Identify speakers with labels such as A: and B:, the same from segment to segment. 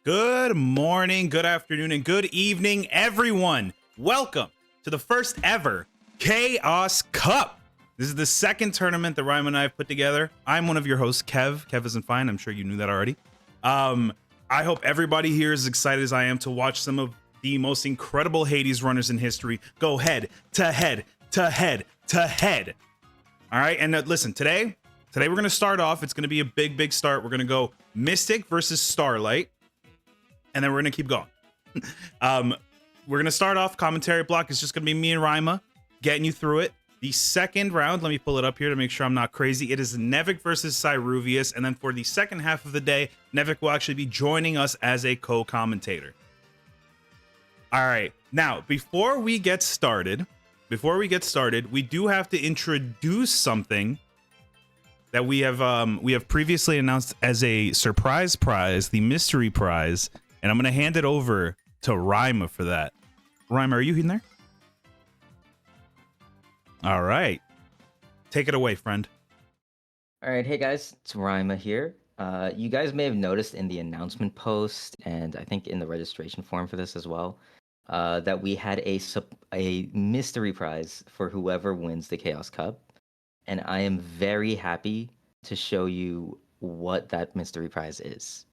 A: Good morning, good afternoon, and good evening, everyone. Welcome to the first ever Chaos Cup. This is the second tournament that Ryan and I have put together. I'm one of your hosts, Kev. Kev isn't fine. I'm sure you knew that already. I hope everybody here is excited as I am to watch some of the most incredible Hades runners in history go head to head to head to head. All right, and listen, today we're going to start off. It's going to be a big start. We're going to go Mystic versus Starlight. And then we're going to keep going. We're going to start off. Commentary block is just going to be me and Rima getting you through it. The second round, let me pull it up here to make sure I'm not crazy. It is Nevik versus Cyruvius. And then for the second half of the day, Nevik will actually be joining us as a co-commentator. All right. Now, before we get started, we do have to introduce something that we have previously announced as a surprise prize, the mystery prize. And I'm going to hand it over to Rima for that. Rima, are you in there? All right. Take it away, friend.
B: All right. Hey, guys. It's Rima here. You guys may have noticed in the announcement post, and I think in the registration form for this as well, that we had a mystery prize for whoever wins the Chaos Cup. And I am very happy to show you what that mystery prize is.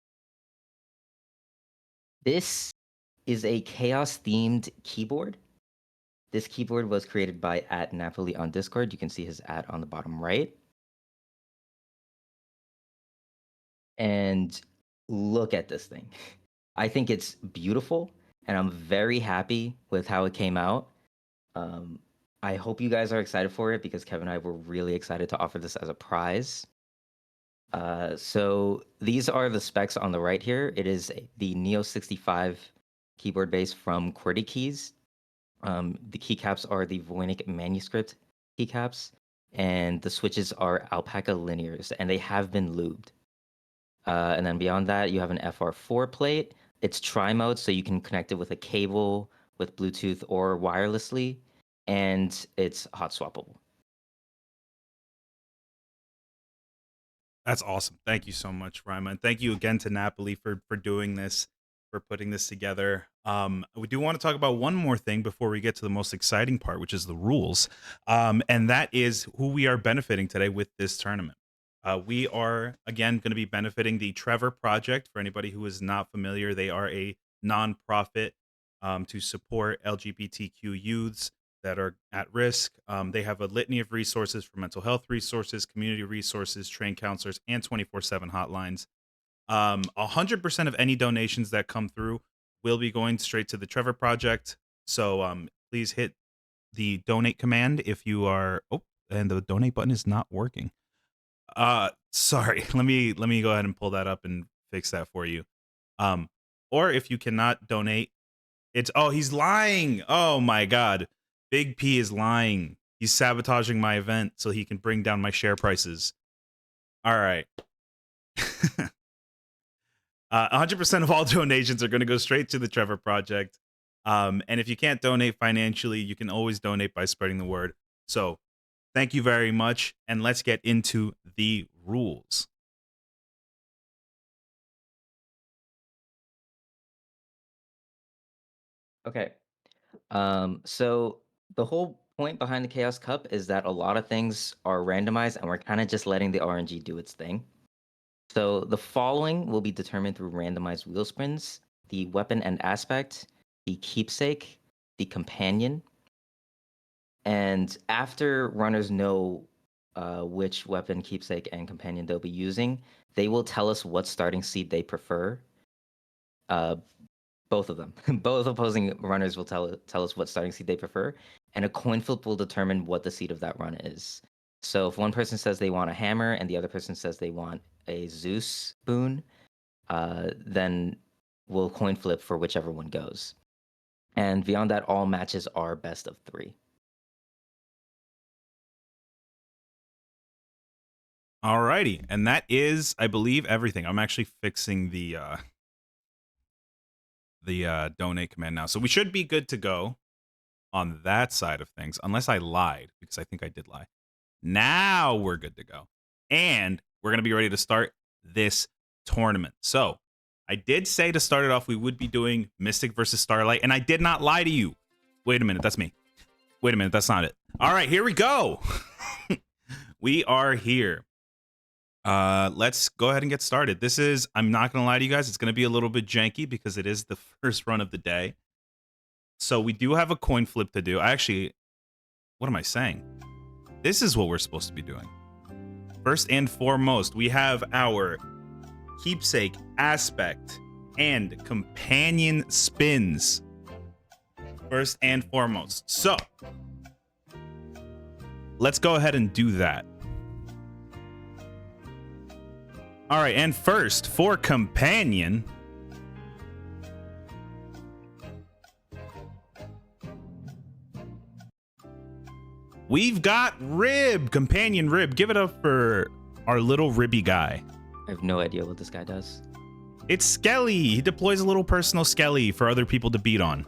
B: This is a chaos-themed keyboard. This keyboard was created by @Napoli on Discord. You can see his @ on the bottom right. And look at this thing. I think it's beautiful, and I'm very happy with how it came out. I hope you guys are excited for it because Kevin and I were really excited to offer this as a prize. So these are the specs on the right here. It is the Neo 65 keyboard base from QWERTY Keys. The keycaps are the Voynich manuscript keycaps, and the switches are Alpaca linears, and they have been lubed. And then beyond that, you have an FR4 plate. It's tri-mode, so you can connect it with a cable, with Bluetooth, or wirelessly, and it's hot swappable.
A: That's awesome. Thank you so much, Rima. And thank you again to Napoli for doing this, for putting this together. We do want to talk about one more thing before we get to the most exciting part, which is the rules. And that is who we are benefiting today with this tournament. We are, again, going to be benefiting the Trevor Project. For anybody who is not familiar, they are a nonprofit to support LGBTQ youths that are at risk. They have a litany of resources for mental health resources, community resources, trained counselors, and 24/7 hotlines. 100% of any donations that come through will be going straight to the Trevor Project. So please hit the donate command if you are. Oh, and the donate button is not working. Sorry. Let me go ahead and pull that up and fix that for you. Or if you cannot donate, he's lying. Oh my God. Big P is lying. He's sabotaging my event so he can bring down my share prices. All right. 100% of all donations are going to go straight to the Trevor Project. And if you can't donate financially, you can always donate by spreading the word. So thank you very much. And let's get into the rules.
B: Okay. So the whole point behind the Chaos Cup is that a lot of things are randomized, and we're kind of just letting the RNG do its thing. So the following will be determined through randomized wheel spins: the weapon and aspect, the keepsake, the companion. And after runners know which weapon, keepsake, and companion they'll be using, they will tell us what starting seed they prefer. Both of them. Both opposing runners will tell us what starting seed they prefer, and a coin flip will determine what the seed of that run is. So if one person says they want a hammer and the other person says they want a Zeus boon, then we'll coin flip for whichever one goes. And beyond that, all matches are best of 3.
A: Alrighty. And that is, I believe, everything. I'm actually fixing the donate command now. So we should be good to go on that side of things, unless I lied, because I think I did lie. Now we're good to go. And we're going to be ready to start this tournament. So I did say to start it off, we would be doing Mystic versus Starlight, and I did not lie to you. Wait a minute, that's me. Wait a minute, that's not it. All right, here we go. We are here. Let's go ahead and get started. This is, I'm not going to lie to you guys, it's going to be a little bit janky because it is the first run of the day. So we do have a coin flip to do. What am I saying? This is what we're supposed to be doing. First and foremost, we have our keepsake, aspect, and companion spins. First and foremost. So let's go ahead and do that. All right, and first for companion, we've got Rib, companion Rib. Give it up for our little Ribby guy.
B: I have no idea what this guy does.
A: It's Skelly. He deploys a little personal Skelly for other people to beat on.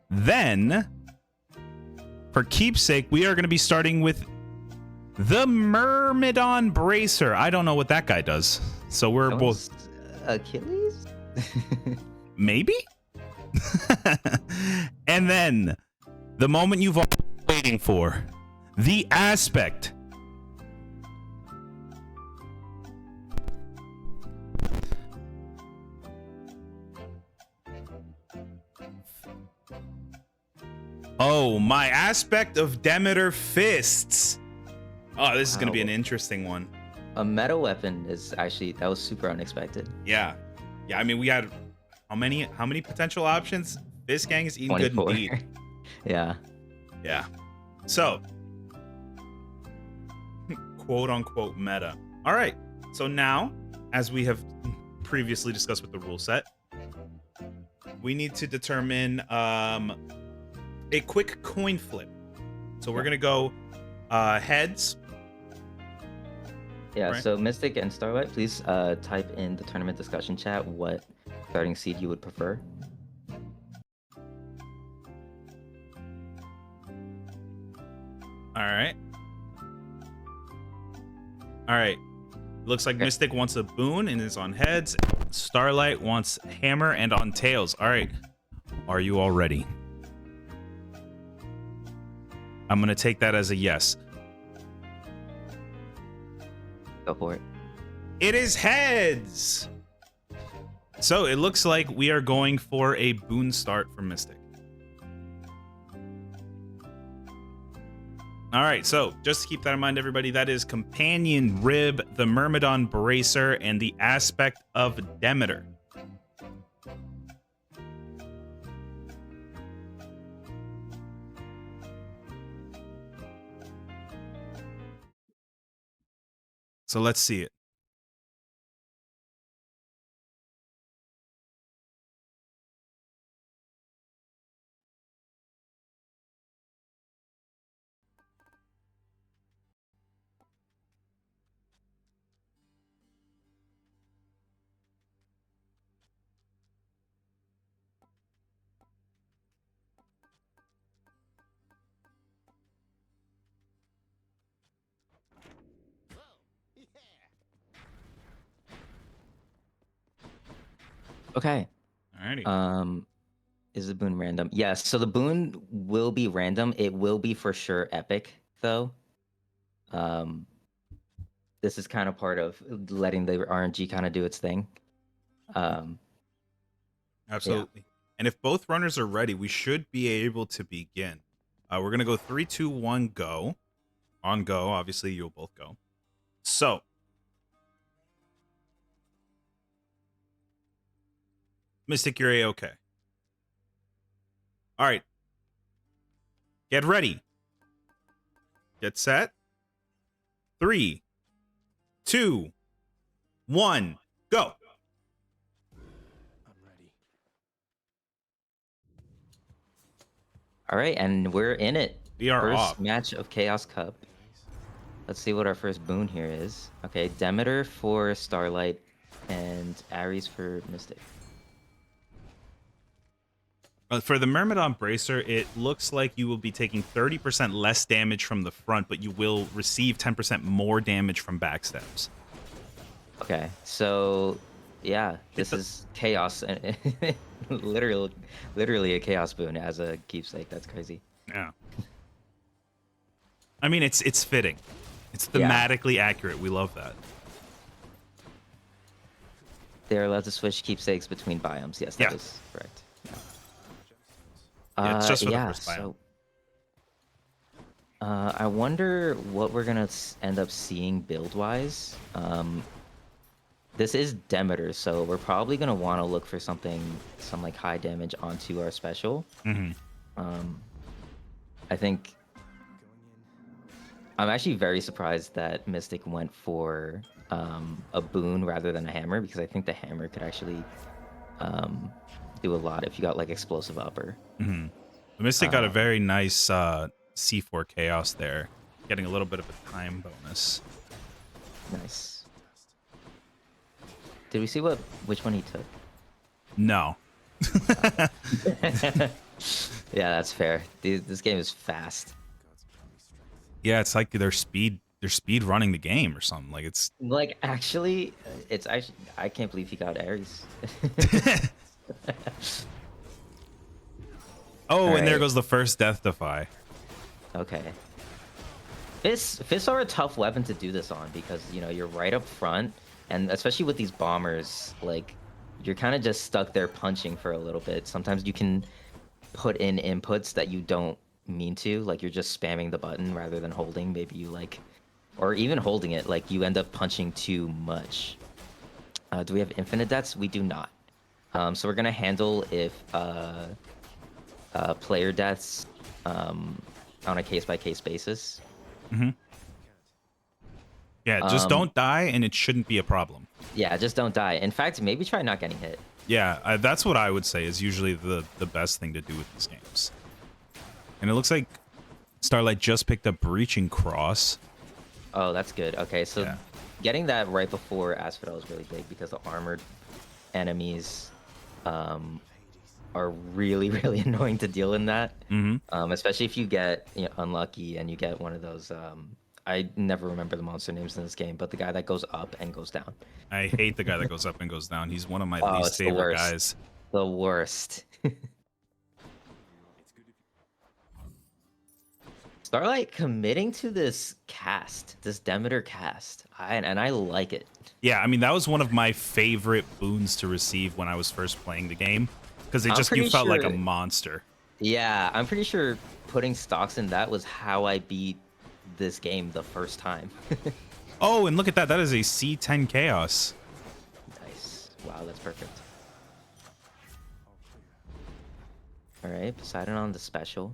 A: Then, for keepsake, we are going to be starting with the Myrmidon Bracer. I don't know what that guy does. So we're
B: That
A: both...
B: was Achilles?
A: Maybe? And then, the moment you've all been waiting for, the aspect. Oh, my aspect of Demeter Fists. Oh, this is going to be an interesting one.
B: A meta weapon is actually, that was super unexpected.
A: Yeah. Yeah, I mean, we had how many potential options? Fist Gang is eating good
B: 24.
A: indeed.
B: Yeah.
A: Yeah. So, quote unquote meta. All right. So now, as we have previously discussed with the rule set, we need to determine a quick coin flip. So we're going to go heads.
B: Yeah,
A: Right.
B: so Mystic and Starlight, please type in the tournament discussion chat what starting seed you would prefer.
A: All right. All right. Looks like
B: Okay.
A: Mystic wants a boon and is on heads. Starlight wants hammer and on tails. All right. Are you all ready? I'm going to take that as a yes.
B: Go for it.
A: It is heads. So it looks like we are going for a boon start for Mystic. All right, so just to keep that in mind, everybody, that is Companion Rib, the Myrmidon Bracer, and the Aspect of Demeter. So let's see it.
B: Okay.
A: Alrighty.
B: Is the boon random? Yes, so the boon will be random. It will be for sure epic, though. This is kind of part of letting the RNG kind of do its thing.
A: Absolutely. And if both runners are ready, we should be able to begin. We're going to go 3, 2, 1, go. On go, obviously, you'll both go. So. Mystic, you're A-okay. All right. Get ready. Get set. 3, 2, 1, go.
B: All right, and we're in it.
A: We are
B: First
A: off.
B: match of Chaos Cup. Let's see what our first boon here is. Okay, Demeter for Starlight and Ares for Mystic.
A: For the Myrmidon Bracer, it looks like you will be taking 30% less damage from the front, but you will receive 10% more damage from backstabs.
B: Okay, so Yeah,
A: It
B: this
A: do-
B: is chaos and literally a chaos boon as a keepsake. That's crazy.
A: yeah. I mean, it's fitting. It's
B: Yeah,
A: thematically accurate. We love that.
B: they're allowed to switch keepsakes between biomes. Yes, that
A: Yeah.
B: is correct.
A: Yeah, it's just for the
B: Yeah,
A: first biome.
B: so I wonder what we're gonna end up seeing build-wise. This is Demeter, so we're probably gonna want to look for some like high damage onto our special.
A: Hmm.
B: Um, I think I'm actually very surprised that Mystic went for a boon rather than a hammer because I think the hammer could actually um, do a lot if you got like explosive upper.
A: Hmm. The Mystic got a
B: Um,
A: very nice C4 chaos there, getting a little bit of a time bonus.
B: nice. Did we see which one he took?
A: No.
B: Yeah, that's fair. This game is fast.
A: Yeah, it's like they're speed running the game or something. Like it's
B: Like actually, it's actually I can't believe he got Ares.
A: Oh, and there
B: Alright.
A: goes the first Death Defy.
B: Okay. Fists are a tough weapon to do this on because you know you're right up front, and especially with these bombers, like you're kind of just stuck there punching for a little bit. Sometimes you can put in inputs that you don't mean to, like you're just spamming the button rather than holding. Maybe you like, or even holding it, like you end up punching too much. Do we have infinite deaths? We do not. So we're gonna handle if player deaths on a case by case basis.
A: Hmm. Yeah, just
B: Um,
A: don't die, and it shouldn't be a problem.
B: Yeah, just don't die. In fact, maybe try not getting hit.
A: Yeah, that's what I would say is usually the best thing to do with these games. And it looks like Starlight just picked up Breaching Cross.
B: Oh, that's good. Okay, so
A: Yeah.
B: getting that right before Asphodel is really big because the armored enemies are really, really annoying to deal in that.
A: Hmm.
B: Especially if you get unlucky and you get one of those. I never remember the monster names in this game, but the guy that goes up and goes down.
A: I hate the guy that goes up and goes down. He's one of my
B: Oh,
A: least
B: it's the
A: favorite
B: worst.
A: guys.
B: The worst. Starlight committing to this cast, this Demeter cast, and I like it.
A: Yeah, I mean that was one of my favorite boons to receive when I was first playing the game because
B: I'm
A: you
B: pretty
A: felt like a
B: sure.
A: monster.
B: Yeah, I'm pretty sure putting stocks in that was how I beat this game the first time.
A: Oh, and look at that. That is a C10 Chaos.
B: Nice. Wow, that's perfect. All right, Poseidon on the special.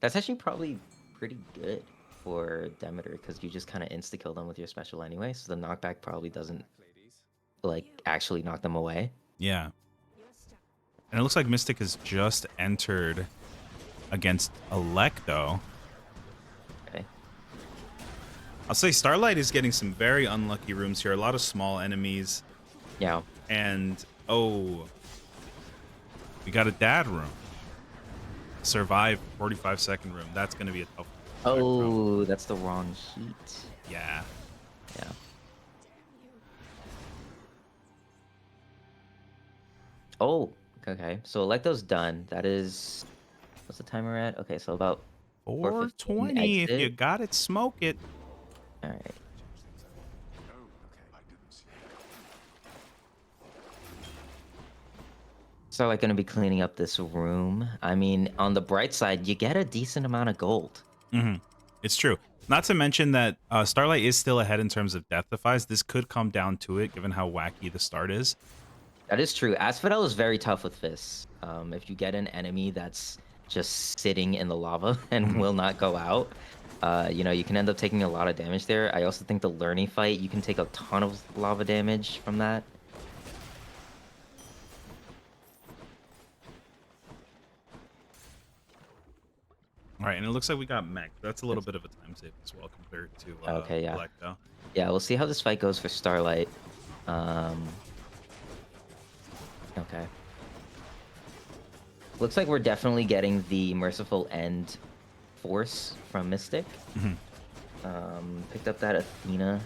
B: That's actually probably pretty good for Demeter because you just kind of insta kill them with your special anyway, so the knockback probably doesn't like actually knock them away.
A: Yeah. And it looks like Mystic has just entered against Electo.
B: Okay.
A: I'll say Starlight is getting some very unlucky rooms here. A lot of small enemies.
B: Yeah.
A: And, oh, we got a dad room. Survive 45-second room. That's going to be a tough one.
B: Oh, that's the wrong heat.
A: Yeah.
B: Yeah. Oh, okay. So Electo's done. That is, what's the timer at? Okay, so about
A: 420. If you
B: exit.
A: got it, smoke it.
B: All right. So like gonna be cleaning up this room. I mean, on the bright side, you get a decent amount of gold.
A: Hmm. It's true. Not to mention that Starlight is still ahead in terms of death defies. This could come down to it, given how wacky the start is.
B: That is true. Asphodel is very tough with fists. If you get an enemy that's just sitting in the lava and will not go out, you can end up taking a lot of damage there. I also think the learning fight, you can take a ton of lava damage from that.
A: All right, and it looks like we got mech. That's a little bit of a time save as well compared to
B: Okay, yeah.
A: Electo.
B: Yeah, we'll see how this fight goes for Starlight. Okay. Looks like we're definitely getting the Merciful End force from Mystic.
A: Mhm.
B: Picked up that Athena.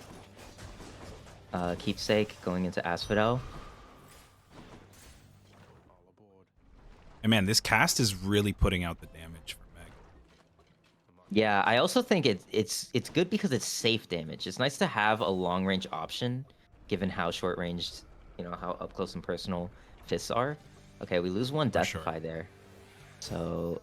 B: Keepsake going into Asphodel.
A: And man, this cast is really putting out the damage for Meg.
B: Yeah, I also think it's good because it's safe damage. It's nice to have a long range option, given how short ranged, how up close and personal fists are. Okay, we lose one
A: For sure.
B: Deathify there, so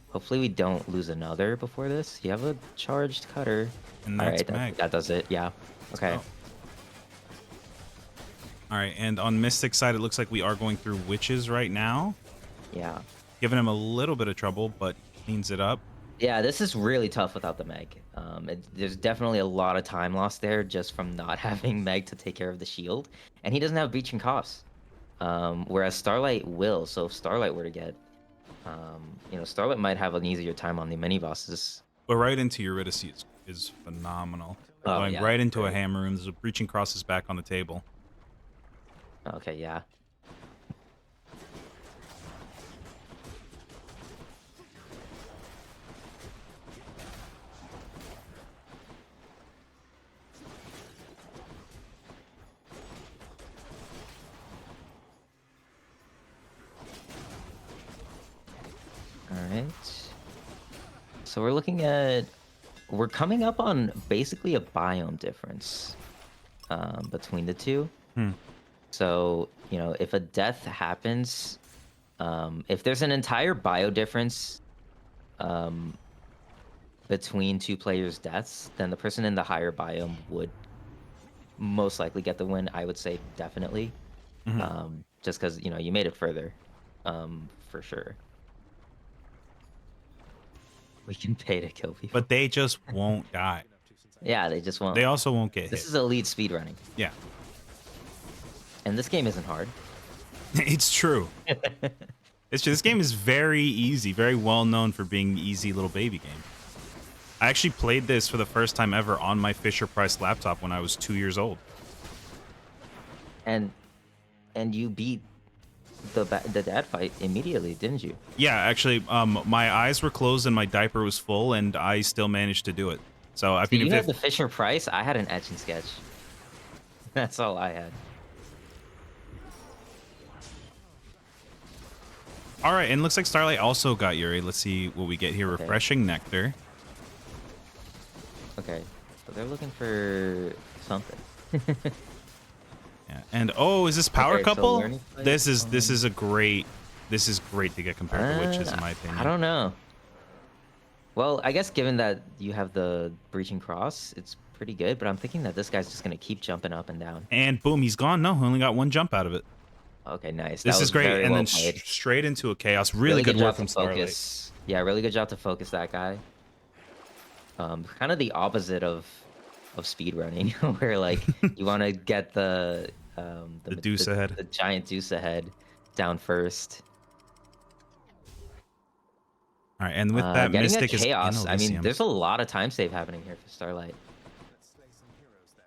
B: hopefully we don't lose another before this. You have a charged cutter.
A: And
B: All
A: that's
B: right,
A: Meg.
B: that does it. Yeah. Okay.
A: go. All right, and on Mystic's side, it looks like we are going through Witches right now.
B: Yeah.
A: Giving him a little bit of trouble, but cleans it up.
B: Yeah, this is really tough without the Meg. There's definitely a lot of time lost there just from not having Meg to take care of the shield, and he doesn't have Breaching Costs, whereas Starlight will. So if Starlight were to get, Starlight might have an easier time on the mini bosses.
A: But right into Eurydice is phenomenal.
B: Oh,
A: Going
B: yeah,
A: right into a
B: great.
A: hammer room. There's a Breaching Cross is back on the table.
B: Okay, yeah. All right. So we're coming up on basically a biome difference between the two.
A: Hmm.
B: So, if a death happens, if there's an entire bio difference between two players' deaths, then the person in the higher biome would most likely get the win. I would say definitely. Just because, you made it further, for sure. We can pay to kill people.
A: But they just won't die.
B: Yeah, they just won't.
A: They also won't get
B: This
A: hit.
B: is elite speedrunning.
A: Yeah.
B: And this game isn't hard.
A: It's true. It's true. This game is very easy, very well known for being an easy little baby game. I actually played this for the first time ever on my Fisher-Price laptop when I was 2 years old.
B: And you beat the dad fight immediately, didn't you?
A: Yeah, actually, my eyes were closed and my diaper was full, and I still managed to do it. So I
B: So
A: think
B: you
A: if
B: had the Fisher Price. I had an etch and sketch. That's all I had.
A: all right, and it looks like Starlight also got Yuri. Let's see what we get here.
B: Okay.
A: Refreshing Nectar.
B: Okay, so they're looking for something.
A: Yeah. And oh, is this power
B: Okay, so
A: couple?
B: learning fight,
A: This is great to get compared to Witches, in my opinion.
B: I don't know. Well, I guess given that you have the Breaching Cross, it's pretty good. But I'm thinking that this guy's just gonna keep jumping up and down.
A: And boom, he's gone. No, he only got one jump out of it.
B: Okay, nice.
A: This
B: That
A: is
B: was
A: great.
B: very
A: And
B: well
A: then
B: played.
A: straight into a chaos. Really good
B: job
A: work
B: to
A: from Starlight.
B: focus. Yeah, really good job to focus that guy. Kind of the opposite of speedrunning, where like you want to get the
A: deuce ahead.
B: the giant deuce ahead down first.
A: All right, and with that,
B: Getting
A: Mystic
B: a
A: is in
B: chaos. I mean,
A: Elysium.
B: there's a lot of time save happening here for Starlight.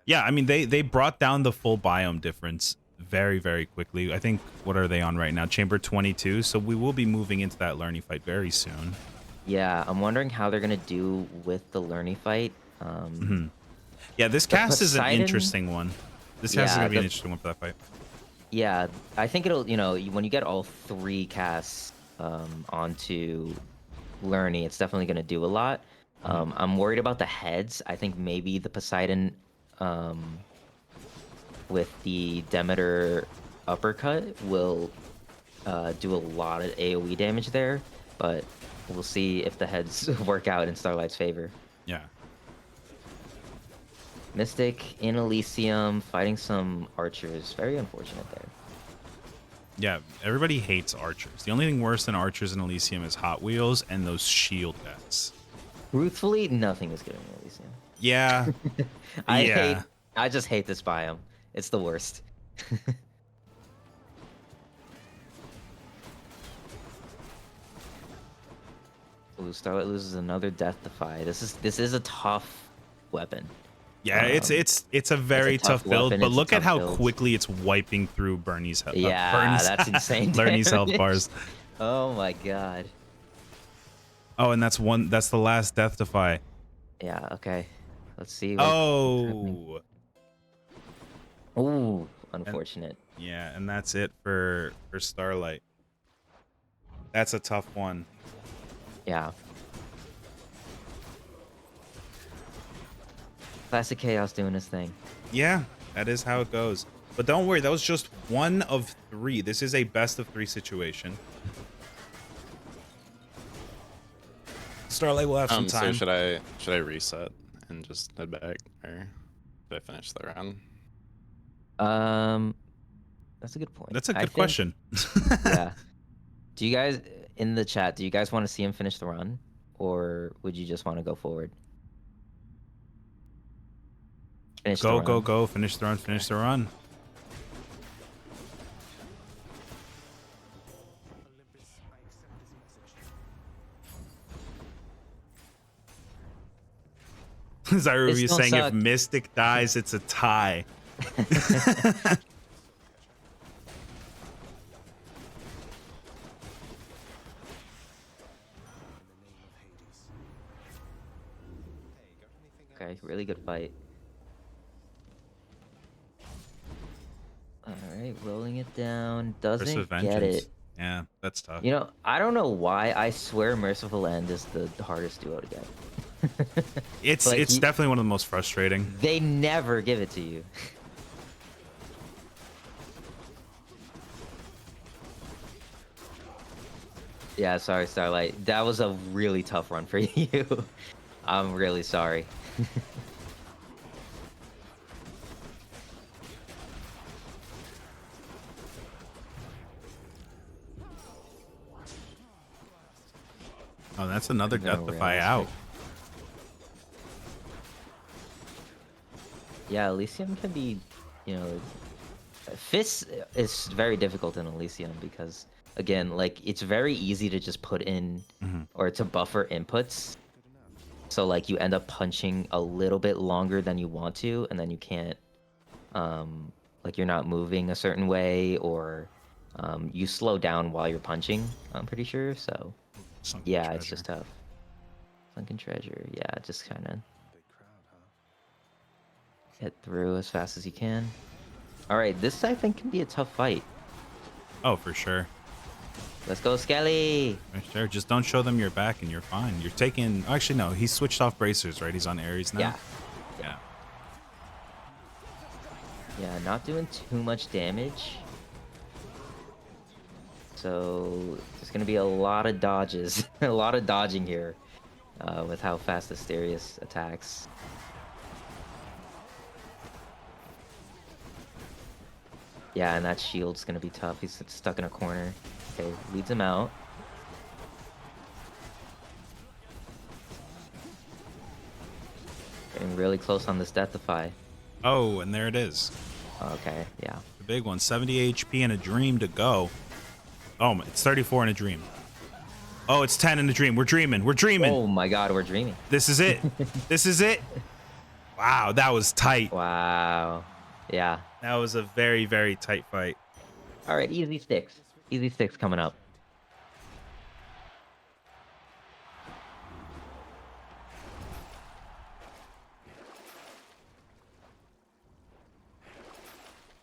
A: Yeah, I mean they brought down the full biome difference very, very quickly. I think, what are they on right now? Chamber 22. So we will be moving into that Lerny fight very soon.
B: Yeah, I'm wondering how they're gonna do with the Lerny fight.
A: Yeah, this cast is an
B: Poseidon-
A: interesting one. This cast is
B: Yeah,
A: gonna be an
B: the-
A: interesting one for that fight.
B: Yeah, I think it'll, when you get all three casts onto Lerny, it's definitely going to do a lot. I'm worried about the heads. I think maybe the Poseidon with the Demeter uppercut will do a lot of AoE damage there, but we'll see if the heads work out in Starlight's favor.
A: Yeah.
B: Mystic in Elysium fighting some archers. Very unfortunate there.
A: Yeah, everybody hates archers. The only thing worse than archers in Elysium is Hot Wheels and those shield deaths.
B: Truthfully, nothing is good in Elysium.
A: Yeah. Yeah.
B: I just hate this biome. It's the worst. Ooh, Starlight loses another Death Defy. This is a tough weapon.
A: Yeah, it's a very
B: tough
A: tough build,
B: weapon,
A: but
B: it's a
A: look at
B: tough
A: how
B: build.
A: quickly it's wiping through Bernie's health.
B: Yeah, that's insane
A: Lerny's health
B: damage.
A: bars.
B: Oh my god.
A: Oh, and that's the last Death Defy.
B: Yeah, okay. Let's see.
A: Oh.
B: Ooh,
A: And
B: unfortunate.
A: yeah, and that's it for Starlight. That's a tough one.
B: Yeah. Classic Chaos doing his thing.
A: Yeah, that is how it goes. But don't worry, that was just one of three. This is a best of three situation. Starlight will have some
C: So
A: time.
C: should I reset and just head back, or should I finish the round?
B: Um, that's a good point.
A: That's a
B: I
A: good
B: think,
A: question.
B: yeah. Do you guys in the chat? Do you guys want to see him finish the run, or would you just want to go forward? Finish the
A: Go, go,
B: run.
A: go. Finish the run, finish the run. Zyro
B: This
A: is
B: don't
A: saying if
B: suck.
A: Mystic dies, it's a tie.
B: Okay, really good fight. All right, rolling it down.
A: Curse
B: Doesn't
A: of
B: get
A: Vengeance.
B: it.
A: Yeah, that's tough.
B: You know, I don't know why. I swear, Merciful End is the hardest duo to get.
A: It's
B: Like,
A: definitely one of the most frustrating.
B: They never give it to you. Yeah, sorry, Starlight. That was a really tough run for you. I'm really sorry.
A: Oh, that's another
B: I'm gonna
A: Deathify
B: realize
A: out.
B: Yeah, Elysium can be, you know, Fist is very difficult in Elysium because, again, like it's very easy to just put in or to buffer inputs. So like you end up punching a little bit longer than you want to, and then you can't, like you're not moving a certain way, or you slow down while you're punching. I'm pretty sure. So
A: Sunken
B: yeah,
A: Treasure.
B: it's just tough. Sunken Treasure, yeah, just kind of get through as fast as you can. All right, this I think can be a tough fight.
A: Oh, for sure.
B: Let's go, Skelly!
A: For sure. Just don't show them your back and you're fine. You're taking... Actually, no. He switched off bracers, right? He's on Ares now?
B: Yeah.
A: Yeah.
B: Yeah, not doing too much damage. So there's gonna be a lot of dodges, a lot of dodging here, with how fast Asterius attacks. Yeah, and that shield's gonna be tough. He's stuck in a corner. Okay, leads him out. Getting really close on this Deathify.
A: Oh, and there it is.
B: Okay, yeah.
A: The big one. 70 HP and a dream to go. Oh, it's 34 in a dream. Oh, it's 10 in a dream. We're dreaming. We're dreaming.
B: Oh my god, we're dreaming.
A: This is it. This is it. Wow, that was tight.
B: Wow. Yeah.
A: That was a very, very tight fight.
B: All right, easy sticks. Easy sticks coming up.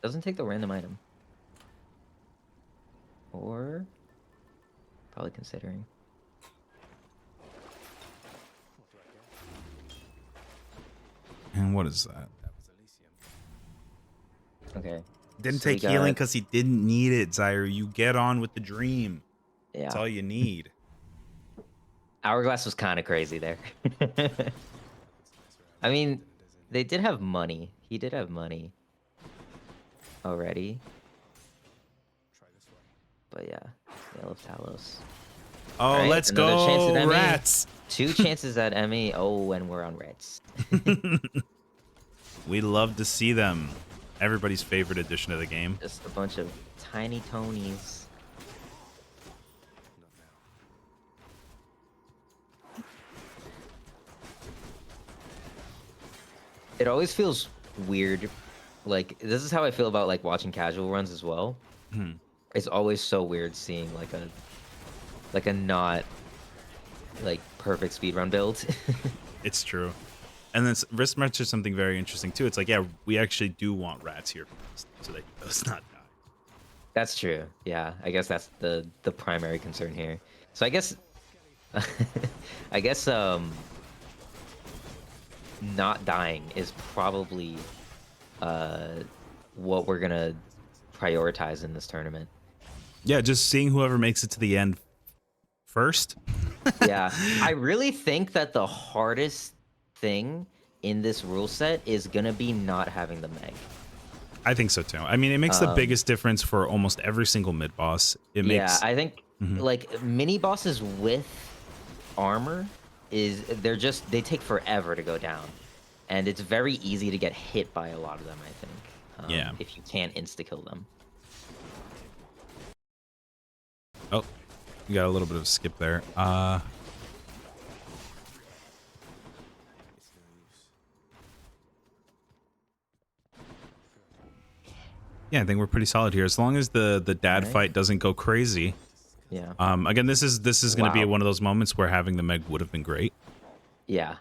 B: Doesn't take the random item. Or probably considering.
A: And what is that?
B: Okay.
A: Didn't
B: So we
A: take healing
B: got-
A: because he didn't need it, Zyre. You get on with the dream. That's
B: Yeah.
A: all you need.
B: Hourglass was kind of crazy there. I mean, they did have money. He did have money already. But yeah, Veil of Talos.
A: Oh,
B: Alright,
A: let's
B: another chance
A: go,
B: at Emmy.
A: rats.
B: 2 chances at Emmy. Oh, and we're on Reds.
A: We love to see them. Everybody's favorite addition to the game.
B: Just a bunch of tiny Tonys. It always feels weird. Like, this is how I feel about like watching casual runs as well.
A: Mhm.
B: It's always so weird seeing like a not like perfect speedrun build.
A: It's true. And then Risk mentioned something very interesting too. It's like, yeah, we actually do want rats here so that he does not die.
B: That's true. Yeah, I guess that's the primary concern here. So I guess I guess not dying is probably what we're gonna prioritize in this tournament.
A: Yeah, just seeing whoever makes it to the end first.
B: Yeah, I really think that the hardest thing in this rule set is gonna be not having the Meg.
A: I think so too. I mean, it makes the biggest difference for almost every single mid boss. It makes.
B: Yeah, I think like mini bosses with armor they take forever to go down, and it's very easy to get hit by a lot of them. I think.
A: Yeah.
B: If you can't insta kill them.
A: Oh, you got a little bit of a skip there. Yeah, I think we're pretty solid here. As long as the dad fight doesn't go crazy.
B: Yeah.
A: Again, this is going to be one of those moments where having the Meg would have been great.
B: Yeah.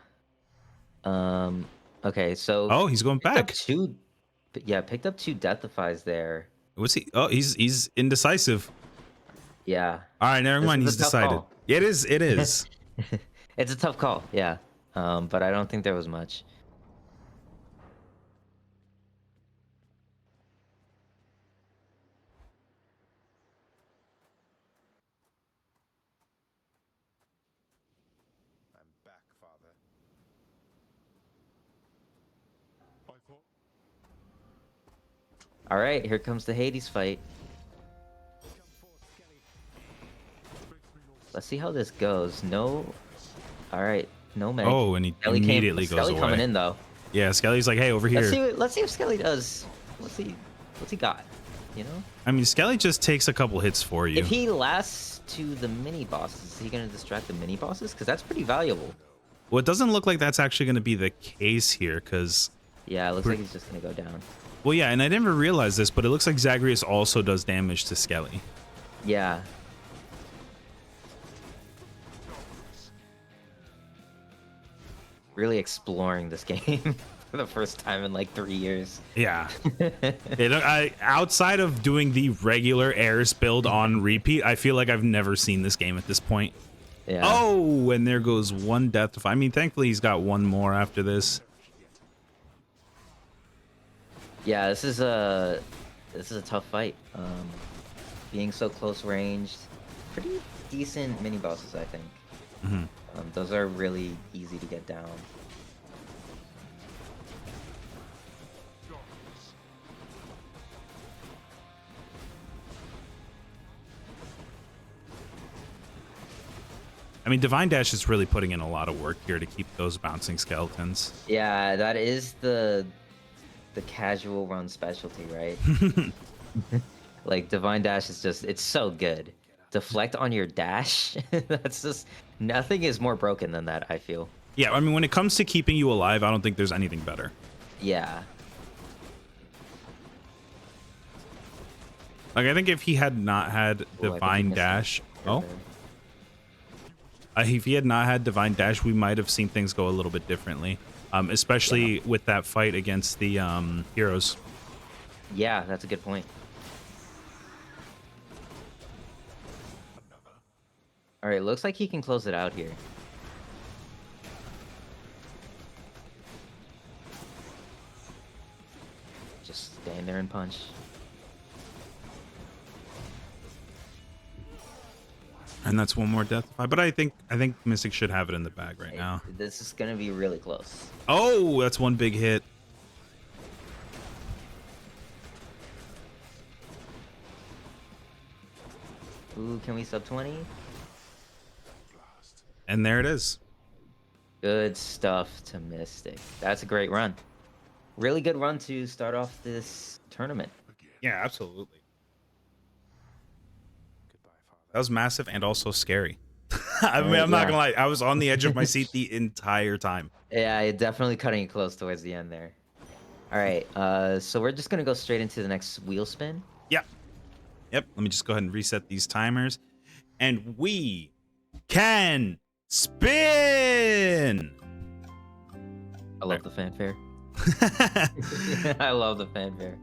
B: Okay, so.
A: Oh, he's going back.
B: Picked up two Deathifies there.
A: What's he? Oh, he's indecisive.
B: Yeah.
A: All right, never mind. He's decided.
B: Call.
A: It is. It is.
B: It's a tough call. Yeah. But I don't think there was much. All right, here comes the Hades fight. Let's see how this goes. No. All right, no Meg.
A: Oh, and he immediately goes
B: Skelly
A: away.
B: coming in though.
A: Yeah, Skelly's like, hey, over here.
B: Let's see if Skelly does. What's he got? You know.
A: I mean, Skelly just takes a couple hits for you.
B: If he lasts to the mini bosses, is he gonna distract the mini bosses? Because that's pretty valuable.
A: Well, it doesn't look like that's actually going to be the case here, because.
B: Yeah, it looks like he's just gonna go down.
A: Well, yeah, and I never realized this, but it looks like Zagreus also does damage to Skelly.
B: Yeah. Really exploring this game for the first time in like 3 years.
A: Yeah. Outside of doing the regular Airs build on repeat, I feel like I've never seen this game at this point.
B: Yeah.
A: Oh, and there goes one death. I mean, thankfully he's got one more after this.
B: Yeah, this is a tough fight. Being so close ranged, pretty decent mini bosses, I think.
A: Mm-hmm.
B: Those are really easy to get down.
A: I mean, Divine Dash is really putting in a lot of work here to keep those bouncing skeletons.
B: Yeah, that is the casual run specialty, right? Like Divine Dash is just, it's so good. Deflect on your dash. That's just, nothing is more broken than that, I feel.
A: Yeah, I mean, when it comes to keeping you alive, I don't think there's anything better.
B: Yeah.
A: Like, I think if he had not had Divine Dash... Oh? If he had not had Divine Dash, we might have seen things go a little bit differently. Especially with that fight against the heroes.
B: Yeah, that's a good point. All right, looks like he can close it out here. Just stand there and punch.
A: And that's one more death. But I think Mystic should have it in the bag right now.
B: This is gonna be really close.
A: Oh, that's one big hit.
B: Ooh, can we sub 20?
A: And there it is.
B: Good stuff to Mystic. That's a great run. Really good run to start off this tournament.
A: Yeah, absolutely. That was massive and also scary. I mean, I'm not gonna lie. I was on the edge of my seat the entire time.
B: Yeah, definitely cutting it close towards the end there. All right, so we're just gonna go straight into the next wheel spin.
A: Yep. Let me just go ahead and reset these timers, and we can spin.
B: I love the fanfare. I love the fanfare.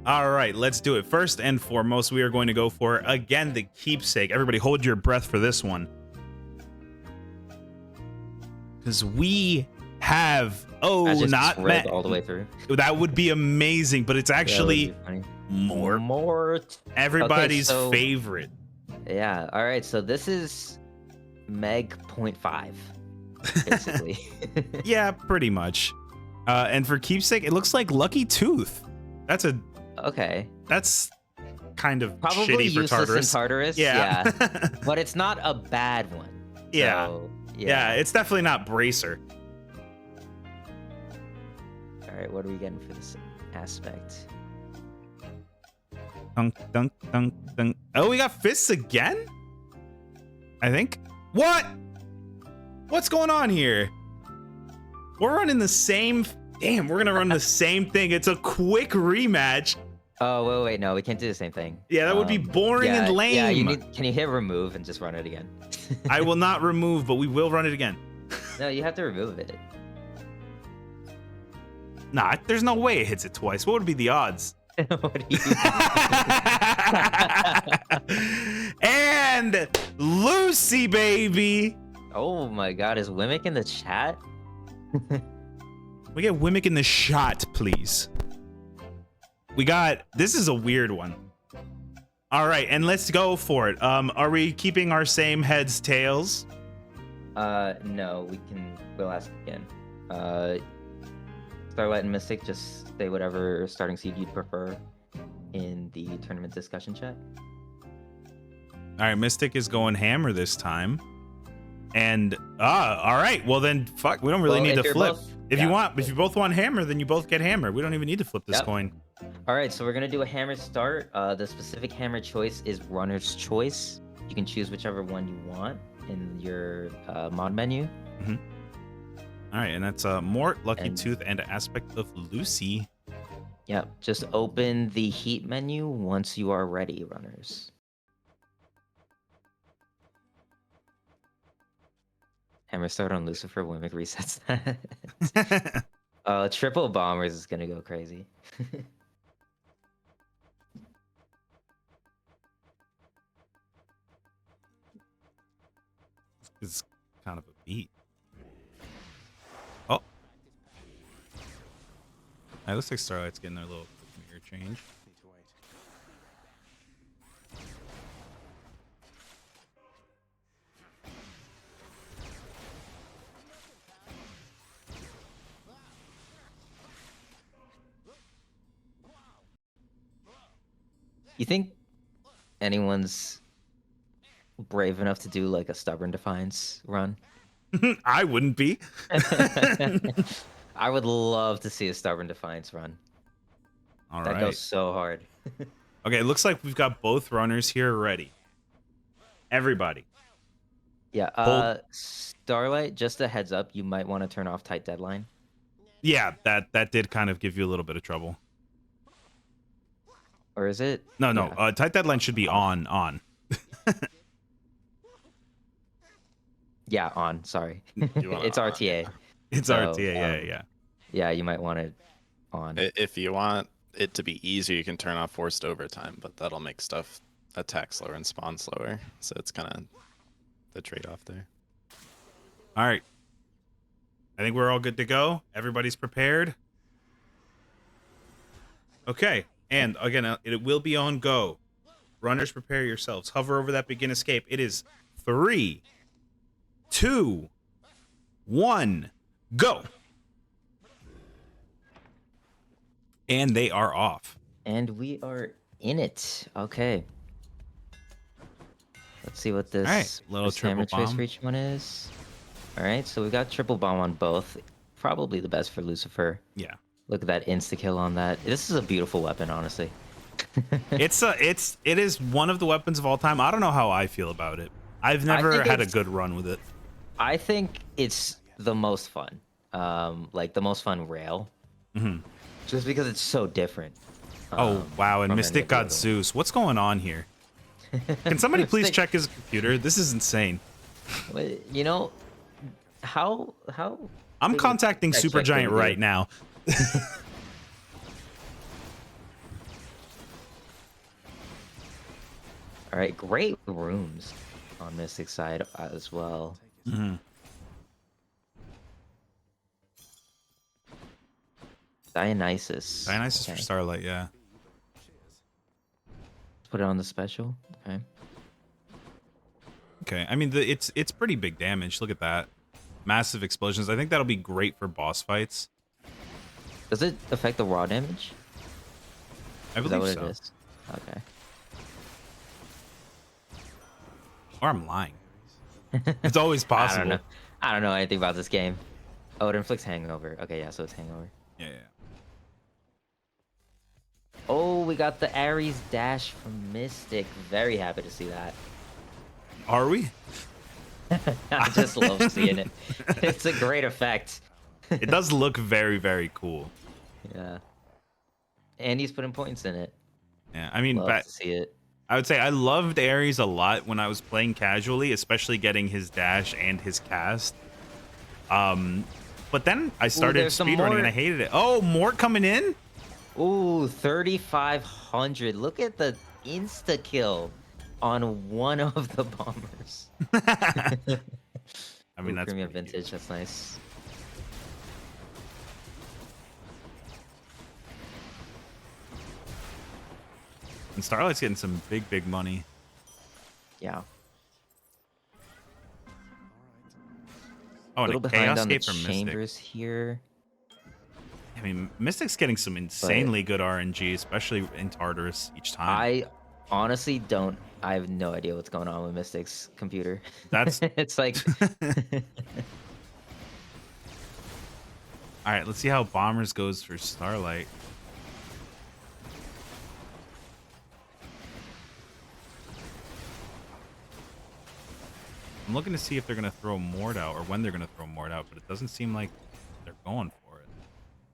A: All right, let's do it. First and foremost, we are going to go for, again, the keepsake. Everybody hold your breath for this one. Because we have,
B: I just
A: not
B: read
A: met.
B: all the way through.
A: That would be amazing, but it's
B: That would
A: actually
B: be funny.
A: Mort. Everybody's
B: so-
A: favorite.
B: Yeah. All right. So this is Meg 0.5, basically.
A: Yeah, pretty much. And for keepsake, it looks like Lucky Tooth. That's
B: Okay.
A: kind of
B: Probably
A: shitty for
B: useless
A: Tartarus.
B: in Tartarus.
A: Yeah.
B: But it's not a bad one.
A: Yeah.
B: So,
A: Yeah, it's definitely not Bracer.
B: All right. What are we getting for this aspect?
A: Dunk, dunk, dunk, dunk. Oh, we got fists again? I think. What? What's going on here? We're running the same. Damn, we're gonna run the same thing. It's a quick rematch.
B: Oh, wait. No, we can't do the same thing.
A: Yeah, that would be boring
B: yeah,
A: and lame.
B: Yeah, you need. Can you hit remove and just run it again?
A: I will not remove, but we will run it again.
B: No, you have to remove it.
A: Nah, there's no way it hits it twice. What would be the odds?
B: What do you?
A: And Lucy, baby.
B: Oh my God, is Wimmick in the chat?
A: We get Wimmick in the shot, please. We got, this is a weird one. All right, and let's go for it. Are we keeping our same heads, tails?
B: No, we'll ask again. Starlight and Mystic, just say whatever starting seed you'd prefer in the tournament discussion chat.
A: All right, Mystic is going hammer this time. And, all right, well then, fuck, we don't really
B: Well,
A: need
B: if
A: to
B: you're
A: flip.
B: both-
A: If
B: yeah.
A: you both want hammer, then you both get hammer. We don't even need to flip this
B: Yep.
A: coin.
B: All right, so we're gonna do a hammer start. The specific hammer choice is runner's choice. You can choose whichever one you want in your mod menu.
A: All right, and that's Mort, Lucky
B: And-
A: Tooth, and Aspect of Lucy.
B: Yep, just open the heat menu once you are ready, runners. Hammer start on Lucifer, Wimmick resets that. Triple bombers is gonna go crazy.
A: It's kind of a beat. Oh. It looks like Starlight's getting a little quick mirror change.
B: You think anyone's brave enough to do like a stubborn defiance run?
A: I wouldn't be.
B: I would love to see a stubborn defiance run.
A: All
B: That
A: right.
B: goes so hard.
A: Okay, it looks like we've got both runners here ready. Everybody.
B: Yeah,
A: Hold-
B: Starlight, just a heads up, you might want to turn off tight deadline.
A: Yeah, that did kind of give you a little bit of trouble.
B: Or is it?
A: No, no.
B: Yeah.
A: Tight deadline should be on.
B: Yeah, on. Sorry.
C: You want
B: It's
C: on,
B: RTA.
A: It's
B: So,
A: RTA. Yeah.
B: Yeah, you might want it on.
C: If you want it to be easier, you can turn off forced overtime, but that'll make stuff attack slower and spawn slower. So it's kind of the trade-off there.
A: All right. I think we're all good to go. Everybody's prepared. Okay. And again, it will be on go. Runners, prepare yourselves. Hover over that begin escape. It is 3, 2, 1, go. And they are off.
B: And we are in it. Okay. Let's see what this
A: Alright, little
B: first hammer
A: triple
B: choice
A: bomb.
B: for each one is. All right, so we got triple bomb on both. Probably the best for Lucifer.
A: Yeah.
B: Look at that insta kill on that. This is a beautiful weapon, honestly.
A: It is one of the weapons of all time. I don't know how I feel about it. I've never
B: think
A: had a
B: it's-
A: good run with it.
B: I think it's the most fun. Like the most fun rail.
A: Mhm.
B: Just because it's so different.
A: Oh wow! And
B: from any
A: Mystic
B: of the
A: got
B: other
A: Zeus. What's going on here? Can somebody please
B: Mystic-
A: check his computer? This is insane.
B: Well, you know, How?
A: I'm
B: big of a
A: contacting
B: tech
A: Super
B: check did
A: Giant
B: we do?
A: right now.
B: All right, great rooms on Mystic side as well.
A: Mhm.
B: Dionysus.
A: Dionysus for
B: Okay.
A: Starlight, yeah.
B: Put it on the special. Okay.
A: Okay, I mean it's pretty big damage. Look at that, massive explosions. I think that'll be great for boss fights.
B: Does it affect the raw damage?
A: I
B: Is that
A: believe
B: what it
A: so.
B: is? Okay.
A: Or I'm lying. It's always
B: I don't know.
A: possible.
B: I don't know anything about this game. Oh, it inflicts hangover. Okay, yeah, so it's hangover.
A: Yeah, yeah.
B: Oh, we got the Ares dash from Mystic. Very happy to see that.
A: Are we?
B: I just love seeing it. It's a great effect.
A: It does look very, very cool.
B: Yeah. And he's putting points in it.
A: Yeah, I mean,
B: Love to see it.
A: I would say I loved Ares a lot when I was playing casually, especially getting his dash and his cast. But then I started
B: there's some
A: speedrunning and
B: more.
A: I hated it. Oh, more coming in?
B: Ooh, 3,500. Look at the insta kill on one of the bombers.
A: I mean,
B: Ooh,
A: that's
B: premium
A: pretty
B: vintage.
A: huge.
B: That's nice.
A: And Starlight's getting some big, big money.
B: Yeah.
A: Oh,
B: A
A: and
B: little
A: a
B: behind
A: Chaos
B: on the
A: Gate from Mystic.
B: chambers here.
A: I mean, Mystic's getting some insanely good RNG, especially in Tartarus each time.
B: I honestly don't. I have no idea what's going on with Mystic's computer.
A: That's
B: it's like.
A: All right, let's see how Bombers goes for Starlight. I'm looking to see if they're going to throw Mord out or when they're going to throw Mord out, but it doesn't seem like they're going for it.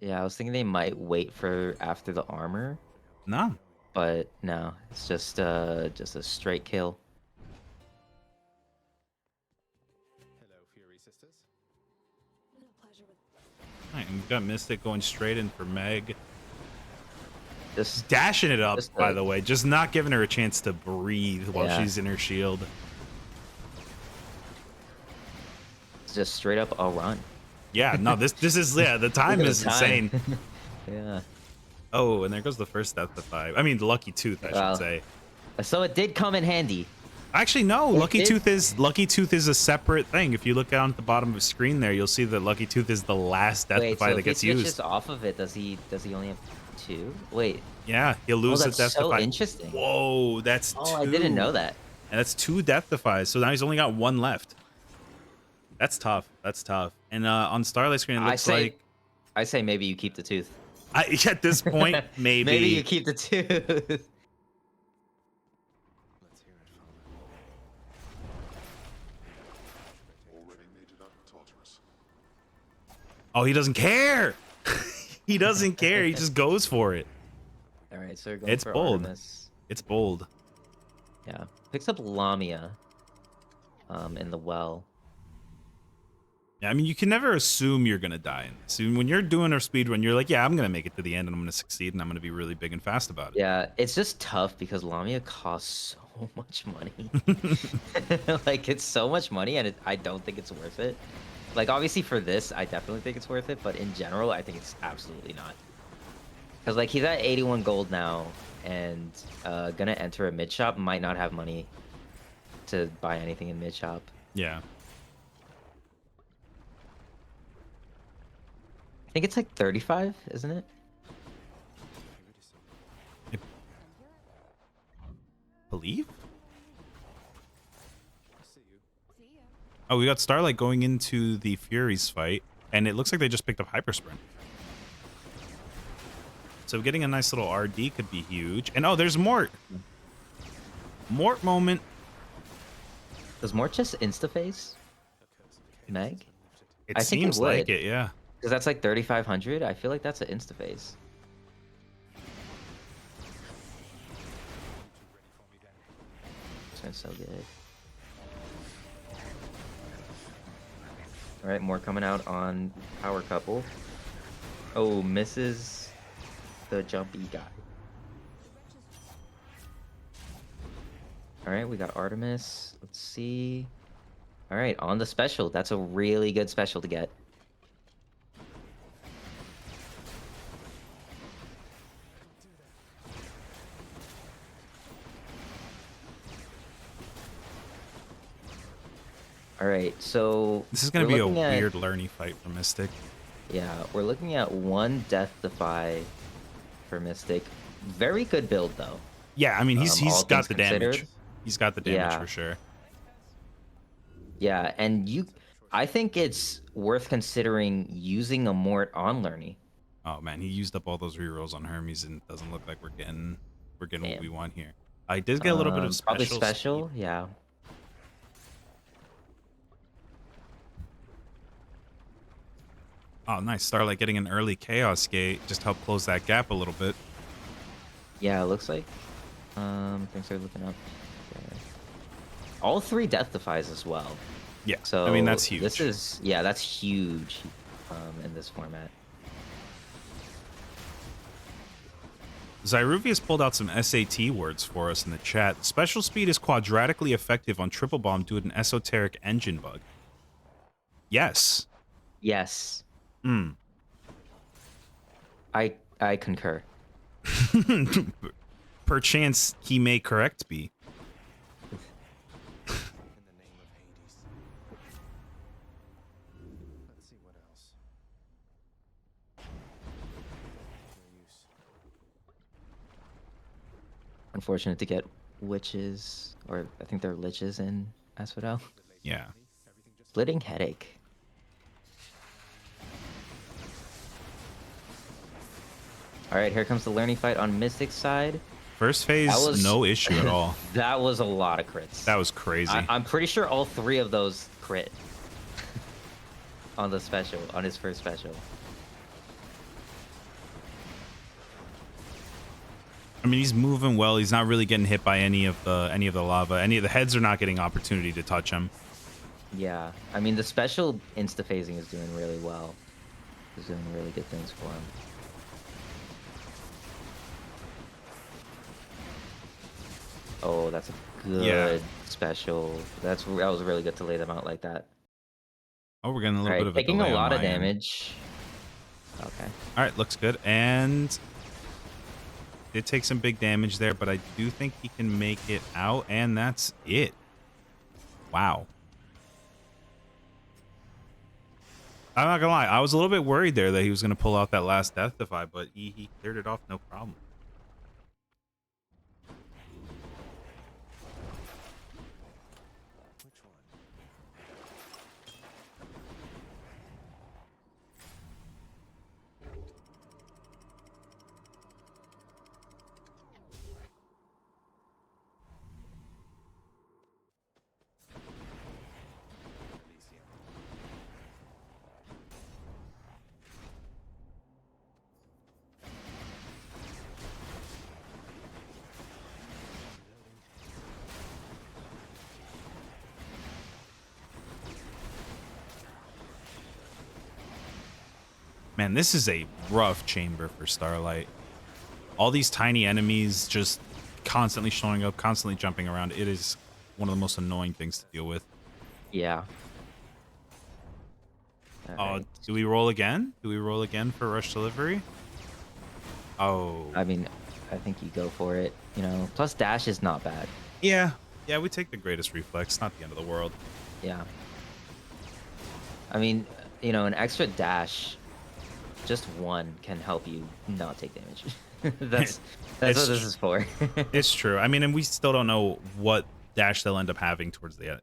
B: Yeah, I was thinking they might wait for after the armor,
A: No.
B: but no, it's just a straight kill.
D: Hello, Fury Sisters.
A: All right, and we've got Mystic going straight in for Meg.
B: Just
A: Dashing it up,
B: Just
A: by
B: like-
A: the way. Just not giving her a chance to breathe while
B: Yeah.
A: she's in her shield.
B: just straight up a run.
A: Yeah, no, this is, yeah, the time
B: Look at
A: is
B: the time.
A: insane.
B: Yeah.
A: Oh, and there goes the first Death Defy. I mean, the Lucky Tooth, I
B: Wow.
A: should say.
B: So it did come in handy.
A: Actually, no. Lucky
B: did-
A: Tooth is a separate thing. If you look down at the bottom of the screen there, you'll see that Lucky Tooth is the last Death
B: Wait,
A: Defy
B: so
A: that
B: if he
A: gets
B: switches
A: used.
B: off of it, does he only have 2? Wait.
A: Yeah, he'll
B: Oh,
A: lose the
B: that's
A: Death
B: so
A: Defy.
B: interesting.
A: Whoa, that's
B: Oh,
A: 2.
B: I didn't know that.
A: And that's 2 Death Defies. So now he's only got 1 left. That's tough. That's tough. And on Starlight screen, it looks
B: I say maybe you keep the tooth.
A: at this point, maybe.
B: Maybe you keep the tooth.
D: Let's hear it, Father.
E: Already made it up to Tartarus.
A: Oh, he doesn't care. He doesn't care. He just goes for it.
B: All right, so we're going
A: It's
B: for
A: bold.
B: Artemis.
A: It's bold.
B: Yeah, picks up Lamia. In the well.
A: Yeah, I mean, you can never assume you're gonna die in this. When you're doing a speedrun, you're like, yeah, I'm gonna make it to the end and I'm gonna succeed and I'm gonna be really big and fast about it.
B: Yeah, it's just tough because Lamia costs so much money. Like, it's so much money, and I don't think it's worth it. Like, obviously for this, I definitely think it's worth it, but in general, I think it's absolutely not. Because, like, he's at 81 gold now, and gonna enter a mid shop, might not have money to buy anything in mid shop.
A: Yeah.
B: I think it's like 35, isn't it?
A: Believe?
D: See you.
A: Oh, we got Starlight going into the Furies fight, and it looks like they just picked up Hyper Sprint. So getting a nice little RD could be huge. And oh, there's Mort. Mort moment.
B: Does Mort just insta-face Meg?
A: It
B: I think it
A: seems like
B: would.
A: it, yeah.
B: Because that's like 3,500. I feel like that's an insta-face. Sounds so good. All right, more coming out on Power Couple. Oh, misses the jumpy guy. All right, we got Artemis. Let's see. All right, on the special. That's a really good special to get. All right, so
A: This is going to
B: we're
A: be a
B: looking at-
A: weird Lerny fight for Mystic.
B: Yeah, we're looking at one Death Defy for Mystic. Very good build though.
A: Yeah, I mean,
B: all
A: he's
B: things
A: got the damage.
B: considered.
A: He's got the damage
B: Yeah.
A: for sure.
B: Yeah, and I think it's worth considering using a Mort on Lerny.
A: Oh man, he used up all those rerolls on Hermes, and it doesn't look like we're getting what
B: Damn.
A: we want here. I did get a little bit of
B: Probably
A: special.
B: special, yeah.
A: Oh, nice. Starlight getting an early Chaos Gate just helped close that gap a little bit.
B: Yeah, it looks like things are looking up. there. All 3 Death Defies as well.
A: Yeah,
B: So
A: I mean, that's huge.
B: that's huge in this format.
A: Zyruvius pulled out some SAT words for us in the chat. Special speed is quadratically effective on triple bomb due to an esoteric engine bug. Yes.
B: Yes,
A: Hmm.
B: I concur.
A: Perchance he may correct be.
D: In the name of Hades. Let's see what else. No use.
B: Unfortunate to get witches, or I think they're liches in Asphodel.
A: Yeah.
D: Everything just
B: Splitting Headache. All right, here comes the learning fight on Mystic's side.
A: First phase,
B: That was-
A: no issue at all.
B: That was a lot of crits.
A: That was crazy.
B: I'm pretty sure all 3 of those crit on the special, on his first special.
A: I mean, he's moving well. He's not really getting hit by any of the lava. Any of the heads are not getting opportunity to touch him.
B: Yeah, I mean the special insta phasing is doing really well. He's doing really good things for him. Oh, that's a good special. That was really good to lay them out like that.
A: Oh, we're getting a little
B: All
A: bit
B: right,
A: of a
B: taking a
A: delay on
B: lot of
A: my end.
B: damage. Okay.
A: All right, looks good. And did take some big damage there, but I do think he can make it out, and that's it. Wow. I'm not gonna lie, I was a little bit worried there that he was gonna pull out that last Death Defy, but he cleared it off no problem.
D: which one? Elysium.
A: Man, this is a rough chamber for Starlight. All these tiny enemies just constantly showing up, constantly jumping around. It is one of the most annoying things to deal with.
B: Yeah.
A: Oh,
B: Alright.
A: do we roll again? Do we roll again for rush delivery? Oh,
B: I mean, I think you go for it. You know, plus dash is not bad.
A: yeah. Yeah, we take the greatest reflex. Not the end of the world.
B: Yeah. I mean, you know, an extra dash, just one can help you not take damage. that's
A: It's
B: what this is for.
A: It's true. I mean, and we still don't know what dash they'll end up having towards the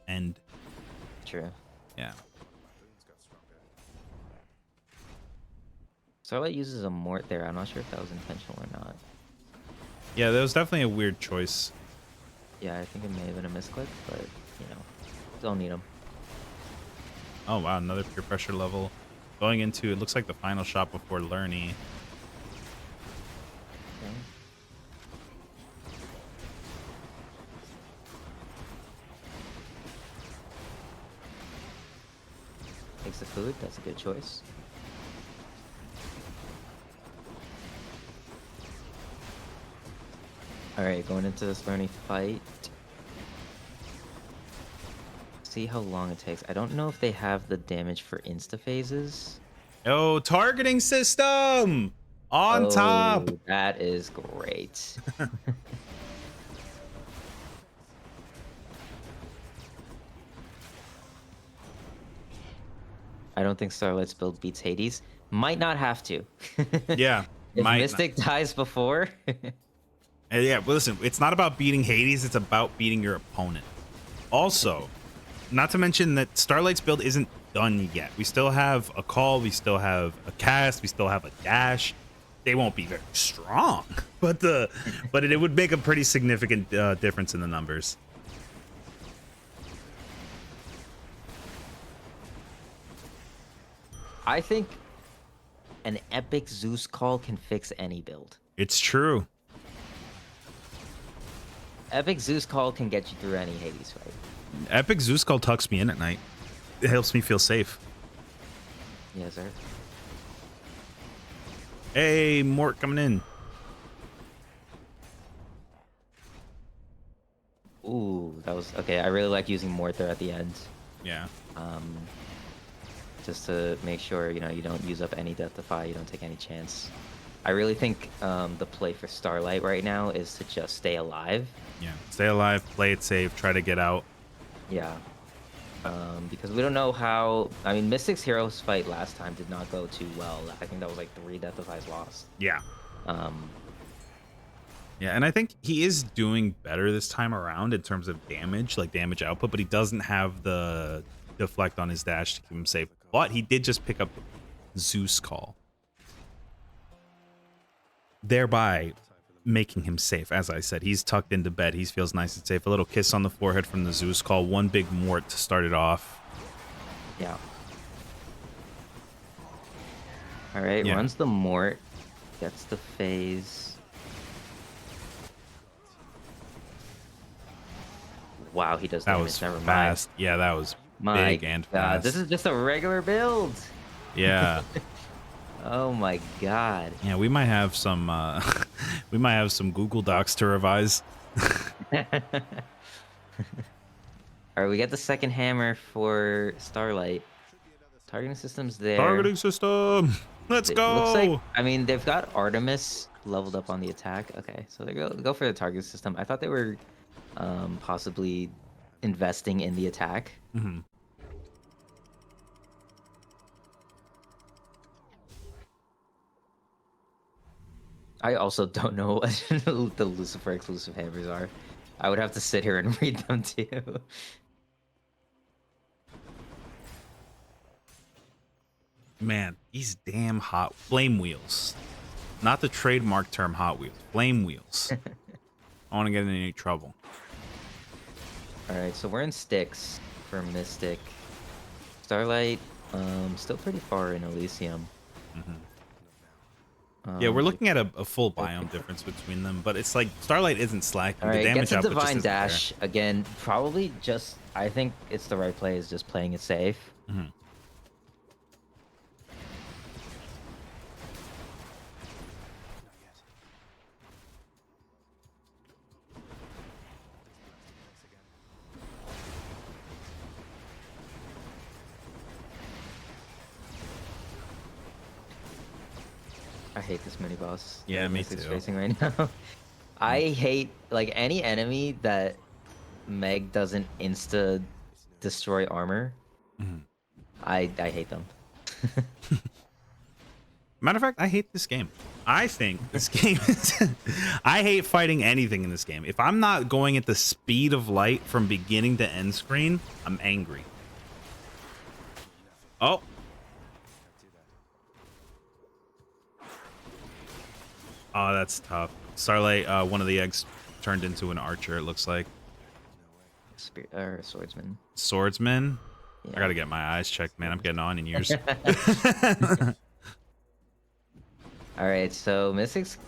A: end.
B: True.
A: Yeah.
D: Boons got stronger.
B: Starlight uses a Mort there. I'm not sure if that was intentional or not.
A: Yeah, that was definitely a weird choice.
B: Yeah, I think it may have been a misclick, but, you know, don't need them.
A: Oh, wow. Another pure pressure level. Going into, it looks like the final shot before Lerny.
B: Okay. Takes the food. That's a good choice. All right, going into this learning fight. See how long it takes. I don't know if they have the damage for insta phases.
A: Oh, targeting system on top.
B: Oh, that is great. I don't think Starlight's build beats Hades. Might not have to.
A: Yeah.
B: If
A: might not.
B: Mystic dies before.
A: Yeah, well, listen, it's not about beating Hades, it's about beating your opponent. Also, not to mention that Starlight's build isn't done yet. We still have a call, we still have a cast, we still have a dash. They won't be very strong, but it would make a pretty significant difference in the numbers.
B: I think an epic Zeus call can fix any build.
A: It's true.
B: Epic Zeus call can get you through any Hades fight.
A: Epic Zeus Call tucks me in at night. It helps me feel safe.
B: Yes, sir.
A: Hey, Mort coming in.
B: Ooh, that was okay. I really like using Mortar at the end.
A: Yeah.
B: Just to make sure, you know, you don't use up any Death Defy, you don't take any chance. I really think the play for Starlight right now is to just stay alive.
A: Yeah. Stay alive, play it safe, try to get out.
B: Yeah. Because we don't know how... I mean, Mystic's Heroes fight last time did not go too well. I think that was like 3 Death Defies lost.
A: Yeah.
B: Um,
A: Yeah, and I think he is doing better this time around in terms of damage, like damage output, but he doesn't have the deflect on his dash to keep him safe. But he did just pick up Zeus Call, thereby making him safe. As I said, he's tucked into bed. He feels nice and safe. A little kiss on the forehead from the Zeus Call. One big Mort to start it off.
B: yeah. All right,
A: Yeah.
B: runs the Mort, gets the phase. Wow, he does
A: That
B: damage.
A: was
B: Never mind.
A: fast. Yeah, that was
B: My
A: big and
B: God,
A: fast.
B: this is just a regular build.
A: Yeah.
B: Oh my God.
A: Yeah, we might have some we might have some Google Docs to revise.
B: All right, we get the second hammer for Starlight. Targeting system's there.
A: Targeting system. Let's
B: It
A: go.
B: looks like, I mean, they've got Artemis leveled up on the attack. Okay, so they go for the target system. I thought they were possibly investing in the attack.
A: Mhm.
B: I also don't know what the Lucifer exclusive hammers are. I would have to sit here and read them too.
A: Man, these damn hot flame wheels. Not the trademark term hot wheels. Flame wheels. I want to get in any trouble.
B: All right, so we're in Styx for Mystic. Starlight, still pretty far in Elysium.
A: Yeah, we're looking at a full biome difference between them, but it's like Starlight isn't slacking.
B: All
A: The
B: right,
A: damage
B: gets a
A: output just
B: divine
A: isn't there.
B: dash again. Probably just, I think it's the right play is just playing it safe.
A: Mhm.
B: I hate this mini boss.
A: Yeah,
B: that
A: me
B: Mystic's
A: too.
B: facing right now. I hate like any enemy that Meg doesn't insta destroy armor.
A: Mhm.
B: I hate them.
A: Matter of fact, I hate this game. I think this game is... I hate fighting anything in this game. If I'm not going at the speed of light from beginning to end screen, I'm angry. Oh. Oh, that's tough. Starlight, one of the eggs turned into an archer, it looks like.
B: Swordsman.
A: Swordsman?
B: Yeah.
A: I gotta get my eyes checked, man. I'm getting on in years.
B: All right, so Mystic's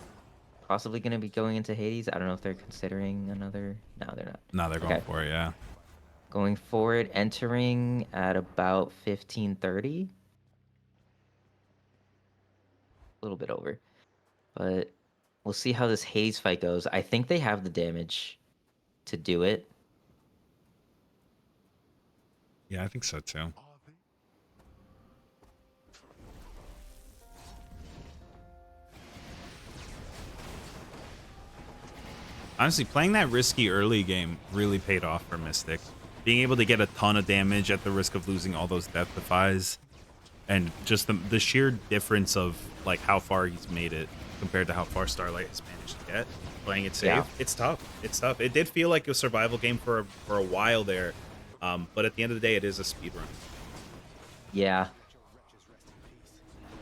B: possibly going to be going into Hades. I don't know if they're considering another. No, they're not.
A: No, they're going
B: Okay.
A: for it, yeah.
B: Going forward, entering at about 15:30. A little bit over. But we'll see how this Hades fight goes. I think they have the damage to do it.
A: Yeah, I think so too.
E: Are they?
A: Honestly, playing that risky early game really paid off for Mystic. Being able to get a ton of damage at the risk of losing all those death defies, and just the sheer difference of like how far he's made it compared to how far Starlight has managed to get playing it safe.
B: Yeah.
A: It's tough. It's tough. It did feel like a survival game for a while there, but at the end of the day, it is a speed run.
B: Yeah.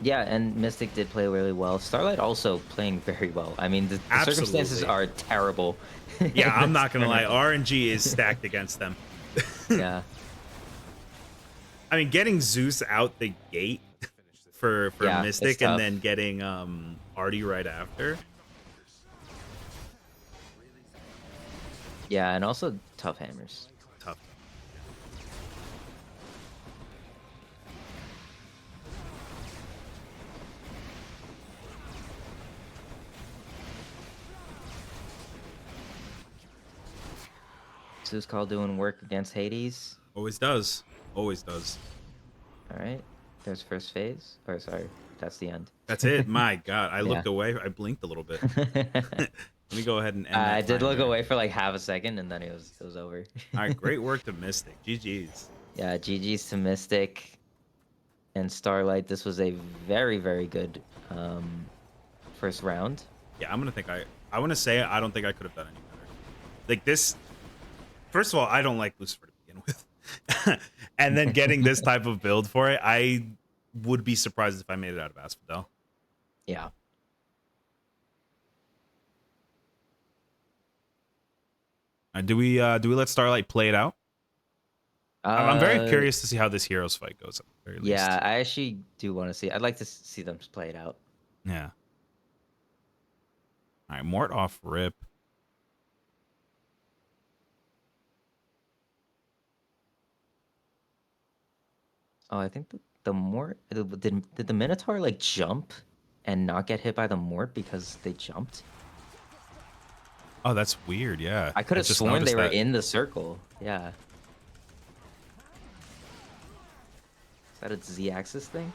B: Yeah, and Mystic did play really well. Starlight also playing very well. I mean, the circumstances
A: Absolutely.
B: are terrible.
A: Yeah, I'm
B: This
A: not gonna lie.
B: tournament.
A: RNG is stacked against them.
B: Yeah.
A: I mean, getting Zeus out the gate for
B: Yeah, it's
A: Mystic, and
B: tough.
A: then getting Artie right after.
B: Yeah, and also tough hammers.
A: Tough.
B: Zeus Call doing work against Hades.
A: Always does. Always does.
B: All right. There's first phase. Or sorry, that's the end.
A: That's it. My God, I looked
B: Yeah.
A: away. I blinked a little bit. Let me go ahead and end that
B: I did look
A: timer.
B: away for like half a second, and then it was over.
A: All right, great work to Mystic. GG's.
B: Yeah, GG's to Mystic and Starlight. This was a very, very good first round.
A: Yeah, I'm gonna think I want to say I don't think I could have done any better. Like this. First of all, I don't like Lucifer to begin with, and then getting this type of build for it, I would be surprised if I made it out of Asphodel.
B: Yeah.
A: Do we let Starlight play it out? I'm very
B: Uh,
A: curious to see how this heroes fight goes. At the very least.
B: Yeah, I actually do want to see. I'd like to see them play it out.
A: Yeah. All right, Mort off rip.
B: Oh, I think the Mort did the Minotaur like jump and not get hit by the Mort because they jumped?
A: Oh, that's weird. Yeah.
B: I could have
A: just
B: sworn they
A: noticed
B: were
A: that.
B: in the circle. Yeah. Is that a Z-axis thing?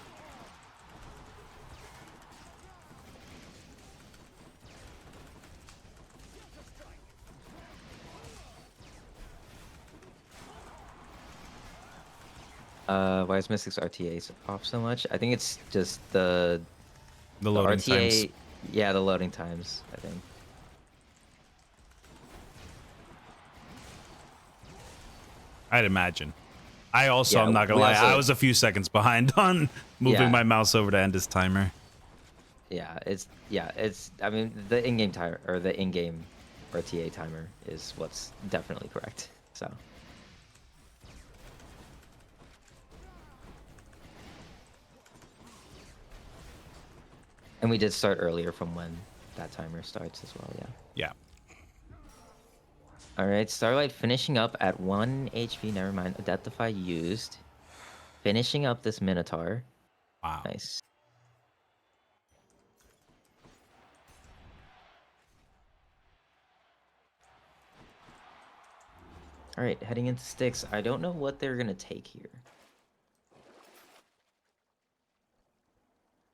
B: Why is Mystic's RTA off so much? I think it's just the
A: Loading
B: RTA.
A: times.
B: Yeah, the loading times, I think.
A: I'd imagine. I also,
B: Yeah,
A: I'm not gonna
B: we
A: lie, I
B: also-
A: was a few seconds behind on moving
B: Yeah.
A: my mouse over to end his timer.
B: It's I mean the in-game timer or the in-game RTA timer is what's definitely correct. So and we did start earlier from when that timer starts as well, yeah.
A: Yeah.
B: All right, Starlight finishing up at 1 HP. Never mind, Identify used. Finishing up this Minotaur.
A: Wow.
B: Nice. All right, heading into Styx. I don't know what they're gonna take here.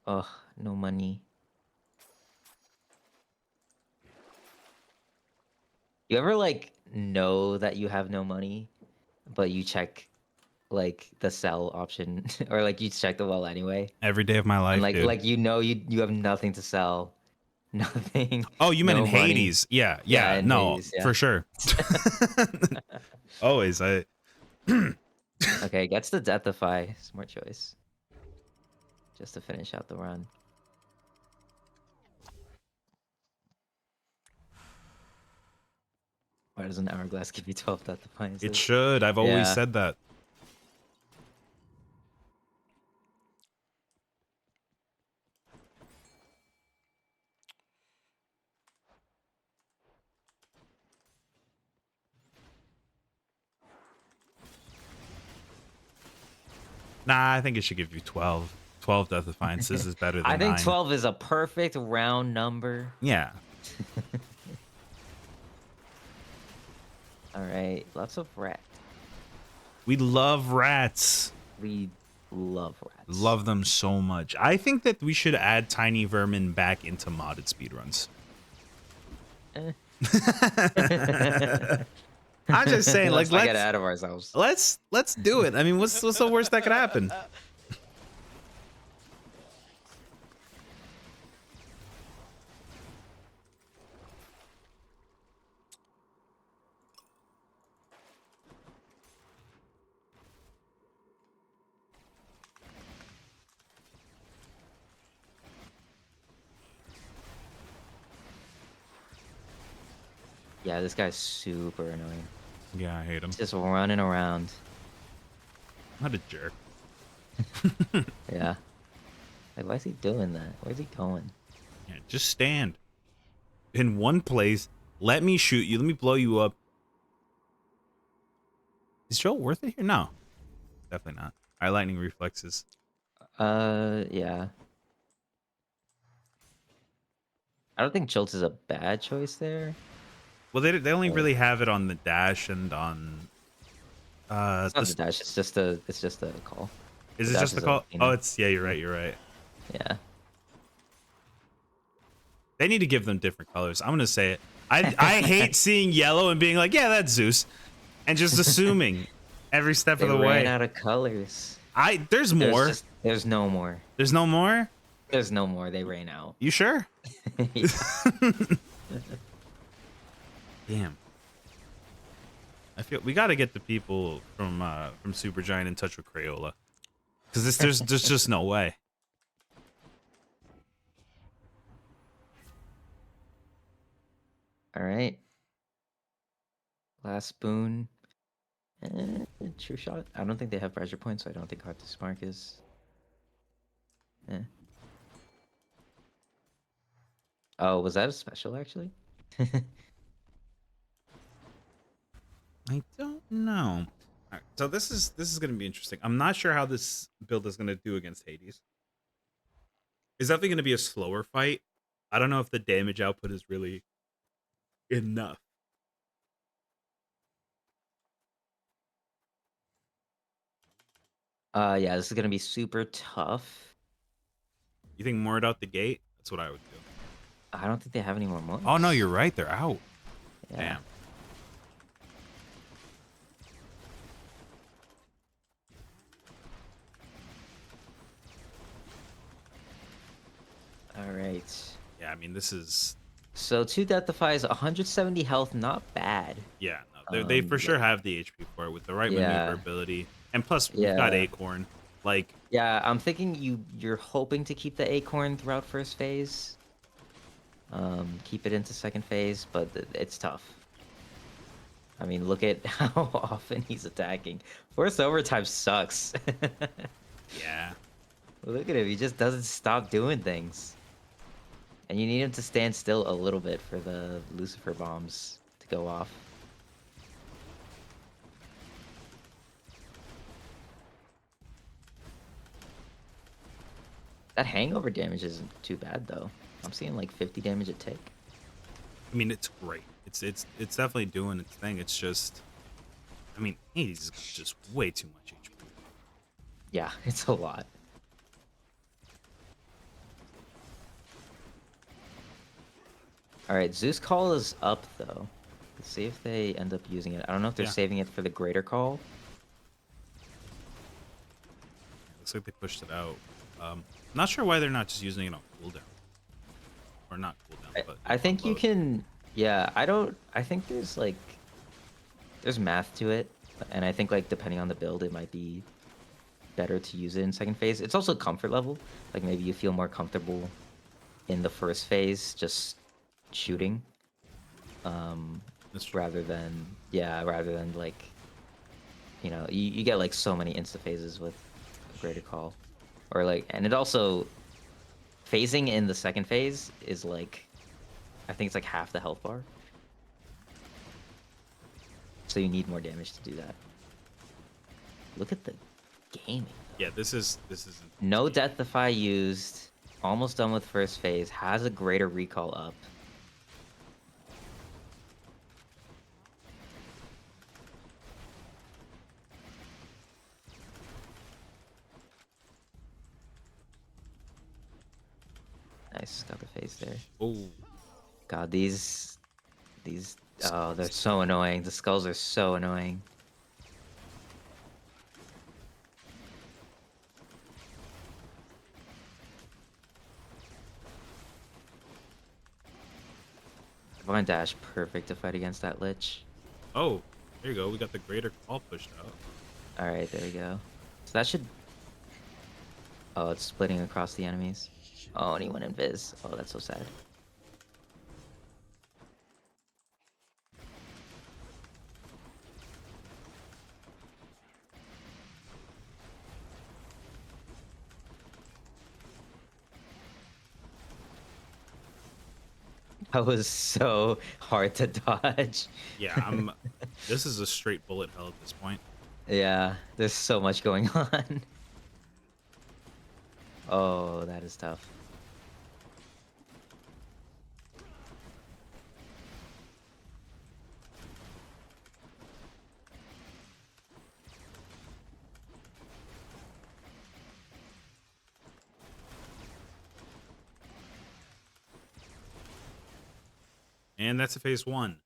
B: Ugh, no money. You ever like know that you have no money, but you check like the sell option or like you check the well anyway?
A: Every day of my life,
B: And like
A: dude.
B: you have nothing to sell. Nothing.
A: Oh, you meant
B: no
A: in
B: money.
A: Hades? Yeah,
B: Yeah,
A: yeah,
B: in
A: no,
B: Hades, yeah.
A: for sure. Always,
B: Okay, gets the Deathify. Smart choice. Just to finish out the run. Why does an hourglass give you 12 Deathify?
A: it should. I've always
B: Yeah.
A: said that. Nah, I think it should give you 12. 12 Death Defiances is better than
B: I think
A: 9.
B: 12 is a perfect round number.
A: Yeah.
B: All right, lots of rat.
A: We love rats.
B: We love rats.
A: Love them so much. I think that we should add tiny vermin back into modded speedruns.
B: Eh.
A: I'm just saying, like,
B: Let's not get
A: let's
B: ahead of ourselves.
A: let's do it. I mean, what's the worst that could happen?
B: Yeah, this guy's super annoying.
A: Yeah, I hate him.
B: He's just running around.
A: What a jerk.
B: Yeah. Like, why is he doing that? Where's he going?
A: Yeah, just stand in one place. Let me shoot you. Let me blow you up. Is Joel worth it here? No, definitely not. All right, lightning reflexes.
B: Yeah. I don't think Jolts is a bad choice there.
A: Well, they only really have it on the dash and on.
B: It's not the dash. It's just a call.
A: Is
B: the
A: it
B: dash
A: just the
B: is a
A: call?
B: Athena.
A: Oh, it's yeah. You're right. You're right.
B: Yeah.
A: They need to give them different colors. I'm gonna say it. I hate seeing yellow and being like, yeah, that's Zeus, and just assuming every step
B: They
A: of the
B: ran
A: way.
B: out of colors.
A: There's more.
B: There's no more.
A: There's no more.
B: There's no more. They ran out.
A: You sure?
B: Yeah.
A: Damn. I feel we got to get the people from Supergiant in touch with Crayola, because there's just no way.
B: All right. Last boon. True shot. I don't think they have pressure points, so I don't think Hard to Spark is. Oh, was that a special actually?
A: I don't know. All right, so this is going to be interesting. I'm not sure how this build is going to do against Hades. It's definitely going to be a slower fight. I don't know if the damage output is really enough.
B: Yeah, this is gonna be super tough.
A: You think Mord out the gate? That's what I would do.
B: I don't think they have any more modes.
A: Oh no, you're right. They're out.
B: Yeah.
A: Damn.
B: All right.
A: Yeah, I mean this is
B: So 2 Death Defies, 170 health, not bad.
A: yeah. No, they for
B: Yeah.
A: sure have the HP for it with the right
B: Yeah.
A: maneuverability, and plus we've got
B: Yeah.
A: Acorn. Like
B: Yeah, I'm thinking you're hoping to keep the Acorn throughout first phase. Keep it into second phase, but it's tough. I mean, look at how often he's attacking. Forced overtime sucks.
A: yeah.
B: Look at him, he just doesn't stop doing things. And you need him to stand still a little bit for the Lucifer bombs to go off. That hangover damage isn't too bad though. I'm seeing like 50 damage a tick.
A: I mean it's great. It's definitely doing its thing. It's just, I mean, Hades is just way too much HP.
B: Yeah, it's a lot. Alright, Zeus Call is up though. Let's see if they end up using it. I don't know if they're
A: Yeah.
B: saving it for the greater call.
A: Looks like they pushed it out. Not sure why they're not just using it on cooldown. Or not cooldown, but
B: I think you
A: load.
B: can. Yeah, I think there's like. There's math to it. And I think like depending on the build, it might be better to use it in second phase. It's also comfort level. Like maybe you feel more comfortable in the first phase just shooting.
A: That's true.
B: Rather than like, you get like so many insta phases with greater call, or like, and it also phasing in the second phase is like, I think it's like half the health bar, so you need more damage to do that. Look at the gaming.
A: Yeah, this is
B: No Deathify used. Almost done with first phase. Has a greater recall up. Nice, got the phase there.
A: Oh,
B: God, these, oh, they're so annoying. The skulls are so annoying. Divine Dash, perfect to fight against that Lich.
A: oh, there you go. We got the greater call pushed out.
B: Alright, there we go. So that should... Oh, it's splitting across the enemies. Oh, and he went invis. Oh, that's so sad. That was so hard to dodge.
A: Yeah, this is a straight bullet hell at this point.
B: Yeah, there's so much going on. Oh, that is tough.
A: And that's a phase 1.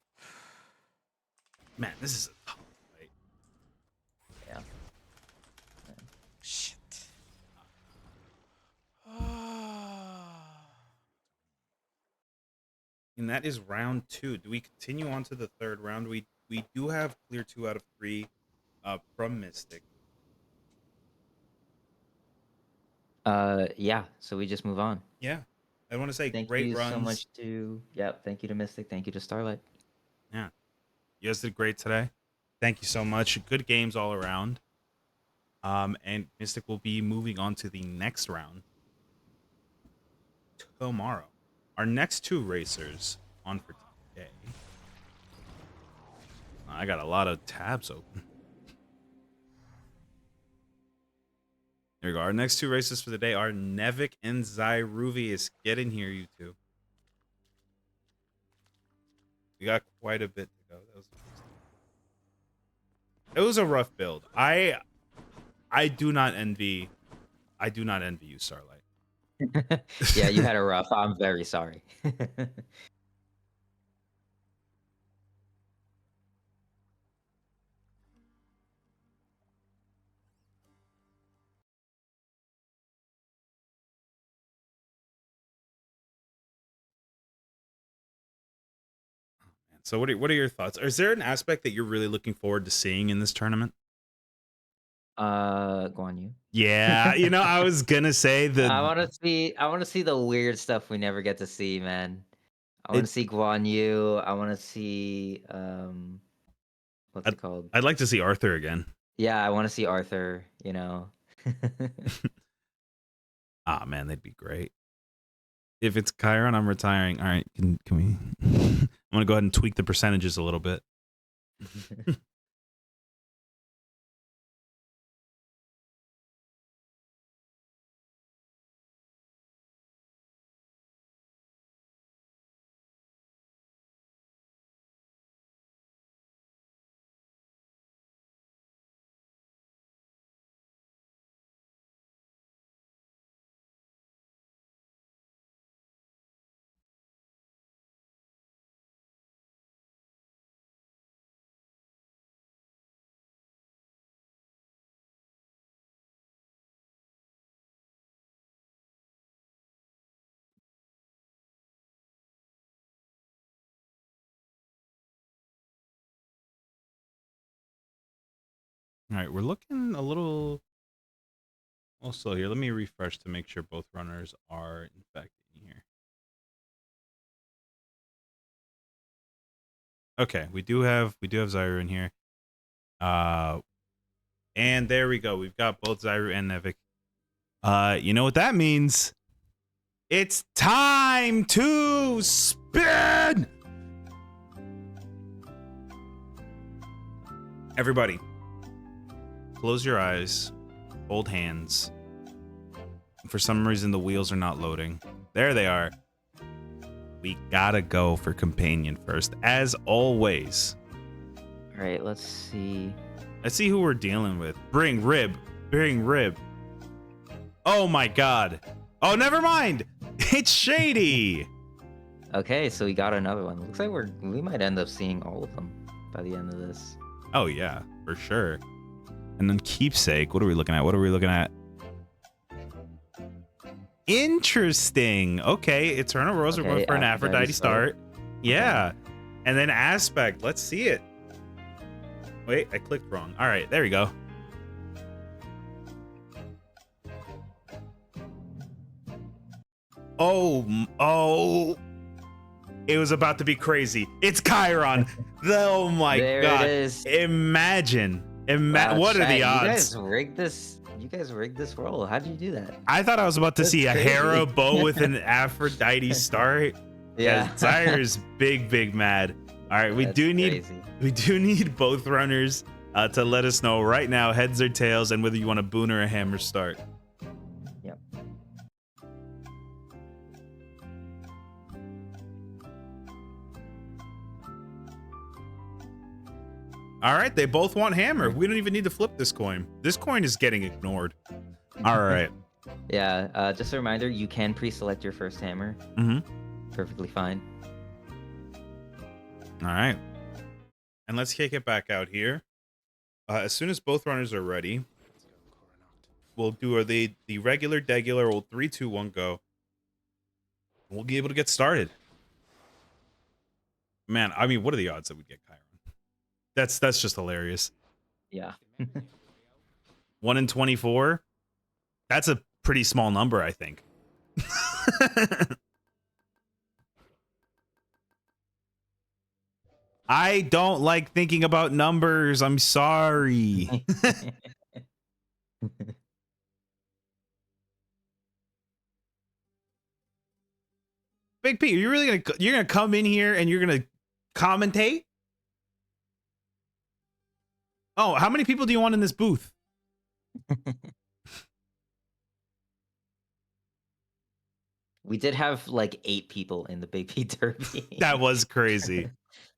A: Man, this is a tough fight.
B: Yeah.
D: Shit.
A: And that is round 2. Do we continue on to the third round? We do have clear 2 out of 3 from Mystic.
B: Yeah, so we just move on.
A: Yeah. I want to say
B: Thank
A: great
B: you
A: runs.
B: so much to... Yep, thank you to Mystic, thank you to Starlight.
A: Yeah. You guys did great today. Thank you so much. Good games all around. And Mystic will be moving on to the next round tomorrow. Our next 2 racers on for today. I got a lot of tabs open. There we go. Our next 2 races for the day are Nevik and Zyruvius. Get in here, you two. We got quite a bit to go. It was a rough build. I do not envy you, Starlight.
B: Yeah, you had a rough. I'm very sorry.
A: So what are your thoughts? Is there an aspect that you're really looking forward to seeing in this tournament?
B: Guan Yu.
A: Yeah, I was gonna say
B: I want to see the weird stuff we never get to see, man. I want to see Guan Yu. I want to see what's it called?
A: I'd like to see Arthur again.
B: Yeah, I want to see Arthur,
A: Ah, man, they'd be great. If it's Chiron, I'm retiring. All right, can we? I'm gonna go ahead and tweak the percentages a little bit. All right, we're looking a little also here. Let me refresh to make sure both runners are infected here. Okay, we do have Zyru in here. And there we go. We've got both Zyru and Nevik. You know what that means? It's time to spin! Everybody, close your eyes Hold hands. For some reason, the wheels are not loading. There they are. We gotta go for companion first, as always.
B: All right, let's see.
A: Let's see who we're dealing with. Bring rib. Bring rib. Oh my god. Oh, never mind. It's Shady.
B: Okay, so we got another one. Looks like we might end up seeing all of them by the end of this.
A: Oh yeah, for sure. And then keepsake. What are we looking at? What are we looking at? Interesting. Okay, Eternal Rose.
B: Okay,
A: We're going for an
B: Aphrodite
A: Aphrodite start. Yeah. And then aspect. Let's see it. Wait, I clicked wrong. All right, there we go. Oh. It was about to be crazy. It's Chiron. Oh my
B: There
A: god.
B: it is.
A: Imagine.
B: Wow,
A: What are
B: Chad,
A: the
B: You
A: odds?
B: guys rigged this. You guys rigged this roll. How'd you do that?
A: I thought I was about to
B: That's
A: see a
B: crazy.
A: Hera bow with an Aphrodite star.
B: Yeah.
A: Zyre's big mad. All right, we
B: That's
A: do need both runners to let us know right now, heads or tails, and whether you want a boon or a hammer start.
B: Yep.
A: All right, they both want hammer. We don't even need to flip this coin. This coin is getting ignored. All right.
B: Yeah. Just a reminder, you can pre-select your first hammer.
A: Mm-hmm.
B: Perfectly fine.
A: All right. And let's kick it back out here. As soon as both runners are ready, we'll do the regular degular. We'll 3, 2, 1, go. We'll be able to get started. Man, I mean, what are the odds that we get Chiron? That's just hilarious.
B: Yeah.
A: 1 in 24. That's a pretty small number, I think. I don't like thinking about numbers. I'm sorry. Big P, are you really gonna come in here and you're gonna commentate? Oh, how many people do you want in this booth?
B: We did have like 8 people in the Big P Derby.
A: That was crazy.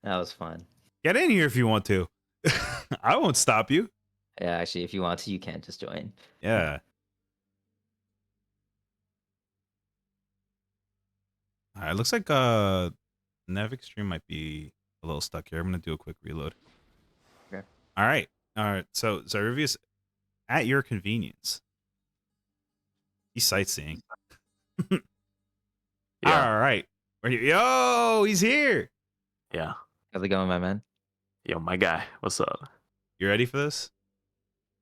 B: That was fun.
A: Get in here if you want to. I won't stop you.
B: Yeah, actually, if you want to, you can just join.
A: Yeah. All right, looks like Nevik stream might be a little stuck here. I'm gonna do a quick reload.
B: Okay.
A: All right. So Zarivius, at your convenience. He's sightseeing.
F: Yeah.
A: All right. Yo, he's here.
F: Yeah.
B: How's it going, my man?
F: Yo, my guy. What's up?
A: You ready for this?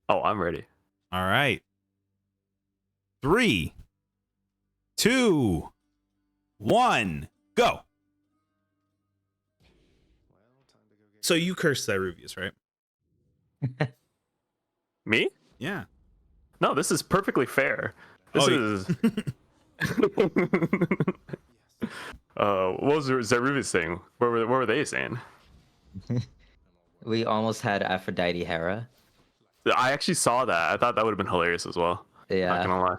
F: Oh, I'm ready.
A: All right. 3, 2, 1, go.
D: Well, time to go get
A: So you cursed Zarivius, right?
F: Me?
A: Yeah.
F: No, this is perfectly fair. This
A: Oh,
F: is. What was Zarivius saying? What were they saying?
B: We almost had Aphrodite Hera.
F: I actually saw that. I thought that would have been hilarious as well. Not
B: Yeah.
F: gonna lie.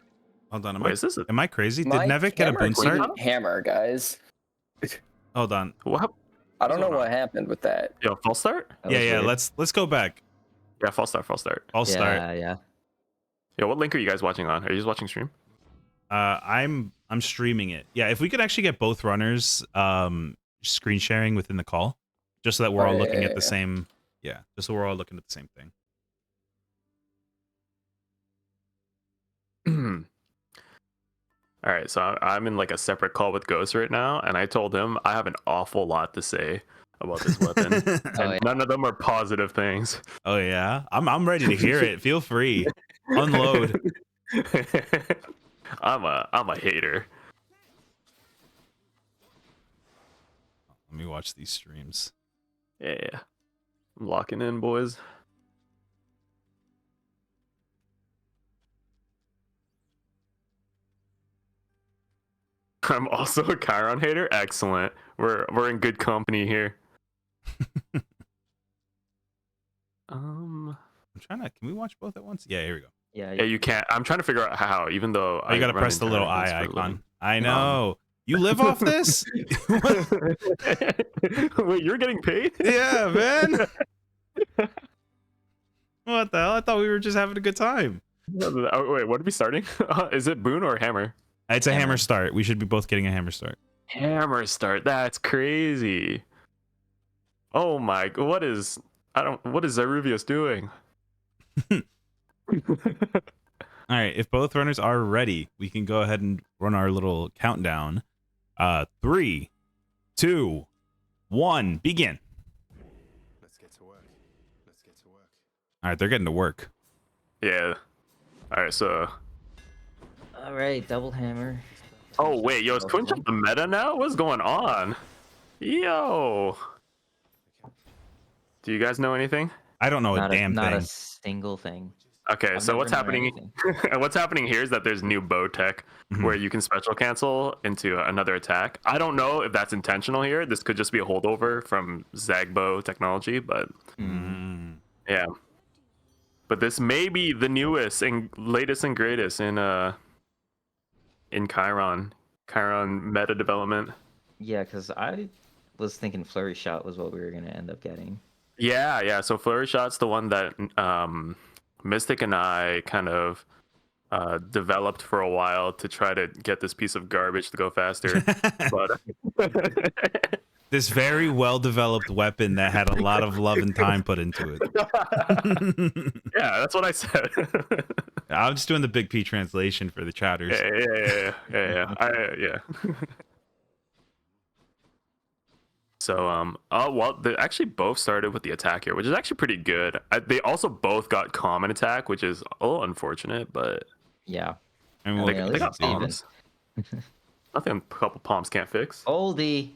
A: Hold on.
F: Wait, is this?
A: Am I crazy? Did
G: My
A: Nevik get a
G: camera
A: boon start?
G: didn't hammer, guys.
A: Hold on.
F: What?
G: I don't know
F: going on?
G: what happened with that.
F: Yo, false start?
B: That
A: Yeah,
B: was
A: yeah.
B: weird.
A: Let's go back.
F: Yeah, false start.
A: I'll start.
B: Yeah, yeah.
F: Yo, what link are you guys watching on? Are you just watching stream?
A: I'm streaming it. Yeah, if we could actually get both runners screen sharing within the call, just so that we're
G: Oh,
A: all
G: yeah,
A: looking
G: yeah,
A: at the
G: yeah.
A: same. Yeah, just so we're all looking at the same thing.
F: All right, so I'm in like a separate call with Ghost right now, and I told him I have an awful lot to say about this weapon, and
B: Oh, yeah.
F: none of them are positive things.
A: Oh yeah, I'm ready to hear it. Feel free, unload.
F: I'm a hater.
A: Let me watch these streams.
F: Yeah, I'm locking in, boys. I'm also a Chiron hater. Excellent. We're in good company here.
A: I'm trying to. Can we watch both at once? Yeah, here we go.
B: Yeah.
F: Yeah, you can't. I'm trying to figure out how, even though
A: Oh, you gotta
F: run
A: press the little
F: inheritance
A: eye
F: for a living.
A: icon. I know. You live off this?
F: Wait, you're getting paid?
A: Yeah, man. What the hell? I thought we were just having a good time.
F: Oh, wait, what are we starting? Is it Boon or Hammer?
A: It's a hammer
B: Hammer.
A: start. We should be both getting a hammer start.
F: Hammer start. That's crazy. Oh my! What is? What is Zeruvius doing?
A: All right, if both runners are ready, we can go ahead and run our little countdown. 3, 2, 1, begin.
D: Let's get to work. Let's get to work.
A: All right, they're getting to work.
F: Yeah. All right. So.
B: All right, double hammer.
F: Oh wait, yo, is Twin Jump the meta now? What's going on? Yo. Do you guys know anything?
A: I don't know a
B: Not
A: damn
B: not
A: thing.
B: a single thing.
F: Okay,
B: I've
F: so
B: never
F: what's
B: known
F: happening?
B: anything.
F: What's happening here is that there's new bow tech
A: Mhm.
F: where you can special cancel into another attack. I don't know if that's intentional here. This could just be a holdover from Zagbo technology, but yeah. But this may be the newest and latest and greatest in Chiron meta development.
B: Yeah, because I was thinking flurry shot was what we were gonna end up getting.
F: Yeah. So Flurry Shot's the one that Mystic and I kind of developed for a while to try to get this piece of garbage to go faster. But
A: This very well developed weapon that had a lot of love and time put into it.
F: yeah, that's what I said.
A: I'm just doing the Big P translation for the chatters.
F: Yeah. So, well, they actually both started with the attack here, which is actually pretty good. They also both got common attack, which is a little unfortunate, but
B: Yeah.
A: I mean,
B: Yeah,
A: we'll
B: at
F: they
B: least
F: got
B: it's even.
F: palms. Nothing a couple palms can't fix.
B: Oldie.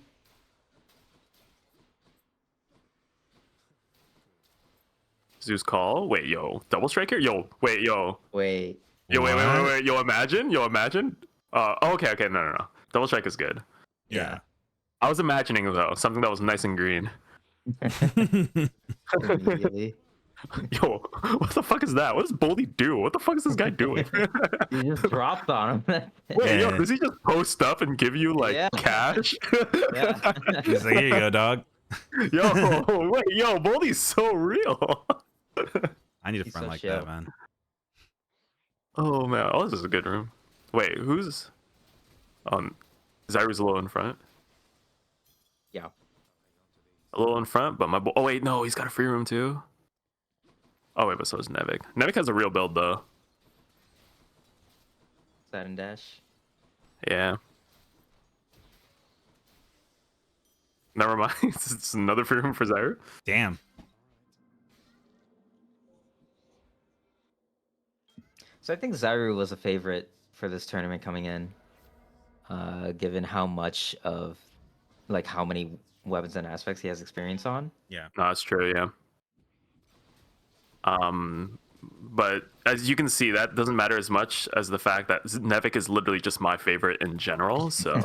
F: Zeus call. Wait, yo, double strike here. Yo, wait, yo,
B: Wait.
F: yo, wait.
A: What?
F: Yo, imagine. Okay. No. Double strike is good.
A: Yeah.
F: I was imagining though something that was nice and green.
B: Immediately.
F: Yo, what the fuck is that? What does Boldy do? What the fuck is this guy doing?
B: You just dropped on him.
F: Wait, yo,
A: Yeah.
F: does he just post up and give you like
B: Yeah.
F: cash?
B: Yeah.
A: He's like, here you go, dog.
F: Yo, wait, yo, Boldy's so real.
A: I need a
B: He's
A: friend
B: so
A: like
B: chill.
A: that, man.
F: Oh man, oh this is a good room. Wait, who's Zyru's a little in front.
B: Yeah.
F: A little in front, but oh wait, no, he's got a free room too. Oh wait, but so does Nevik. Nevik has a real build though.
B: Sudden dash.
F: Yeah. Never mind. It's another free room for Zyru.
A: Damn.
B: So I think Zyru was a favorite for this tournament coming in, given how much of, like, how many weapons and aspects he has experience on.
A: Yeah.
F: No, that's true, yeah. But as you can see, that doesn't matter as much as the fact that Nevik is literally just my favorite in general. So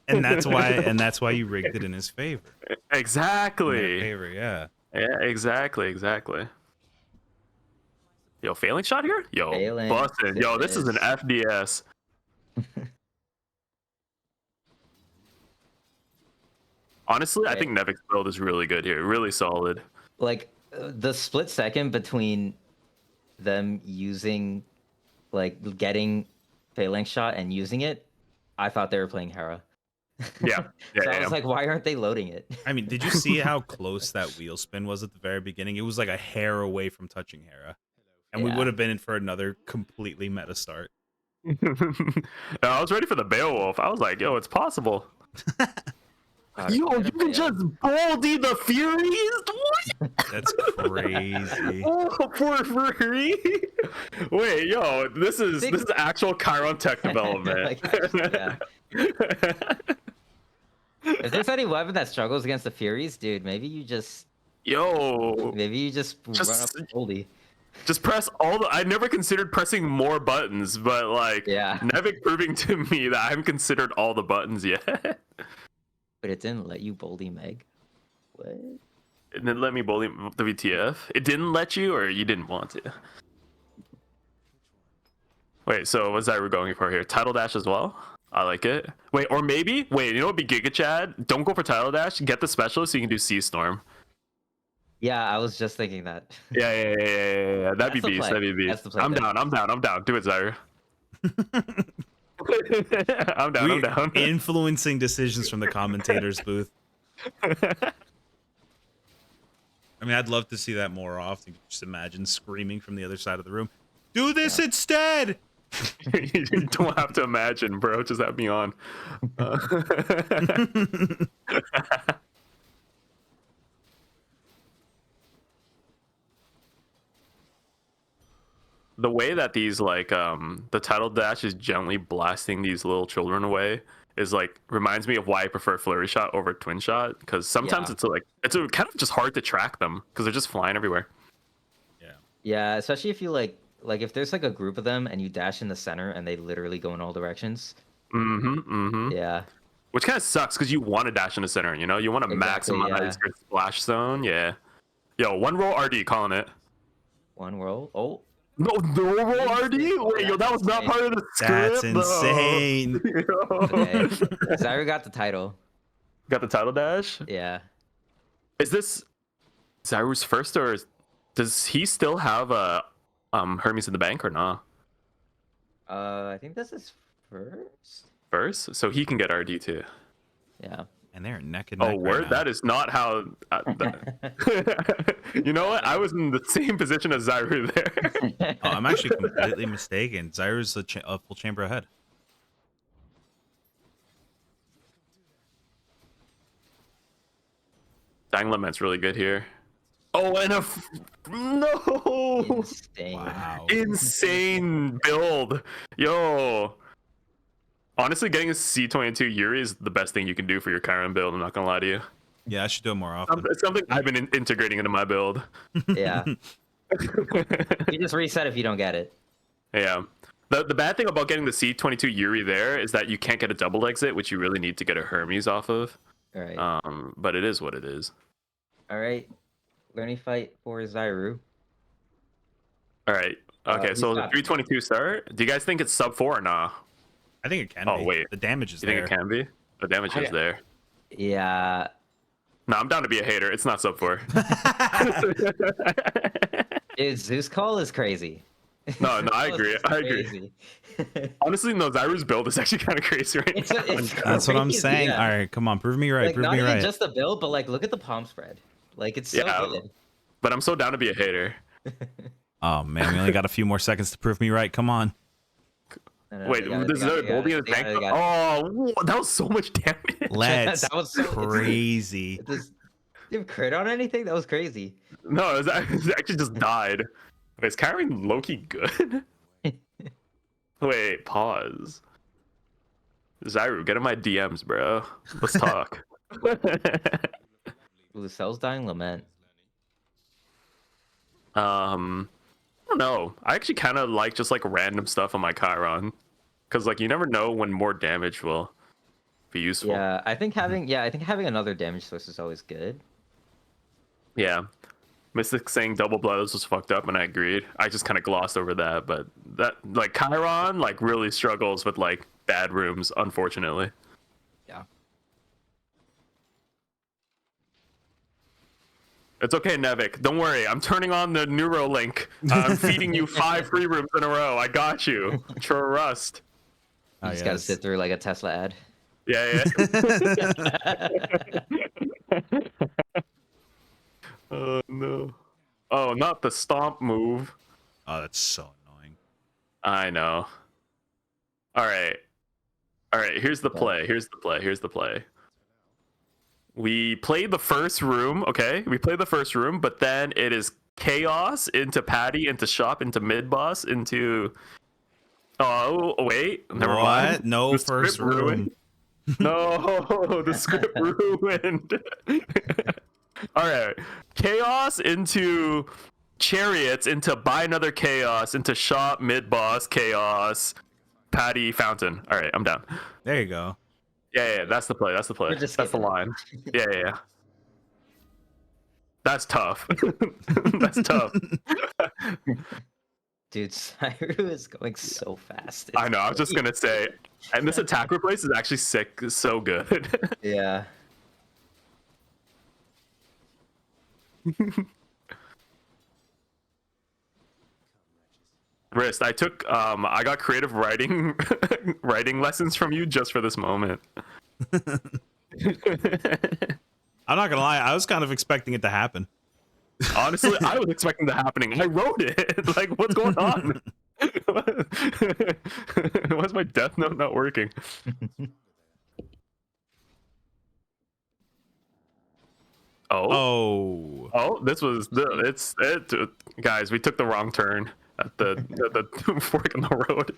A: And that's why you rigged it in his favor. In their
F: exactly.
A: favor, yeah.
F: Yeah, exactly. Yo, failing shot here? Yo,
B: Failing.
F: busted. Yo, this is an FDS. Honestly, I
B: Right.
F: think Nevik's build is really good here. Really solid.
B: Like, the split second between them using, like, getting Phalanx shot and using it, I thought they were playing Hera.
F: Yeah.
B: So I
F: Yeah.
B: was like, why aren't they loading it?
A: I mean, did you see how close that wheel spin was at the very beginning? It was like a hair away from touching Hera. And we
B: Yeah.
A: would have been in for another completely meta start.
F: I was ready for the Beowulf. I was like, yo, it's possible.
B: God,
F: Yo,
B: get
F: you
B: a
F: can
B: fail.
F: just boldy the Furies? What?
A: That's crazy.
F: Oh, for free? Wait, yo, this is actual Chiron tech development.
B: Like, yeah. If there's any weapon that struggles against the Furies, dude, maybe you just
F: Yo,
B: run up Oldie.
F: just press all the. I never considered pressing more buttons, but like,
B: Yeah.
F: Nevik proving to me that I haven't considered all the buttons yet.
B: But it didn't let you Boldy Meg. What?
F: It didn't let me bully the VTF. It didn't let you, or you didn't want to. Wait, so what's Zyru going for here? Tidal dash as well? I like it. Wait, or maybe, wait, you know what would be Giga Chad? Don't go for Tidal dash, get the specialist so you can do Sea Storm.
B: Yeah, I was just thinking that.
F: Yeah. That'd
B: That's
F: be
B: the
F: beast.
B: play.
F: That'd be
B: That's
F: beast.
B: the play
F: I'm
B: there.
F: down. Do it, Zyru. I'm
A: We're
F: down.
A: influencing decisions from the commentators booth. I mean, I'd love to see that more often. Just imagine screaming from the other side of the room. Do this instead.
F: You don't have to imagine, bro. Just have me on. The way that these like the Tidal dash is gently blasting these little children away is like reminds me of why I prefer Flurry Shot over Twin Shot, because sometimes
B: Yeah.
F: it's kind of just hard to track them because they're just flying everywhere.
B: Yeah, especially if you like if there's like a group of them and you dash in the center and they literally go in all directions. Yeah.
F: Which kind of sucks because you want to dash in the center, you know? You want to
B: Exactly,
F: maximize
B: yeah.
F: your splash zone. Yeah. Yo, one roll RD calling it.
B: One roll. Oh,
F: No roll RD? Wait, yo, that was not
B: That's
F: part of the script.
A: That's insane.
B: okay. Zyru got the title.
F: Got the Tidal dash?
B: Yeah.
F: Is this Zyru's first, or does he still have a Hermes in the bank or not?
B: I think this is first.
F: First, so he can get RD too.
B: Yeah.
A: And they're neck and neck.
F: Oh,
A: right
F: word!
A: now.
F: That is not how. You know what? I was in the same position as Zyru there.
A: Oh, I'm actually completely mistaken. Zyru's a full chamber ahead.
F: Dying Lament's really good here. Oh, and no!
B: Insane.
A: Wow.
F: Insane build, yo. Honestly, getting a C22 Yuri is the best thing you can do for your Chiron build. I'm not gonna lie to you.
A: Yeah, I should do it more often.
F: It's something I've been integrating into my build.
B: Yeah. You just reset if you don't get it.
F: Yeah. The bad thing about getting the C22 Yuri there is that you can't get a double exit, which you really need to get a Hermes off of.
B: All right.
F: But it is what it is.
B: All right. Learning fight for Zyru.
F: All right. Okay,
B: he's
F: so the
B: got-
F: 322 start. Do you guys think it's sub 4 or nah?
A: I think it can
F: Oh,
A: be.
F: wait.
A: The damage is
F: You
A: there.
F: think it can be? The damage is there.
B: Yeah.
F: No, I'm down to be a hater. It's not sub 4.
B: Dude, Zeus Call is crazy.
F: No, I
B: Zeus
F: agree.
B: is
F: I agree.
B: crazy.
F: Honestly, no, Zyru's build is actually kind of crazy right
B: It's,
F: now.
B: it's
A: That's what I'm
B: crazy,
A: saying.
B: yeah.
A: All right, come on, prove me right.
B: Like
A: prove
B: not
A: me
B: even
A: right.
B: just the build, but like look at the palm spread. Like it's so
F: Yeah.
B: good.
F: But I'm so down to be a hater.
A: Oh man, we only got a few more seconds to prove me right. Come on.
B: No,
F: Wait,
B: they got it,
F: there's
B: they got
F: another
B: it, they got
F: Goldie in
B: it,
F: his
B: they got
F: bank.
B: it, they got it.
F: Oh, whoa, that was so much damage.
A: Let's
B: That was so-
A: crazy.
B: Does you have crit on anything? That was crazy.
F: No, it actually just died. Wait, is Kyrie Loki good? Wait, pause. Zyru, get in my DMs, bro. Let's talk.
B: Lucille's Dying Lament.
F: I don't know. I actually kind of like just like random stuff on my Chiron, because like you never know when more damage will be useful.
B: Yeah, I think having another damage source is always good.
F: Yeah. Mystic saying double blows was fucked up, and I agreed. I just kind of glossed over that, but that like Chiron like really struggles with like bad rooms, unfortunately.
B: Yeah.
F: It's okay, Nevik. Don't worry. I'm turning on the Neuralink. I'm feeding you 5 free rooms in a row. I got you. Trust.
B: You just gotta sit through like a Tesla ad.
F: Yeah. Oh no. Oh, not the stomp move.
A: Oh, that's so annoying.
F: I know. All right. Here's the play. We played the first room, okay? We played the first room, but then it is chaos into Patty, into shop, into mid boss, into. Oh wait, never mind.
A: What? No
F: The
A: first
F: script
A: room.
F: ruined. No, the script ruined. All right, chaos into chariots, into buy another chaos, into shop, mid boss, chaos, Patty, fountain. All right, I'm down.
A: There you go.
F: Yeah, that's the play. That's
B: We're just
F: the
B: skipping it.
F: line. Yeah. That's tough. That's tough.
B: Dude, Cyru is going so fast.
F: I
B: It's
F: know. I was just
B: crazy.
F: gonna say, and this attack replace is actually sick. So good.
B: Yeah.
F: Wrist, I got creative writing writing lessons from you just for this moment.
A: I'm not gonna lie, I was kind of expecting it to happen.
F: Honestly, I was expecting that happening. I wrote it. Like, what's going on? Why's my death note not working? Oh,
A: Oh.
F: this was guys. We took the wrong turn at the fork in the road.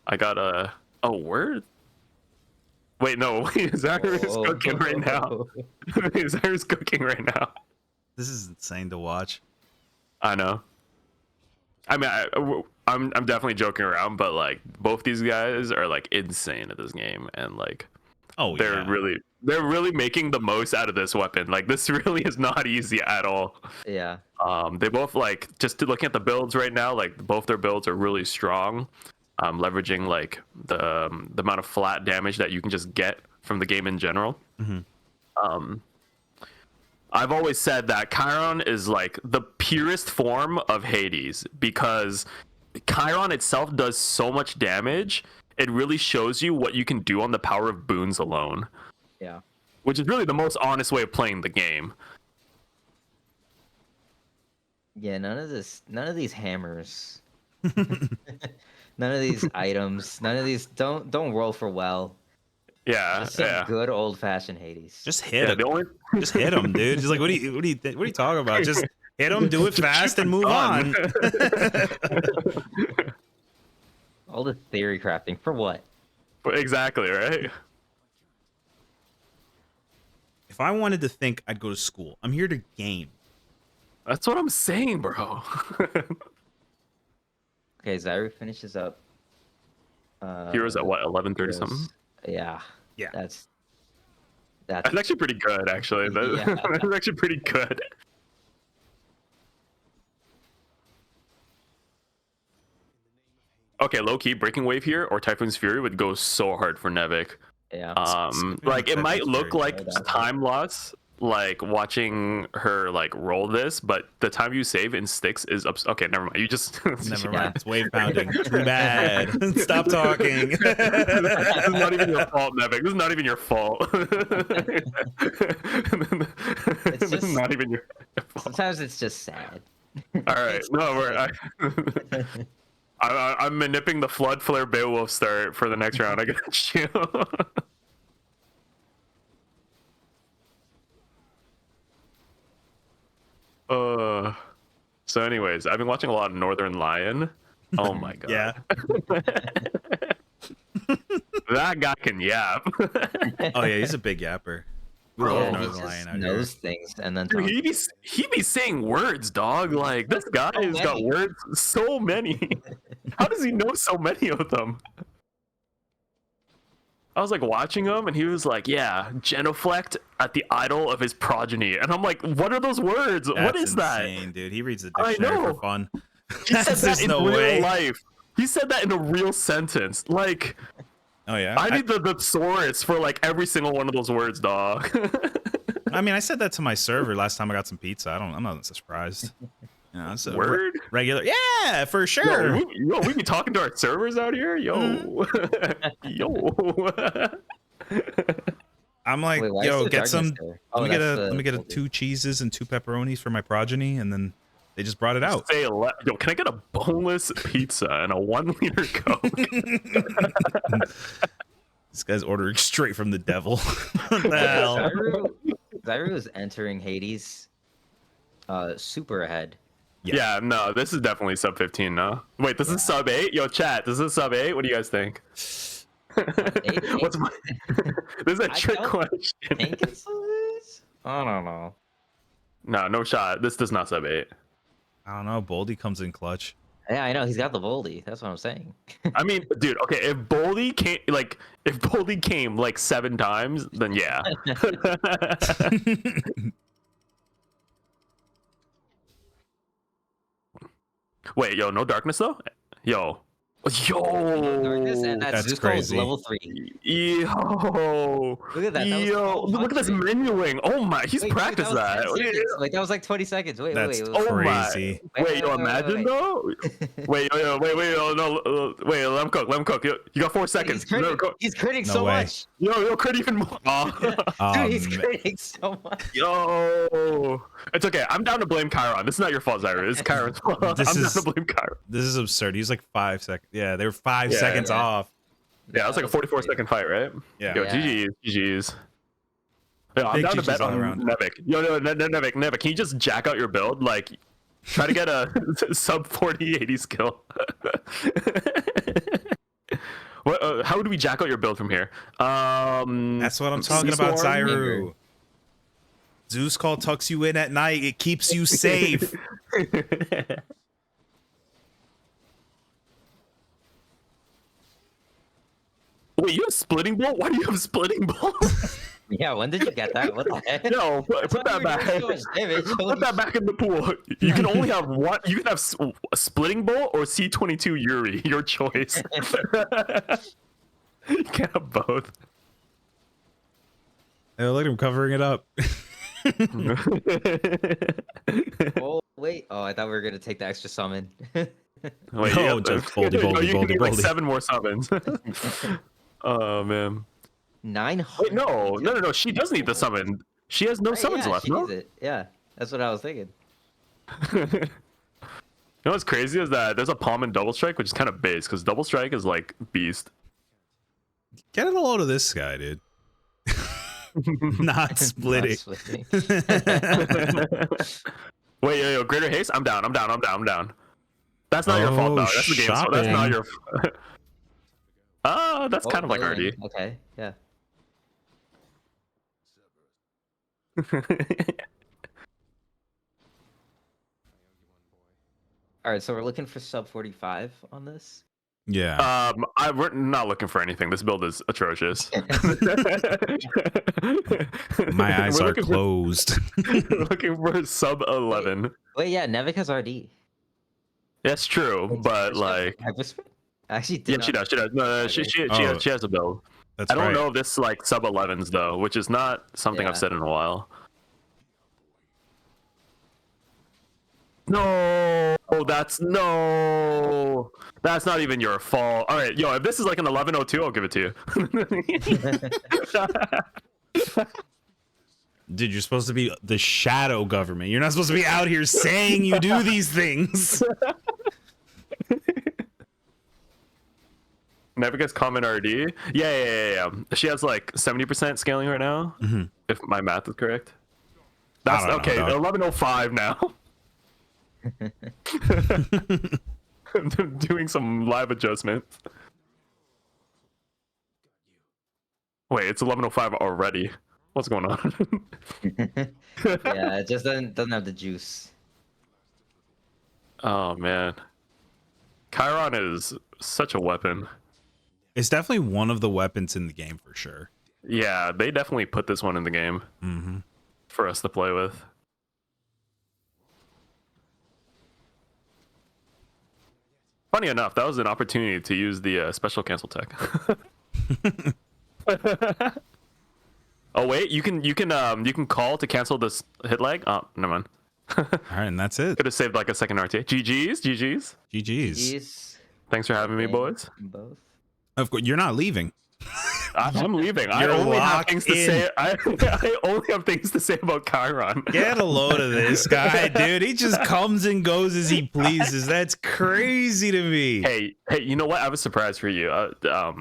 F: I got a word. Wait, no. Zyra's cooking right now. Zyra's cooking right now.
A: This is insane to watch.
F: I know. I mean, I'm definitely joking around, but like both these guys are like insane at this game, and like
A: Oh,
F: they're
A: yeah.
F: really making the most out of this weapon. Like this really is not easy at all.
B: Yeah.
F: They both like just looking at the builds right now. Like both their builds are really strong. Leveraging like the amount of flat damage that you can just get from the game in general.
A: Mhm.
F: I've always said that Chiron is like the purest form of Hades because Chiron itself does so much damage. It really shows you what you can do on the power of boons alone,
B: Yeah.
F: which is really the most honest way of playing the game.
B: Yeah, none of these hammers. None of these items, none of these don't roll for well.
F: Yeah,
B: Just some
F: yeah.
B: good old fashioned Hades.
A: Just hit
F: Yeah,
A: him.
F: the only
A: Just hit him, dude. Just like, what are you talking about? Just hit him, do it fast, and move on.
B: All the theory crafting for what?
F: Exactly, right?
A: If I wanted to think, I'd go to school. I'm here to game.
F: That's what I'm saying, bro.
B: Okay, Zyru finishes up.
F: Heroes at what, 11:30 something?
B: Heroes. Yeah.
A: Yeah.
B: That's
F: That's actually pretty good, actually.
B: Yeah.
F: That's actually pretty good. Okay, low key, Breaking Wave here or Typhoon's Fury would go so hard for Nevik.
B: yeah.
F: Like it might
A: Typhoon's
F: look
A: Fury.
F: like time loss, like watching her like roll this, but the time you save in sticks is okay. Never mind. You just
A: Never
B: Yeah.
A: mind. It's wave pounding. Too bad. Stop talking.
F: This is not even your fault, Nevik. This is not even your fault. This is
B: just-
F: not even your fault.
B: Sometimes it's just sad.
F: All right, no, I'm manipping the Flood Flare Beowulf start for the next round. I got you. So anyways, I've been watching a lot of Northern Lion. Oh my god.
A: Yeah.
F: That guy can yap.
A: Oh yeah, he's a big yapper. We
F: Bro,
A: love
B: Yeah, he
A: Northern
B: just
A: Lion out
B: knows things and then
F: Dude,
B: talks.
F: he be saying words, dog. Like this guy
B: So
F: has got
B: many.
F: words, so many. How does he know so many of them? I was like watching him, and he was like, "Yeah, genuflect at the idol of his progeny," and I'm like, "What are those words?
A: here.
F: What
A: That's
F: is that?"
A: insane, dude. He reads the
F: I
A: dictionary
F: know.
A: for fun.
F: He said that
A: There's
F: in
A: no
F: real
A: way.
F: life. He said that in a real sentence. Like,
A: Oh yeah.
F: I need the thesaurus for like every single one of those words, dog.
A: I mean, I said that to my server last time I got some pizza. I'm not surprised. You know, it's a
F: Word?
A: regular. Yeah, for sure.
F: Yo, we be talking to our servers out here, yo, yo.
A: I'm like,
B: Wait, why is
A: yo,
B: there
A: get
B: darkness
A: some.
B: there?
A: Let me get
B: that's
A: a
B: the
A: let me get a
B: folder.
A: 2 cheeses and 2 pepperonis for my progeny, and then they just brought it out.
F: Say yo, can I get a boneless pizza and a 1 liter Coke?
A: This guy's ordering straight from the devil. What the hell?
B: Zyru is entering Hades super ahead.
F: Yeah, no, this is definitely sub 15 now. Wait, this is sub 8? Yo, chat, this is sub 8? What do you guys think?
B: Eight?
F: What's my... This is a
B: I
F: trick
B: don't
F: question.
B: Think it's this? I don't know.
F: No shot. This does not sub 8.
A: I don't know. Boldy comes in clutch.
B: Yeah, I know he's got the Voldy. That's what I'm saying.
F: I mean, dude, okay, if Boldy came like 7 times, then yeah. Wait, yo, no darkness though? Yo.
B: Darkness and
F: Yo.
B: that
A: That's
B: Zeus Call is
A: crazy.
B: level 3.
F: Yo.
B: Look at that. That was
F: Yo. Look at this
B: 1200.
F: menuing. Oh my, he's
B: Wait,
F: practiced
B: dude,
F: that.
B: was 10 seconds. Like that was like 20 seconds. Wait,
A: That's
B: wait, wait.
F: Oh my.
A: crazy.
F: Wait, yo, imagine though. Wait, yo, no, wait, let him cook. Yo, you got 4 seconds.
B: He's critting
A: No
B: so
A: way.
B: much.
F: Yo, crit even more.
B: Dude, he's
A: Man.
B: critting so much.
F: Yo, it's okay. I'm down to blame Chiron. This is not your fault, Zyra. It's Chiron's fault.
A: This
F: I'm
A: is-
F: down to blame Chiron.
A: This is absurd. He's like 5 seconds. Yeah, they were 5
F: Yeah,
A: seconds
B: yeah.
A: off.
F: Yeah, it was like a 44-second fight, right?
A: Yeah.
F: Yo,
B: Yeah.
F: GG's. Yo, I'm
A: Big
F: down to
A: GGs
F: bet
A: all
F: on
A: around.
F: Nevik. Yo, no, Nevik, can you just jack out your build? Like, try to get a sub 40-80 skill. What? How do we jack out your build from here?
A: That's what I'm talking about,
F: Seastorm?
A: Zyru. Zeus Call tucks you in at night. It keeps you safe.
F: Wait, you have splitting bolt? Why do you have splitting bolt?
B: Yeah, when did you get that? What the heck?
F: Yo,
B: That's
F: put
B: why
F: that
B: you were
F: back.
B: doing so much damage. Holy
F: Put that back in the pool. You can only have one. You can have a splitting bolt or C22 Yuri. Your choice. You can't have both.
A: Oh, look at him covering it up.
B: Oh, wait. Oh, I thought we were going to take the extra summon.
F: Wait,
A: No,
F: you have to-
A: just boldy,
F: No,
A: boldy,
F: you can
A: boldy,
F: get like
A: boldy.
F: 7 more summons. Oh man.
B: 900.
F: Wait, no. She does need the summon. She has no
B: Right,
F: summons
B: yeah,
F: left.
B: she
F: No.
B: needs it. Yeah, that's what I was thinking.
F: You know what's crazy is that there's a palm and double strike, which is kind of base because double strike is like beast.
A: Get a load of this guy, dude. Not splitting.
B: Not splitting.
F: Wait, yo, greater haste. I'm down. That's not your fault
A: Oh,
F: though. That's the game's fault. That's not your. That's
B: Oh,
F: kind of like
B: Lillian.
F: RD.
B: Okay, yeah. All right, so we're looking for sub 45 on this.
A: Yeah.
F: We're not looking for anything. This build is atrocious.
A: My eyes
F: We're
A: are
F: looking for-
A: closed.
F: we're looking for sub 11.
B: Wait, yeah, Nevik has RD.
F: That's true, but like,
B: Hyperspace? Actually,
F: yeah, she does. No, she
A: Oh.
F: has a build.
A: That's
F: I don't
A: right.
F: know if this is like sub 11s though, which is not something
B: Yeah.
F: I've said in a while. No, that's not even your fault. All right, yo, if this is like an 1102, I'll give it to you.
A: Dude, you're supposed to be the shadow government. You're not supposed to be out here saying you do these things.
F: Nevika's common RD. Yeah. She has like 70% scaling right now, if my math is correct. That's
A: don't know,
F: okay.
A: dog.
F: 1105 now. I'm doing some live adjustments. Wait, it's 1105 already. What's going on?
B: Yeah, it just doesn't have the juice.
F: Oh man, Chiron is such a weapon.
A: It's definitely one of the weapons in the game for sure.
F: Yeah, they definitely put this one in the game
A: Mm-hmm.
F: for us to play with. Funny enough, that was an opportunity to use the special cancel tech. Oh wait, you can call to cancel this hit lag. Oh, never mind.
A: All right, and that's it.
F: Could have saved like a second RTA. GG's.
A: GG's.
B: Jeez.
F: Thanks for having me, boys.
B: Both.
A: Of course, you're not leaving.
F: I'm leaving. I
A: You're
F: only have
A: locked
F: things to
A: in.
F: say. I only have things to say about Chiron.
A: Get a load of this guy, dude. He just comes and goes as he pleases. That's crazy to me.
F: Hey, you know what? I have a surprise for you.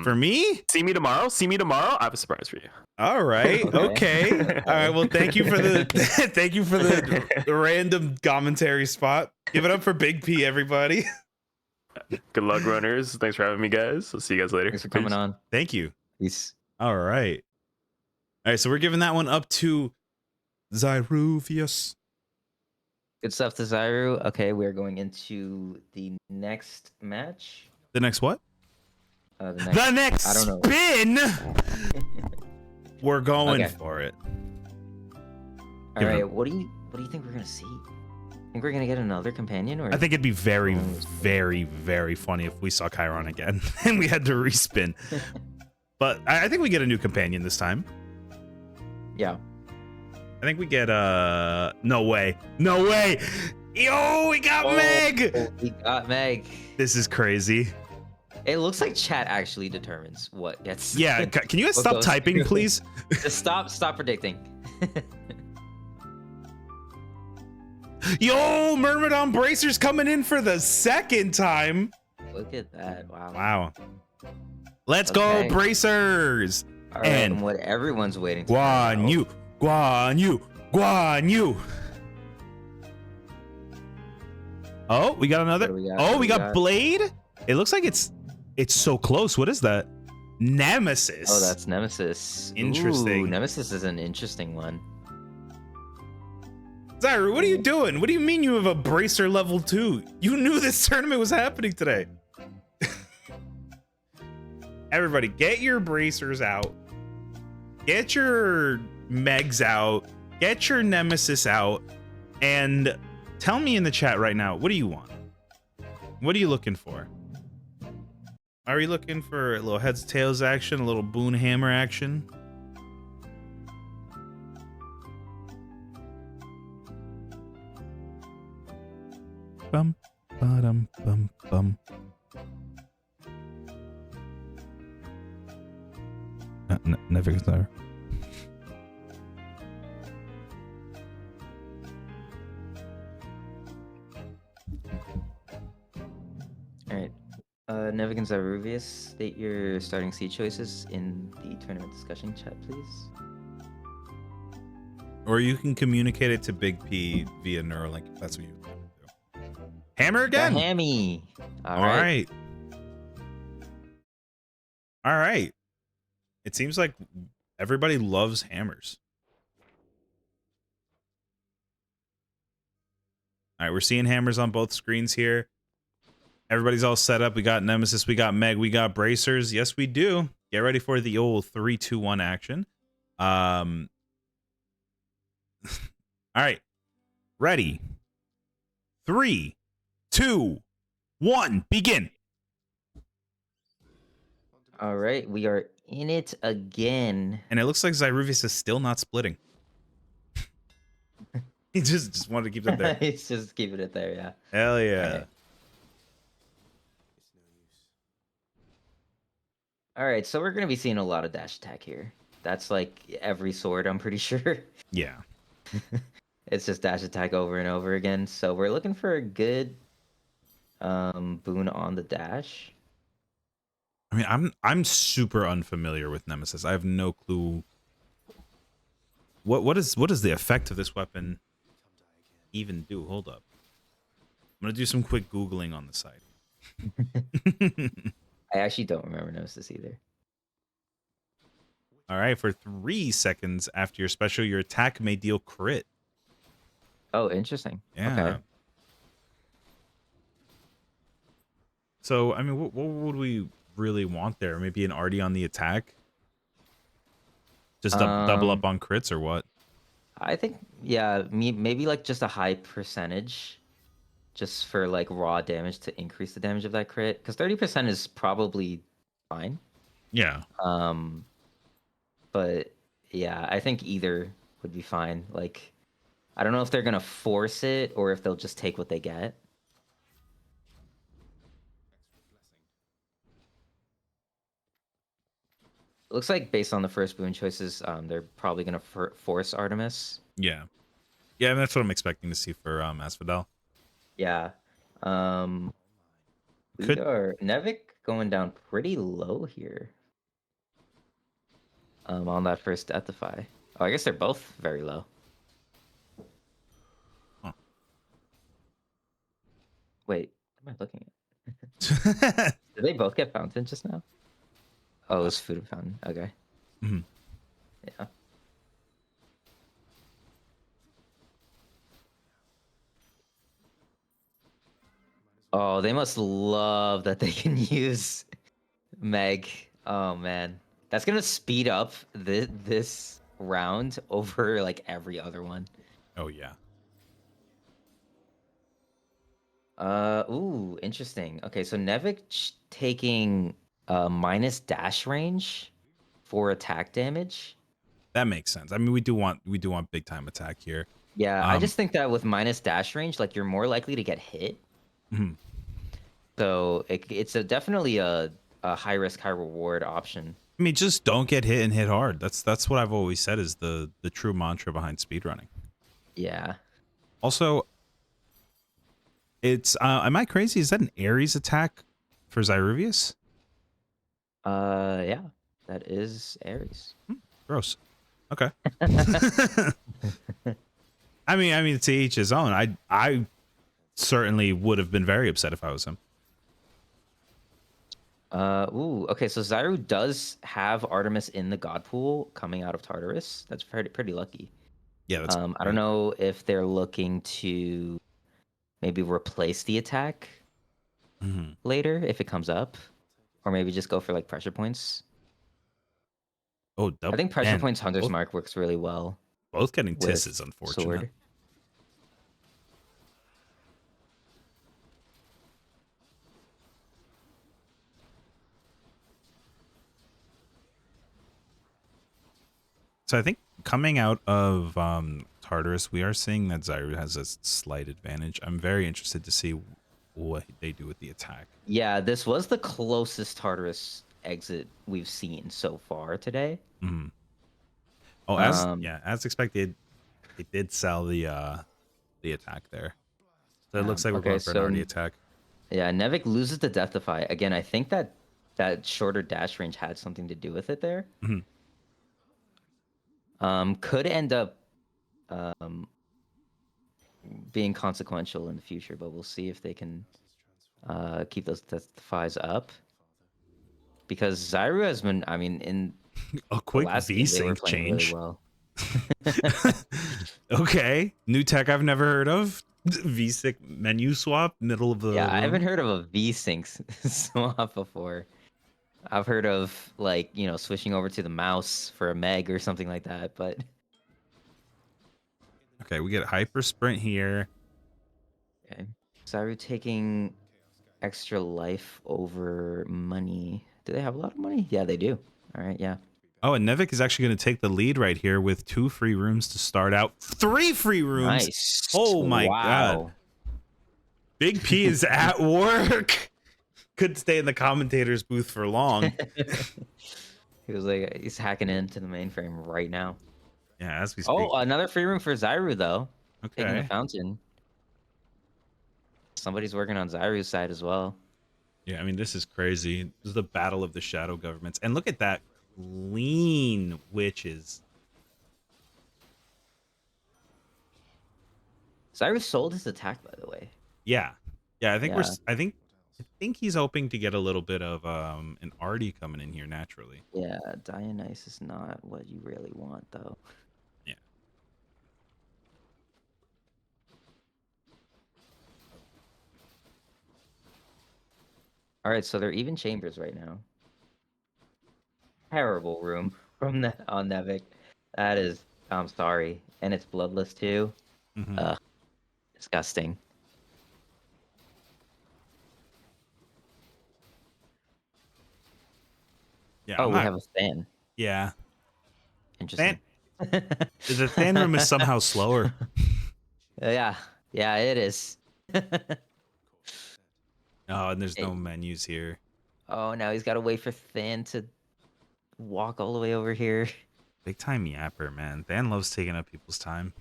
A: For me?
F: See me tomorrow. I have a surprise for you.
A: All right.
B: Okay.
A: Okay. All right. Well, thank you for the thank you for the random commentary spot. Give it up for Big P, everybody.
F: Good luck, runners. Thanks for having me, guys. I'll see you guys later.
B: Thanks for coming
F: Peace.
B: on.
A: Thank you.
B: Peace.
A: All right. All right. So we're giving that one up to Zyruvius.
B: Good stuff, Desiree. Okay, we're going into the next match.
A: The next what?
B: The next, I don't know.
A: spin. We're going
B: Okay.
A: for it.
B: All
A: Give it
B: right,
A: up.
B: what do you think we're gonna see? Think we're gonna get another companion, or
A: I think it'd be very,
B: Oh,
A: very, very funny if we saw Chiron again and we had to respin. But I think we get a new companion this time.
B: yeah.
A: I think we get no way. No way. Yo, we got Meg.
B: Oh, we got Meg.
A: This is crazy.
B: It looks like chat actually determines what gets.
A: Yeah, can you guys
B: what
A: stop
B: goes
A: typing,
B: through.
A: please?
B: Just stop predicting.
A: Yo, Myrmidon Bracers coming in for the second time.
B: Look at that! Wow.
A: Wow. Let's
B: Okay.
A: go, Bracers.
B: All right,
A: And
B: and what everyone's waiting to find
A: Guan
B: out.
A: Yu, Guan Yu, Guan Yu. Oh, we got another.
B: What do we got?
A: Oh,
B: What
A: we
B: do we
A: got
B: got?
A: Blade. It looks like it's so close. What is that? Nemesis.
B: Oh, that's Nemesis.
A: Interesting.
B: Ooh, Nemesis is an interesting one.
A: Zyra, what are you doing? What do you mean you have a Bracer level 2? You knew this tournament was happening today. Everybody, get your Bracers out. Get your Megs out. Get your Nemesis out. And tell me in the chat right now, what do you want? What are you looking for? Are you looking for a little heads tails action, a little boon hammer action? Bum, ba-dum, bum, bum. Never gets there.
B: All right. Nevigan Zaruvius, state your starting seed choices in the tournament discussion chat, please.
A: Or you can communicate it to Big P via Neuralink if that's what you want to do. Hammer again.
B: The Hammy.
A: All right. All right. It seems like everybody loves hammers. All right, we're seeing hammers on both screens here. Everybody's all set up. We got Nemesis, we got Meg, we got Bracers. Yes, we do. Get ready for the old 3-2-1 action. All right. Ready. 3, 2, 1. Begin.
B: All right, we are in it again.
A: And it looks like Zyruvius is still not splitting. He just wanted to keep it there.
B: He's just keeping it there, yeah.
A: Hell yeah.
B: Alright. All right, so we're gonna be seeing a lot of dash attack here. That's like every sword, I'm pretty sure.
A: Yeah.
B: It's just dash attack over and over again. So we're looking for a good boon on the dash.
A: I mean, I'm super unfamiliar with Nemesis. I have no clue. What is the effect of this weapon even do? Hold up. I'm gonna do some quick Googling on the site.
B: I actually don't remember Nemesis either.
A: All right, for 3 seconds after your special, your attack may deal crit.
B: Oh, interesting.
A: Yeah.
B: Okay.
A: So, I mean, what would we really want there? Maybe an Artie on the attack? Just double up on crits or what?
B: I think, yeah, maybe like just a high percentage just for like raw damage to increase the damage of that crit. Because 30% is probably fine.
A: Yeah.
B: But yeah, I think either would be fine. Like, I don't know if they're gonna force it or if they'll just take what they get. Looks like based on the first boon choices, they're probably gonna force Artemis.
A: Yeah. Yeah, that's what I'm expecting to see for Asphodel.
B: Yeah. We
A: Could-
B: are Nevik going down pretty low here. On that first Deathify. Oh, I guess they're both very low.
A: Huh.
B: Wait, what am I looking at? Did they both get fountain just now? Oh, it was food fountain. Okay.
A: Mhm.
B: Yeah. Oh, they must love that they can use Meg. Oh man, that's gonna speed up this round over like every other one.
A: Oh yeah.
B: Ooh, interesting. Okay, so Nevik taking minus dash range for attack damage.
A: That makes sense. I mean, we do want big time attack here.
B: Yeah, I just think that with minus dash range, like you're more likely to get hit.
A: Mhm.
B: So definitely a high risk, high reward option.
A: I mean, just don't get hit and hit hard. That's what I've always said is the true mantra behind speedrunning.
B: Yeah.
A: Also, it's am I crazy? Is that an Ares attack for Zyruvius?
B: Yeah, that is Ares.
A: Gross. Okay. I mean, to each his own. I certainly would have been very upset if I was him.
B: Ooh, okay, so Zyru does have Artemis in the god pool coming out of Tartarus. That's pretty lucky.
A: Yeah, that's
B: I don't
A: great.
B: know if they're looking to maybe replace the attack
A: Mhm.
B: later if it comes up, or maybe just go for like pressure points.
A: Oh,
B: I think pressure
A: man,
B: points Hunter's
A: both,
B: Mark works really well
A: both getting
B: with
A: Tiss is unfortunate.
B: sword.
A: So I think coming out of Tartarus, we are seeing that Zyru has a slight advantage. I'm very interested to see what they do with the attack.
B: Yeah, this was the closest Tartarus exit we've seen so far today.
A: Mhm. Oh, as expected, they did sell the attack there. So it looks like we're
B: Okay,
A: going for an
B: so
A: already attack.
B: yeah, Nevik loses the Deathify. Again, I think that shorter dash range had something to do with it there.
A: Mhm.
B: Could end up being consequential in the future, but we'll see if they can keep those Deathifies up. Because Zyru has been, I mean, in
A: A
B: the
A: quick
B: last game, they were
A: V-Sync
B: playing really
A: change.
B: well.
A: Okay, new tech I've never heard of. V-Sync menu swap, middle of the
B: Yeah, I
A: room.
B: haven't heard of a V-Sync swap before. I've heard of like, switching over to the mouse for a Meg or something like that, but
A: Okay, we get hyper sprint here.
B: okay. Zyru taking extra life over money. Do they have a lot of money? Yeah, they do. All right, yeah.
A: Oh, and Nevik is actually going to take the lead right here with 2 free rooms to start out. 3 free rooms.
B: Nice.
A: Oh my God.
B: Wow.
A: Big P is at work. Couldn't stay in the commentator's booth for long.
B: He was like, he's hacking into the mainframe right now.
A: Yeah, as we speak.
B: Oh, another free room for Zyru though. Taking the
A: Okay.
B: fountain. Somebody's working on Zyru's side as well.
A: Yeah, I mean, this is crazy. This is the battle of the shadow governments. And look at that. Clean witches.
B: Zyru sold his attack, by the way.
A: Yeah. Yeah, I think
B: Yeah.
A: I think he's hoping to get a little bit of an Artie coming in here naturally.
B: Yeah, Dionysus is not what you really want, though.
A: Yeah.
B: All right, so they're even chambers right now. Terrible room from on Nevik. That is, I'm sorry, and it's bloodless too.
A: Mhm.
B: Disgusting.
A: Yeah.
B: Oh,
A: I'm
B: we
A: not-
B: have a fan.
A: Yeah.
B: Interesting.
A: The fan room is somehow slower.
B: Yeah, it is.
A: Oh, and there's no menus here.
B: Oh, now he's got to wait for Than to walk all the way over here.
A: Big time yapper, man. Dan loves taking up people's time.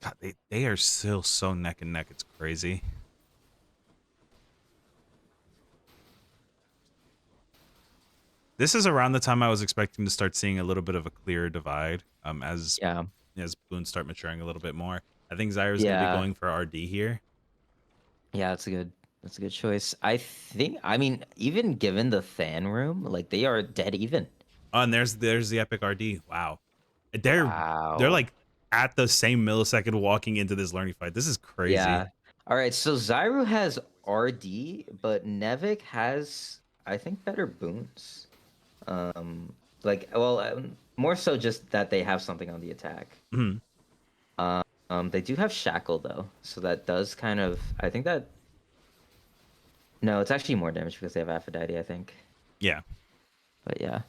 A: God, they are still so neck and neck. It's crazy. This is around the time I was expecting to start seeing a little bit of a clearer divide. As
B: Yeah.
A: boons start maturing a little bit more. I think Zyra's gonna
B: Yeah.
A: be going for RD here.
B: Yeah, that's a good choice. I mean, even given the Than room, like they are dead even.
A: Oh, and there's the epic RD. Wow. They're
B: Wow.
A: they're like at the same millisecond walking into this learning fight. This is crazy.
B: Yeah. All right. So Zyru has RD, but Nevik has, I think, better boons. More so just that they have something on the attack.
A: Mhm.
B: They do have Shackle though, so that does kind of. I think that. No, it's actually more damage because they have Aphrodite, I think.
A: Yeah.
B: But yeah.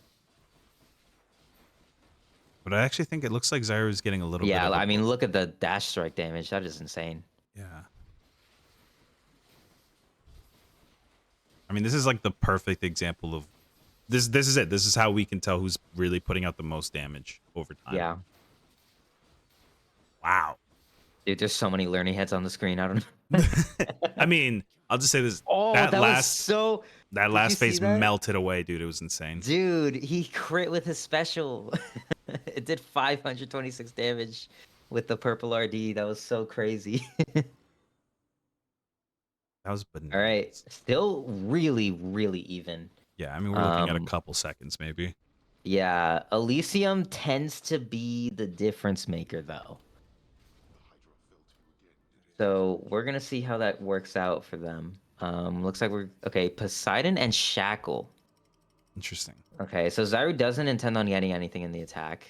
A: But I actually think it looks like Zyru's getting a little bit
B: Yeah,
A: of a
B: I mean, look at the dash strike damage. That is insane.
A: Yeah. I mean, this is like the perfect example of this. This is it. This is how we can tell who's really putting out the most damage over time.
B: Yeah.
A: Wow.
B: Dude, there's so many learning heads on the screen. I don't know.
A: I mean, I'll just say this.
B: Oh,
A: that
B: was
A: last
B: so.
A: that
B: Did
A: last
B: you see
A: phase
B: that?
A: melted away, dude. It was insane.
B: Dude, he crit with his special. It did 526 damage with the purple RD. That was so crazy.
A: That was bananas.
B: All right, still really, really even.
A: Yeah, I mean, we're looking at a
B: Um,
A: couple seconds, maybe.
B: Yeah, Elysium tends to be the difference maker, though. So we're gonna see how that works out for them. Looks like we're okay. Poseidon and Shackle.
A: Interesting.
B: Okay, so Zyru doesn't intend on getting anything in the attack.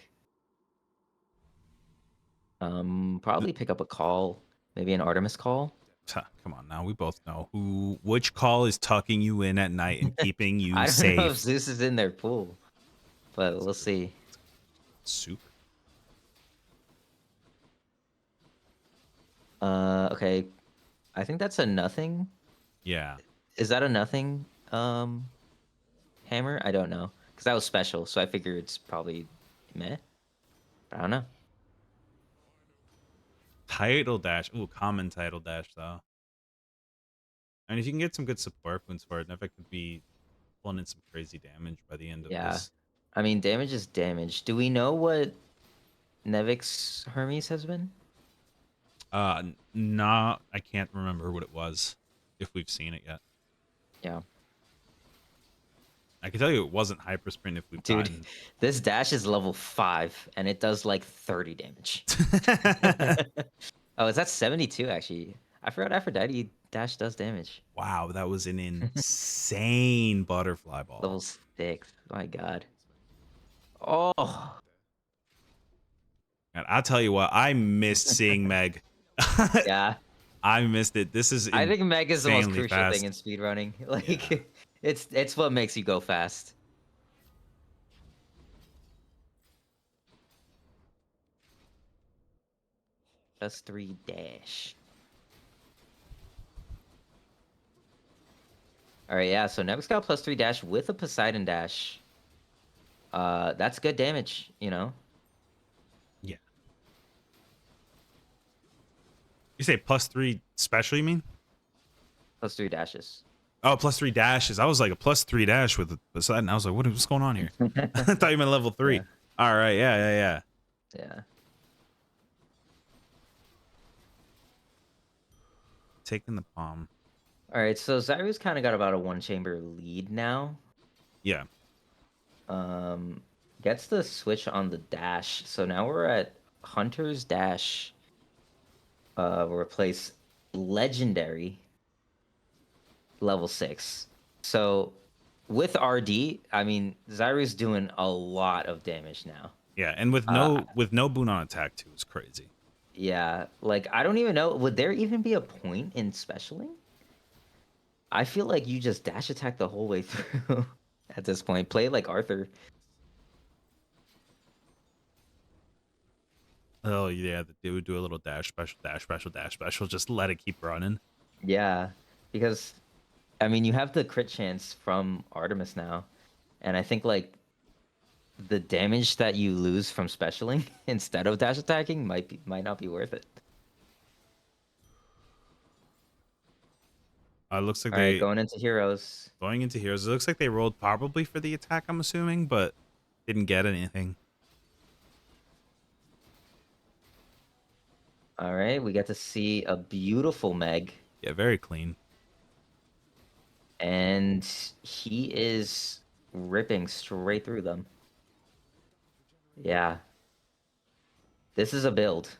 B: Probably pick up a call, maybe an Artemis call.
A: Huh, come on now. We both know which call is tucking you in at night and keeping you
B: I don't
A: safe.
B: know if Zeus is in their pool, but we'll see.
A: Soup.
B: Okay, I think that's a nothing.
A: Yeah.
B: Is that a nothing? Hammer? I don't know, because that was special, so I figure it's probably meh. But I don't know.
A: Title dash. Ooh, common title dash though. I mean, if you can get some good support points for it, Nevik could be pulling in some crazy damage by the end of
B: Yeah.
A: this.
B: I mean, damage is damage. Do we know what Nevik's Hermes has been?
A: Nah, I can't remember what it was. If we've seen it yet,
B: Yeah.
A: I can tell you it wasn't hyper sprint. If we've
B: Dude,
A: gotten.
B: this dash is level 5, and it does like 30 damage. Oh, is that 72 actually? I forgot Aphrodite dash does damage.
A: Wow, that was an insane butterfly ball.
B: Level 6. My god. Oh.
A: And I'll tell you what, I missed seeing Meg.
B: Yeah.
A: I missed it. This is
B: I think Meg is the most
A: insanely
B: crucial
A: fast.
B: thing in speedrunning. Like, it's what makes you go fast. +3 dash. All right, yeah. So Nevik's got +3 dash with a Poseidon dash. That's good damage, you know.
A: Yeah. You say +3 special, you mean?
B: +3 dashes.
A: Oh, +3 dashes. I was like a +3 dash with Poseidon. I was like, what's going on here? I thought you meant level 3.
B: Yeah.
A: All right, yeah.
B: Yeah.
A: Taking the palm.
B: All right, so Zyru's kind of got about a 1-chamber lead now.
A: Yeah.
B: Gets the switch on the dash. So now we're at Hunter's dash. Will replace legendary level 6. So with RD, I mean, Zyru's doing a lot of damage now.
A: Yeah, and with no boon on attack too is crazy.
B: Yeah, like I don't even know. Would there even be a point in specialing? I feel like you just dash attack the whole way through at this point. Play like Arthur.
A: Oh yeah, they would do a little dash special, dash special, dash special. Just let it keep running.
B: Yeah, because I mean you have the crit chance from Artemis now, and I think like the damage that you lose from specialing instead of dash attacking might not be worth it.
A: It looks like
B: All right, going into heroes.
A: going into heroes. It looks like they rolled probably for the attack. I'm assuming, but didn't get anything.
B: All right, we get to see a beautiful Meg,
A: Yeah, very clean.
B: and he is ripping straight through them. Yeah. This is a build.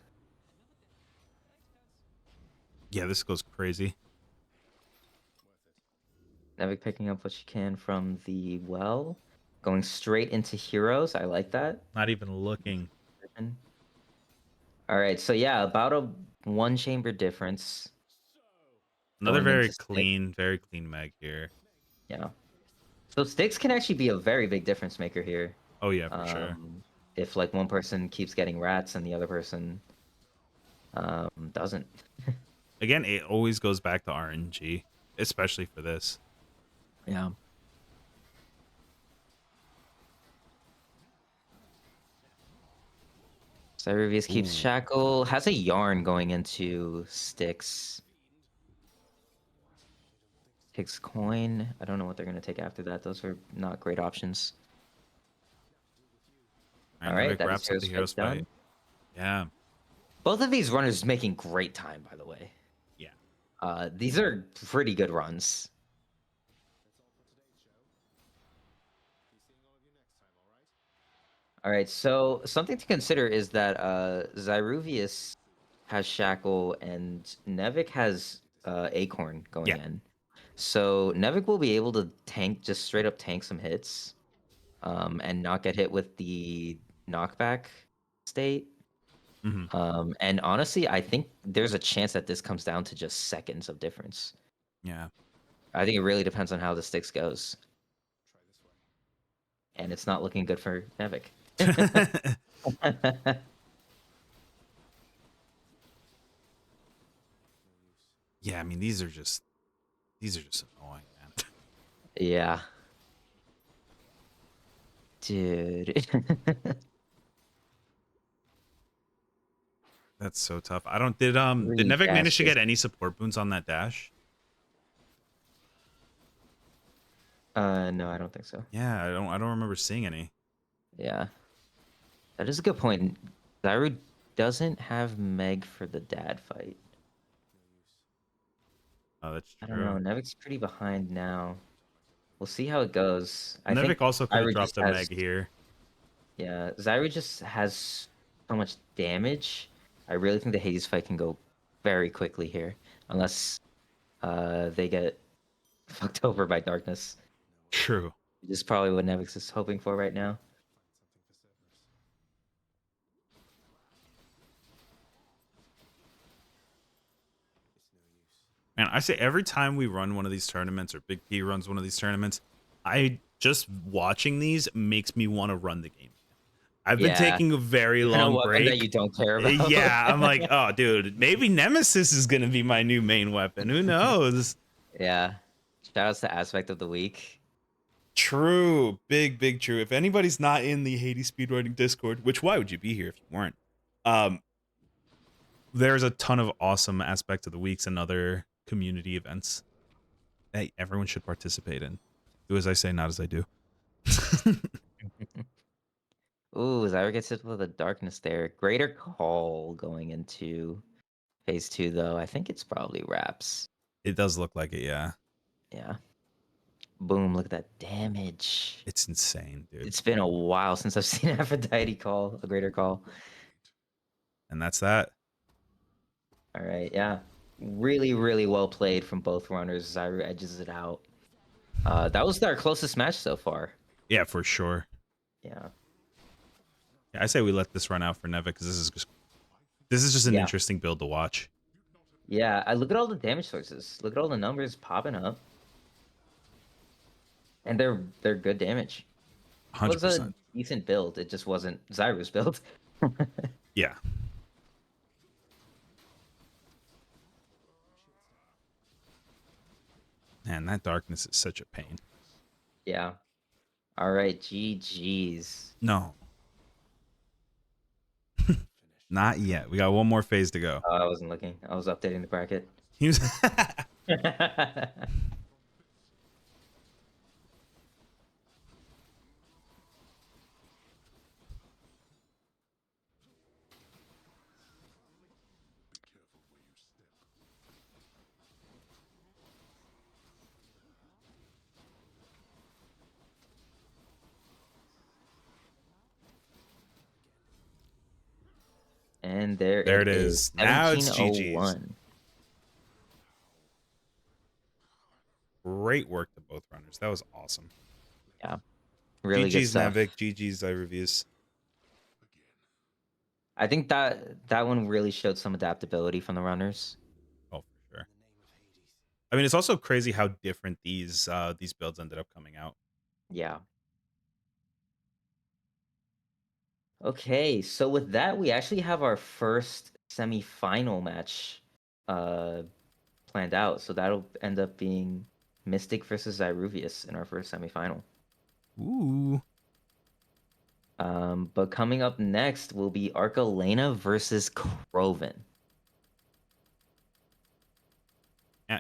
A: Yeah, this goes crazy.
B: Nevik picking up what she can from the well, going straight into heroes. I like that.
A: Not even looking.
B: All right, so yeah, about a one chamber difference.
A: Another
B: going into
A: very clean Meg here.
B: Yeah. So sticks can actually be a very big difference maker here.
A: Oh yeah, for sure.
B: If like one person keeps getting rats and the other person doesn't.
A: Again, it always goes back to RNG, especially for this.
B: Yeah. Cyrivius keeps Shackle, has a yarn going into sticks. Takes coin. I don't know what they're going to take after that. Those are not great options. All right,
A: Nevik
B: that
A: wraps
B: is
A: up the
B: Heroes
A: Heroes
B: Fight
A: fight.
B: done.
A: Yeah.
B: Both of these runners making great time, by the way.
A: Yeah.
B: These are pretty good runs. All right, so something to consider is that Zyruvius has Shackle and Nevik has Acorn going
A: Yeah.
B: in. So Nevik will be able to tank, just straight up tank some hits, and not get hit with the knockback state. And honestly, I think there's a chance that this comes down to just seconds of difference.
A: Yeah.
B: I think it really depends on how the sticks goes. And it's not looking good for Nevik.
A: Yeah, I mean these are just annoying, man.
B: Yeah. Dude.
A: That's so tough. I don't did Nevik manage to
B: dashes.
A: get any support boons on that dash?
B: No, I don't think so.
A: Yeah, I don't remember seeing any.
B: Yeah. That is a good point. Zyru doesn't have Meg for the dad fight.
A: Oh, that's
B: I
A: true.
B: don't know. Nevik's pretty behind now. We'll see how it goes. I
A: Nevik
B: think
A: also could have
B: Zyru
A: dropped
B: just
A: a
B: has,
A: Meg here.
B: Yeah, Zyru just has so much damage. I really think the Hades fight can go very quickly here, unless they get fucked over by darkness.
A: True.
B: Which is probably what Nevix is hoping for right now.
A: Man, I say every time we run one of these tournaments or Big P runs one of these tournaments, I just watching these makes me want to run the game. I've been
B: Yeah.
A: taking a very long
B: weapon
A: break.
B: that you don't care about.
A: Yeah, I'm like, oh, dude, maybe Nemesis is gonna be my new main weapon. Who knows?
B: Yeah. Shout outs to Aspect of the Week.
A: True, big true. If anybody's not in the Hades speedrunning Discord, which why would you be here if you weren't? There's a ton of awesome aspects of the weeks and other community events that everyone should participate in. Do as I say, not as I do.
B: Ooh, Zyra gets hit with a darkness there. Greater Call going into phase 2, though. I think it's probably Wraps.
A: It does look like it, yeah.
B: Yeah. Boom, look at that damage.
A: It's insane, dude.
B: It's been a while since I've seen Aphrodite call a Greater Call.
A: And that's that.
B: All right, yeah. Really, really well played from both runners. Zyra edges it out. That was their closest match so far.
A: Yeah, for sure.
B: Yeah.
A: Yeah, I say we let this run out for Nevik because this is just an
B: Yeah.
A: interesting build to watch.
B: Yeah, I look at all the damage sources. Look at all the numbers popping up. And they're good damage. It was a
A: 100%.
B: decent build. It just wasn't Zyra's build.
A: Yeah. Man, that darkness is such a pain.
B: Yeah. All right, GG's.
A: No. Not yet. We got one more phase to go.
B: Oh, I wasn't looking. I was updating the bracket.
A: He was
B: And there
A: There
B: it
A: it
B: is.
A: is. Now it's GG's.
B: 1701.
A: Great work to both runners. That was awesome.
B: Yeah. Really good
A: GG's
B: stuff.
A: Nevik. GG's iReviews.
B: I think that one really showed some adaptability from the runners.
A: Oh, for sure. I mean, it's also crazy how different these builds ended up coming out.
B: Yeah. Okay, so with that, we actually have our first semi-final match planned out. So that'll end up being Mystic versus Zyruvius in our first semi-final.
A: Ooh.
B: But coming up next will be Arcalena versus Krovan.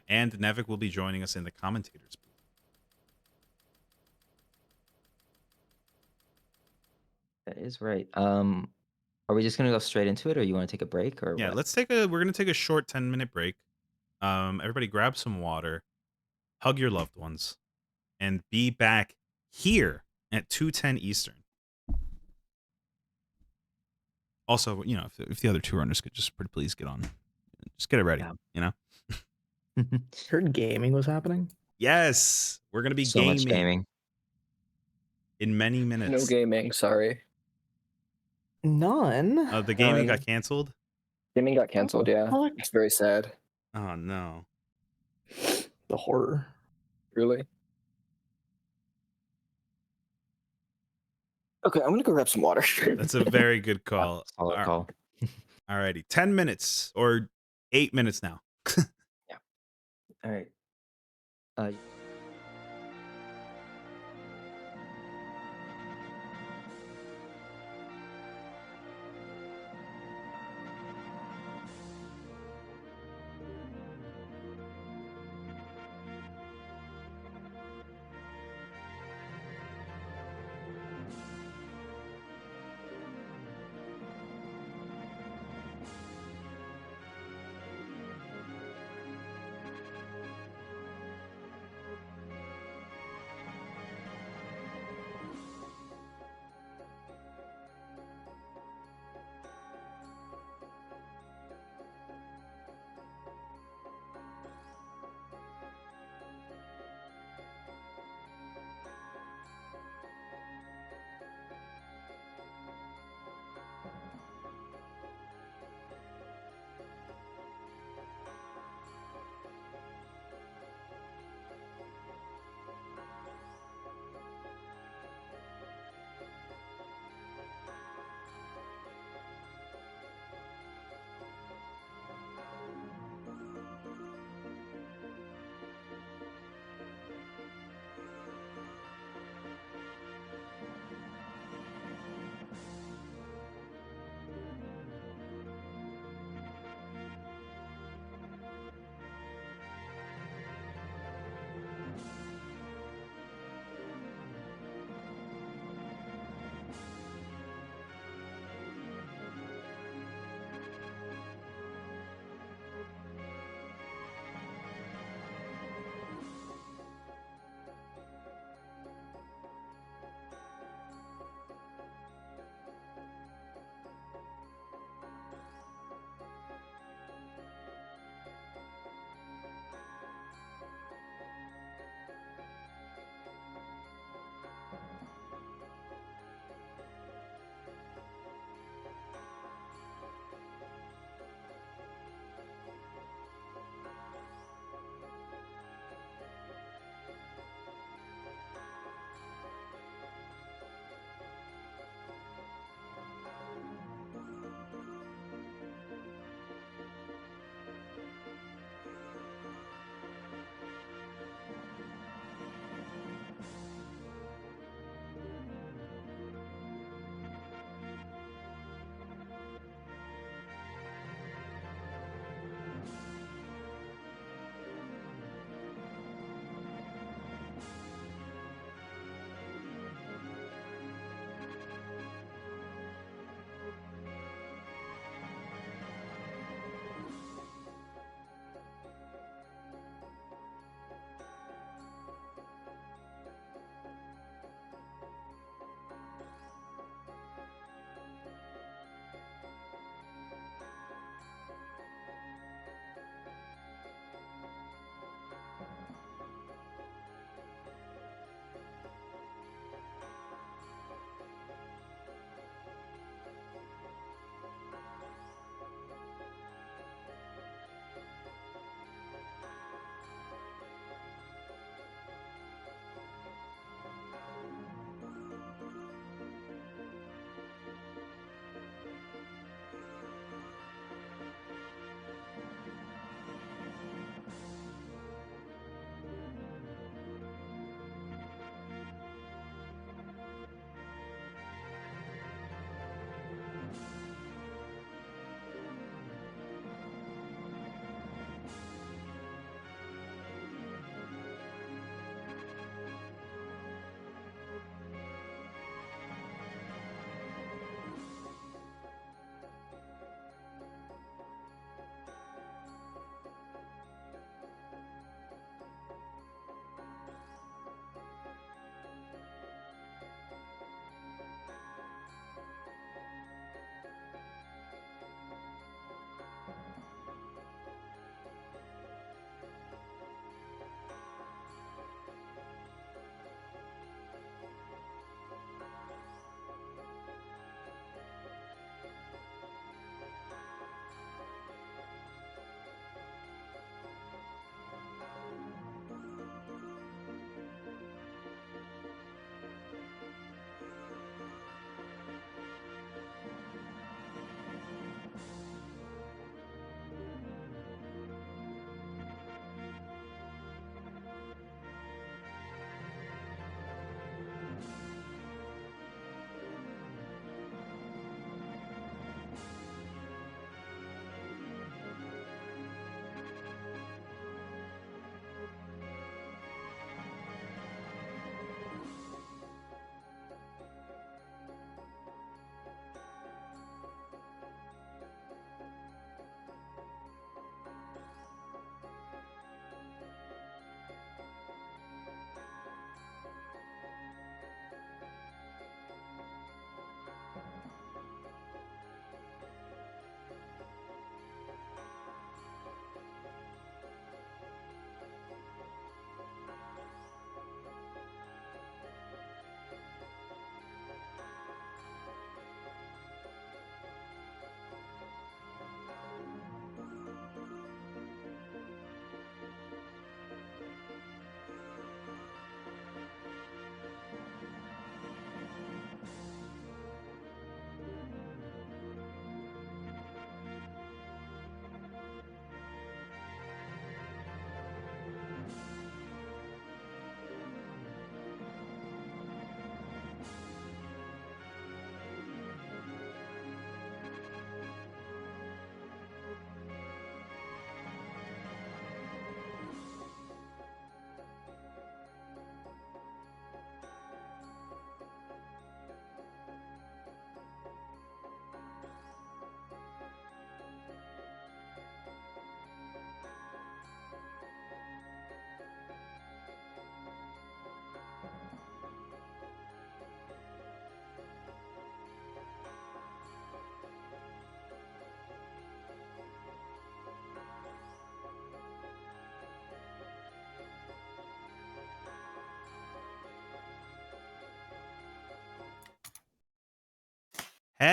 A: And Nevik will be joining us in the commentators booth.
B: That is right. Are we just gonna go straight into it, or you want to take a break, or
A: Yeah,
B: what?
A: we're gonna take a short 10-minute break. Everybody grab some water, hug your loved ones, and be back here at 2:10 Eastern. Also, if the other two runners could just please get on. Just get it ready,
B: Yeah.
H: Heard gaming was happening.
A: Yes, we're gonna be
B: So much
A: gaming
B: gaming.
A: in many
G: No
A: minutes.
G: gaming, sorry.
H: None.
A: The gaming
G: None.
A: got canceled.
G: Gaming got canceled,
H: the
G: yeah.
H: fuck?
G: It's very sad.
A: Oh no.
H: The horror.
G: Really? Okay, I'm gonna go grab some water.
A: That's a very good call.
B: Solid call.
A: Alrighty, 10 minutes or 8 minutes now.
B: All right.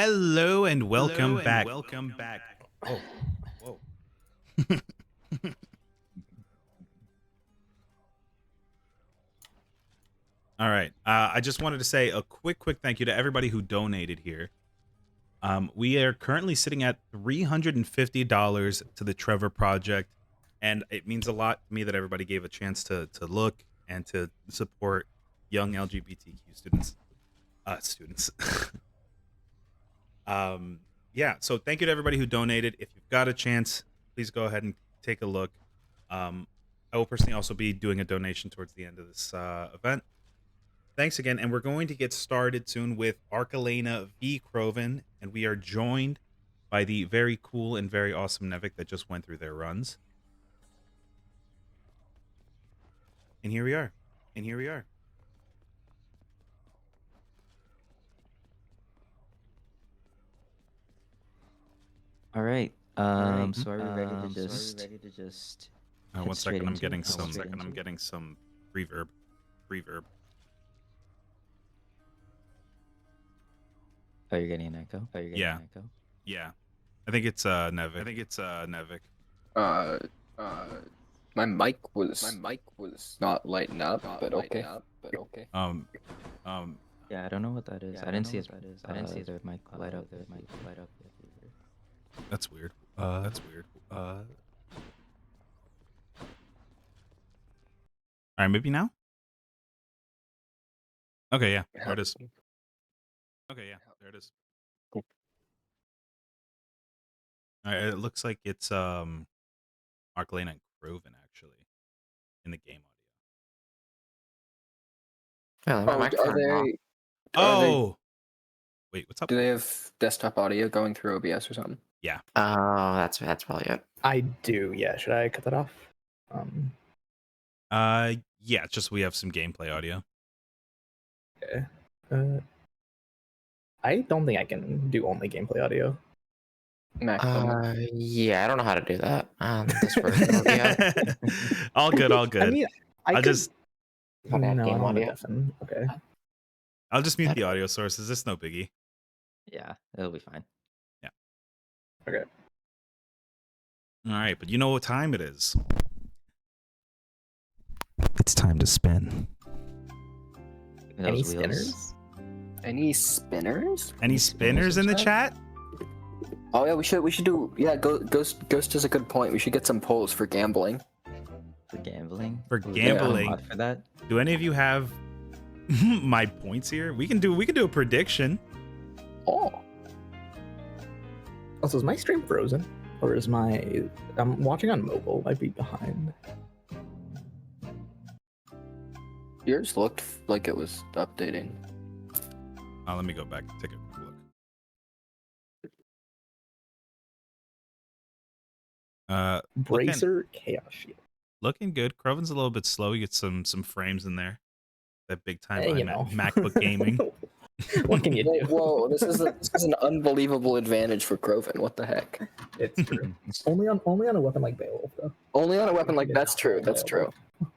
A: Hello and welcome back. Welcome back. Oh, whoa. All right. I just wanted to say a quick thank you to everybody who donated here. We are currently sitting at $350 to the Trevor Project, and it means a lot to me that everybody gave a chance to look and to support young LGBTQ students. Yeah, so thank you to everybody who donated. If you've got a chance, please go ahead and take a look. I will personally also be doing a donation towards the end of this event. Thanks again, and we're going to get started soon with Arcalena v. Krovan, and we are joined by the very cool and very awesome Nevik that just went through their runs. And here we are.
B: All right. So are we ready to just?
A: One
B: head straight
A: second, I'm
B: into
A: getting
B: it?
A: some reverb.
B: Oh, you're getting an echo.
A: Yeah. Yeah. I think it's Nevik.
G: My mic was not lighting up, but okay.
B: Yeah, I don't know what that is. I didn't see it. I didn't see the mic light up.
A: That's weird. All right, maybe now? Okay, yeah. There it is.
G: Cool.
A: All right, it looks like it's Arcalena and Krovan actually in the game
I: Yeah, my
G: Oh,
I: microphone
G: are
I: off.
G: they?
A: audio. Wait, what's up?
G: Do they have desktop audio going through OBS or something?
I: Oh, that's probably it.
H: I do. Yeah. Should I cut that off?
A: Yeah, it's just we have some gameplay audio.
H: Okay. I don't think I can do only gameplay audio.
G: Mac.
I: Yeah, I don't know how to do that. This version, yeah.
A: All good.
H: I mean,
A: I'll just
I: How to add
H: no,
I: game
H: I don't want to
I: audio.
H: deafen. Okay.
A: I'll just mute the audio sources. It's no biggie.
B: Yeah, it'll be fine.
H: Okay.
A: All right, but you know what time it is. It's time to spin.
H: Any
B: Those wheels.
H: spinners?
G: Any spinners?
A: Any spinners in the chat?
G: Oh yeah, we should do. Yeah, Ghost is a good point. We should get some polls for gambling.
B: For gambling.
A: For
B: Ooh, yeah, I'm
A: gambling.
B: hot for that.
A: Do any of you have my points here? We can do a prediction.
G: Oh.
H: Also, is my stream frozen, or is I'm watching on mobile? Might be behind.
G: Yours looked like it was updating.
A: Let me go back and take a quick look.
H: Bracer Chaos Shield.
A: Looking good. Krovan's a little bit slow. You get some frames in there. That big time
H: You
A: behind
H: know.
A: MacBook gaming.
H: What can you do?
G: Whoa, this is an unbelievable advantage for Krovan. What the heck?
H: It's true. only on a weapon like Beowulf, though.
G: Only on a weapon like that's true. That's true.
A: All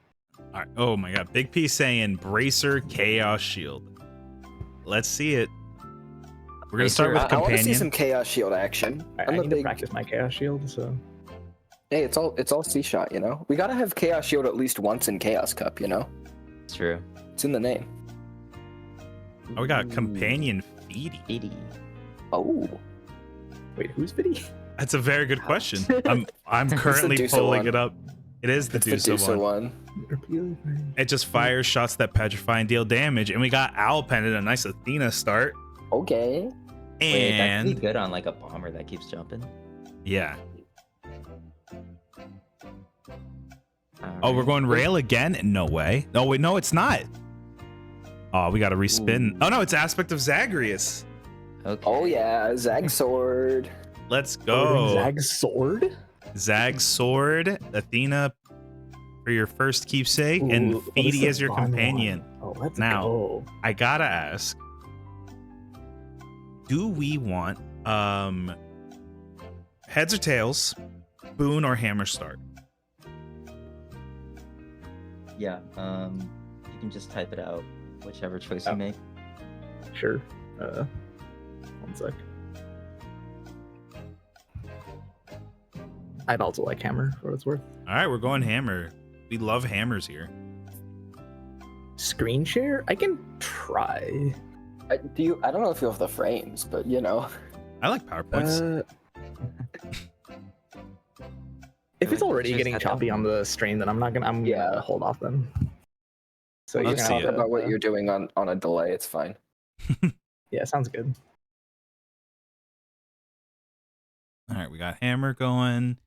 A: right. Oh my god. Big P saying Bracer Chaos Shield. Let's see it. We're gonna start with
G: I want to see
A: companion.
G: some Chaos Shield action.
H: I
G: I'm a
H: need to
G: big.
H: practice my Chaos Shield, so
G: Hey, it's all C shot. You know, we gotta have Chaos Shield at least once in Chaos Cup. You know,
B: It's true.
G: it's in the name.
A: Oh, we got companion Feedy.
B: 80.
G: Oh.
H: wait, who's Viddy?
A: That's a very good question. I'm
G: the
A: currently
G: Dusa
A: pulling
G: one.
A: it up. It is the
G: It's the
A: Dusa
G: Dusa
A: one.
G: one.
A: It just fires shots that petrify and deal damage, and we got Owl Pendant, a nice Athena start.
G: Okay.
B: Wait, that could be
A: And
B: good on like a bomber that keeps jumping.
A: yeah. Oh, we're going rail again? No way. No, wait, no, it's not. Oh, we got to respin.
B: Ooh.
A: Oh no, it's Aspect of Zagreus.
B: Okay.
G: Oh yeah, Zag Sword.
A: Let's go.
H: Zag's sword?
A: Zag Sword, Athena for your first keepsake, and
H: Ooh, this is
A: Feedy
H: a
A: as your
H: fun
A: companion.
H: one. Oh, let's
A: Now.
H: go.
A: I gotta ask, do we want heads or tails, Boone or Hammer start?
B: Yeah. You can just type it out, whichever choice
H: Oh.
B: you make.
H: Sure. One sec. I'd also like hammer for what it's worth.
A: All right, we're going hammer. We love hammers here.
H: Screen share? I can try.
G: I don't know if you have the frames, but you know.
A: I like PowerPoints.
H: If it's already
B: Just
H: getting
B: had
H: choppy
B: that
H: on the stream, then I'm gonna
G: Yeah.
H: hold off then. So
G: You
H: you're
A: Let's
G: can
A: see
H: gonna
G: talk
A: it.
G: about what you're doing on a delay. It's fine.
H: Yeah, sounds good.
A: All right, we got hammer going.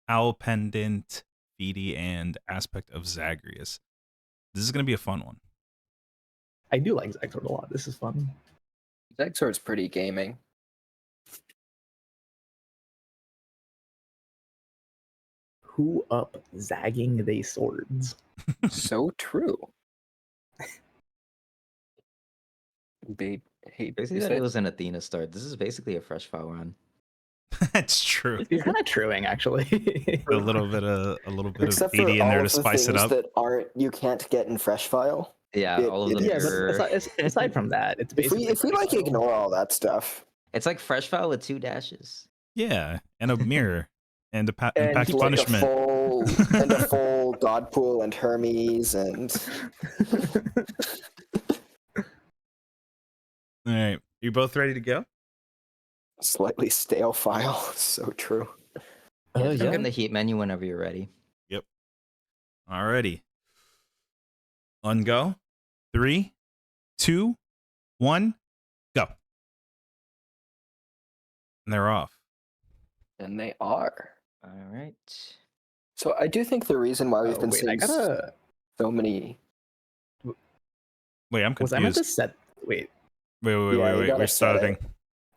A: Owl pendant, Feedy, and aspect of Zagreus. This is gonna be a fun one.
H: I do like Zagzord a lot. This is fun.
G: Zexor's pretty gaming.
H: Who up zagging they swords?
G: So true. Babe, hey,
B: Crazy
G: is
B: that
G: that-
B: it was an Athena start. This is basically a fresh file run.
A: That's true.
H: You're kind of truing, actually.
A: A little bit of
G: except for
A: Feedy in
G: all
A: there to
G: of the
A: spice it
G: things
A: up.
G: that you can't get in fresh file.
B: Yeah, all of
G: It
B: them.
H: Yeah,
B: are...
H: but aside from that, it's
G: If
H: basically
G: we like ignore all that stuff
B: It's like fresh file with 2 dashes.
A: Yeah, and a mirror and a
G: and
A: impact
G: like
A: punishment.
G: a full God Pool and Hermes and
A: All right, you both ready to go?
G: slightly stale file. So true.
B: Yeah,
H: yeah.
B: click in the heat menu whenever you're ready.
A: Alrighty. On go. 3, 2, 1, go. And they're off.
G: And they are.
B: All right.
G: So I do think the reason why we've
H: Oh,
G: been
H: wait, I
G: seeing
H: gotta.
G: so many.
A: Wait, I'm
H: Was I meant
A: confused.
H: to set? Wait.
A: Wait,
G: Yeah, you
A: wait.
G: gotta
A: We're
G: set it.
A: starting.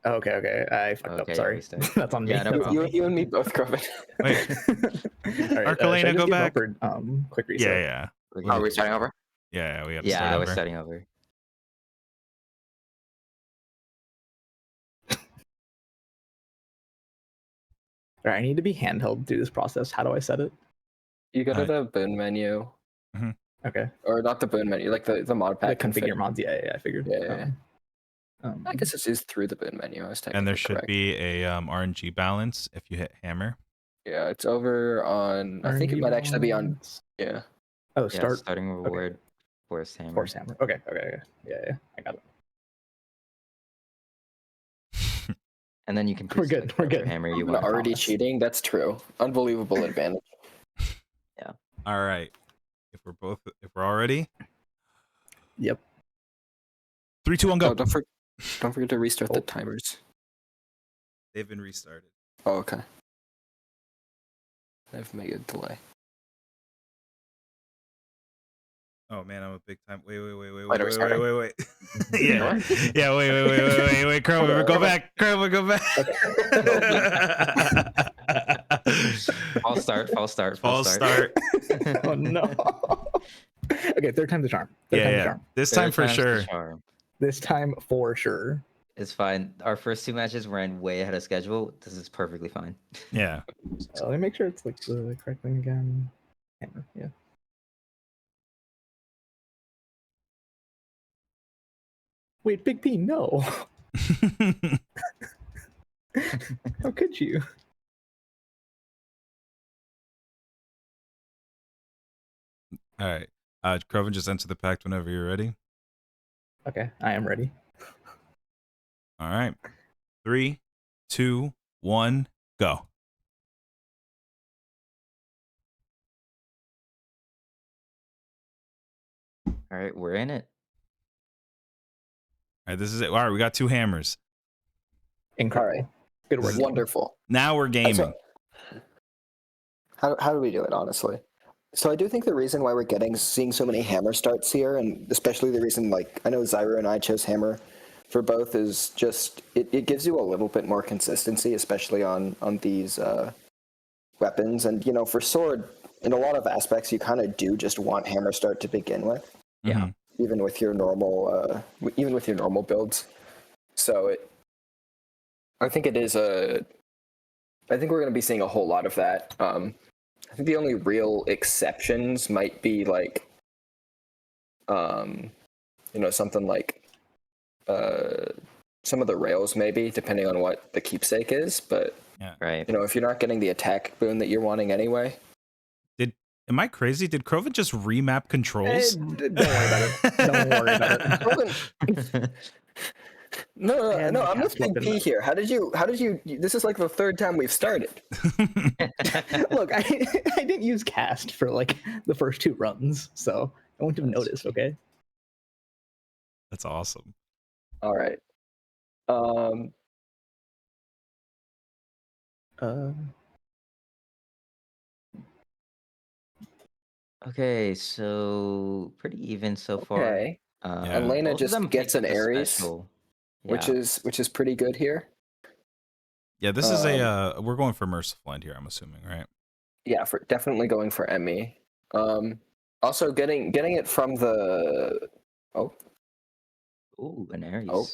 H: Oh, okay. I fucked up.
B: Okay,
H: Sorry.
B: restart.
H: That's on me.
B: Yeah, no
H: That's on
B: problem.
H: me.
G: You and me both, Coven.
A: Wait.
H: All right,
A: Archelena,
H: should I just
A: go
H: give
A: back.
H: up or, quick reset.
A: Yeah.
B: We're
I: Are
B: good.
I: we starting over?
A: Yeah, we have to
B: Yeah,
A: start
B: we're
A: over.
B: starting over.
H: All right, I need to be handheld through this process. How do I set it?
G: You go to
A: Alright.
G: the boon menu,
H: Okay.
G: or not the boon menu, like the mod
H: The
G: pack
H: configure mods. Yeah, I figured.
G: Yeah.
H: Um,
G: I guess this is through the boon menu. I was
A: And there
G: technically
A: should
G: correct.
A: be a RNG balance if you hit hammer.
G: Yeah, it's over on. I think it might actually be on.
H: mods.
G: Yeah.
H: Oh,
B: Yeah,
H: start
B: starting reward. Force hammer.
H: force hammer. Okay. Yeah, I got it.
B: And then you can
H: We're good,
B: preselect
H: we're
B: whatever
H: good.
B: hammer you
G: I'm
B: want.
G: already
H: promise.
G: cheating. That's true. Unbelievable advantage.
A: All right. If we're all ready.
H: Yep.
A: 3, 2, 1, go.
G: Oh, don't forget to restart the timers.
A: They've been restarted.
G: Oh, okay. I've made a delay.
A: Oh man, I'm a big time. Wait.
G: Wait, are we starting?
A: Wait. yeah, wait. Crow, go back. Crow, go back.
B: False start.
A: False start.
H: Oh no. Okay, third time's the charm. Third time's the
A: Yeah.
H: charm.
A: This time for
B: Third time's the
A: sure.
B: charm.
H: This time for sure.
B: It's fine. Our first 2 matches ran way ahead of schedule. This is perfectly fine.
A: Yeah.
H: Let me make sure it's like the correct thing again. Hammer, yeah. Wait, Big P, no. How could you?
A: All right. Croven, just enter the pact whenever you're ready.
H: Okay, I am ready.
A: All right. 3, 2, 1, go.
B: All right, we're in it.
A: All right, this is it. All right, we got 2 hammers.
H: Incredible.
G: Alright.
H: Good work.
G: Wonderful.
A: Now we're
G: That's
A: gaming.
G: How do we do it, honestly? So I do think the reason why we're seeing so many hammer starts here, and especially the reason, like, I know Zyro and I chose hammer for both, is just it gives you a little bit more consistency, especially on these weapons. And, you know, for sword, in a lot of aspects, you kind of do just want hammer start to begin with.
B: Yeah.
G: Even with your normal builds. So I think it is I think we're going to be seeing a whole lot of that. I think the only real exceptions might be like, something like some of the rails maybe, depending on what the keepsake is. But
B: Right.
G: You know, if you're not getting the attack boon that you're wanting anyway.
A: Am I crazy? Did Krovan just remap controls?
H: Don't worry about it. Don't worry about it.
G: Krovan, no,
H: And the
G: I'm with
H: cast
G: Big
H: weapon.
G: P here. How did you? This is like the third time we've started.
H: Look, I didn't use cast for like the first 2 runs, so I wouldn't have noticed. Okay.
A: That's awesome.
G: All right.
B: Okay, so pretty even so far.
G: Okay.
A: Yeah.
G: Elena
B: Both of
G: just
B: them
G: gets
B: picked
G: an
B: up a
G: Ares,
B: special.
G: which
B: Yeah.
G: is pretty good here.
A: Yeah, this is we're going for Merciful End here, I'm assuming, right?
G: Yeah, for definitely going for Emmy. Also getting it from the.
B: Ooh, an Ares.
G: Oh.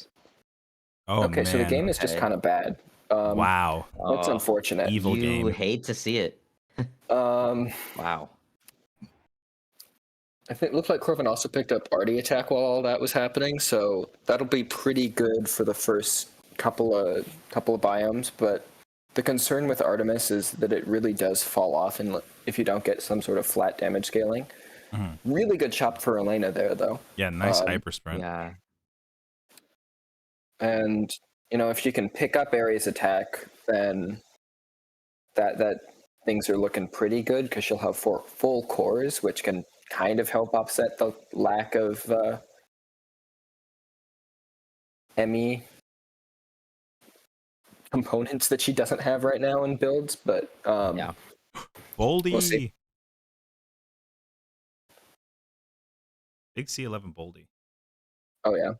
A: Oh
G: Okay,
A: man.
G: so the game is just
B: Okay.
G: kind of bad.
A: Wow.
G: That's
B: Oh,
G: unfortunate.
A: Evil
B: you
A: game.
B: hate to see it. Wow.
G: I think it looked like Krovan also picked up Artie attack while all that was happening, so that'll be pretty good for the first couple of biomes. But the concern with Artemis is that it really does fall off, and if you don't get some sort of flat damage scaling.
A: Mhm.
G: Really good chop for Elena there, though.
A: Yeah, nice
G: Um,
A: hyper sprint.
B: Yeah.
G: And you know, if she can pick up Ares attack, then that things are looking pretty good because she'll have 4 full cores, which can kind of help offset the lack of Emmy components that she doesn't have right now in builds. But
B: Yeah.
A: Boldy.
G: We'll see.
A: Big C11 Boldy.
G: Oh yeah.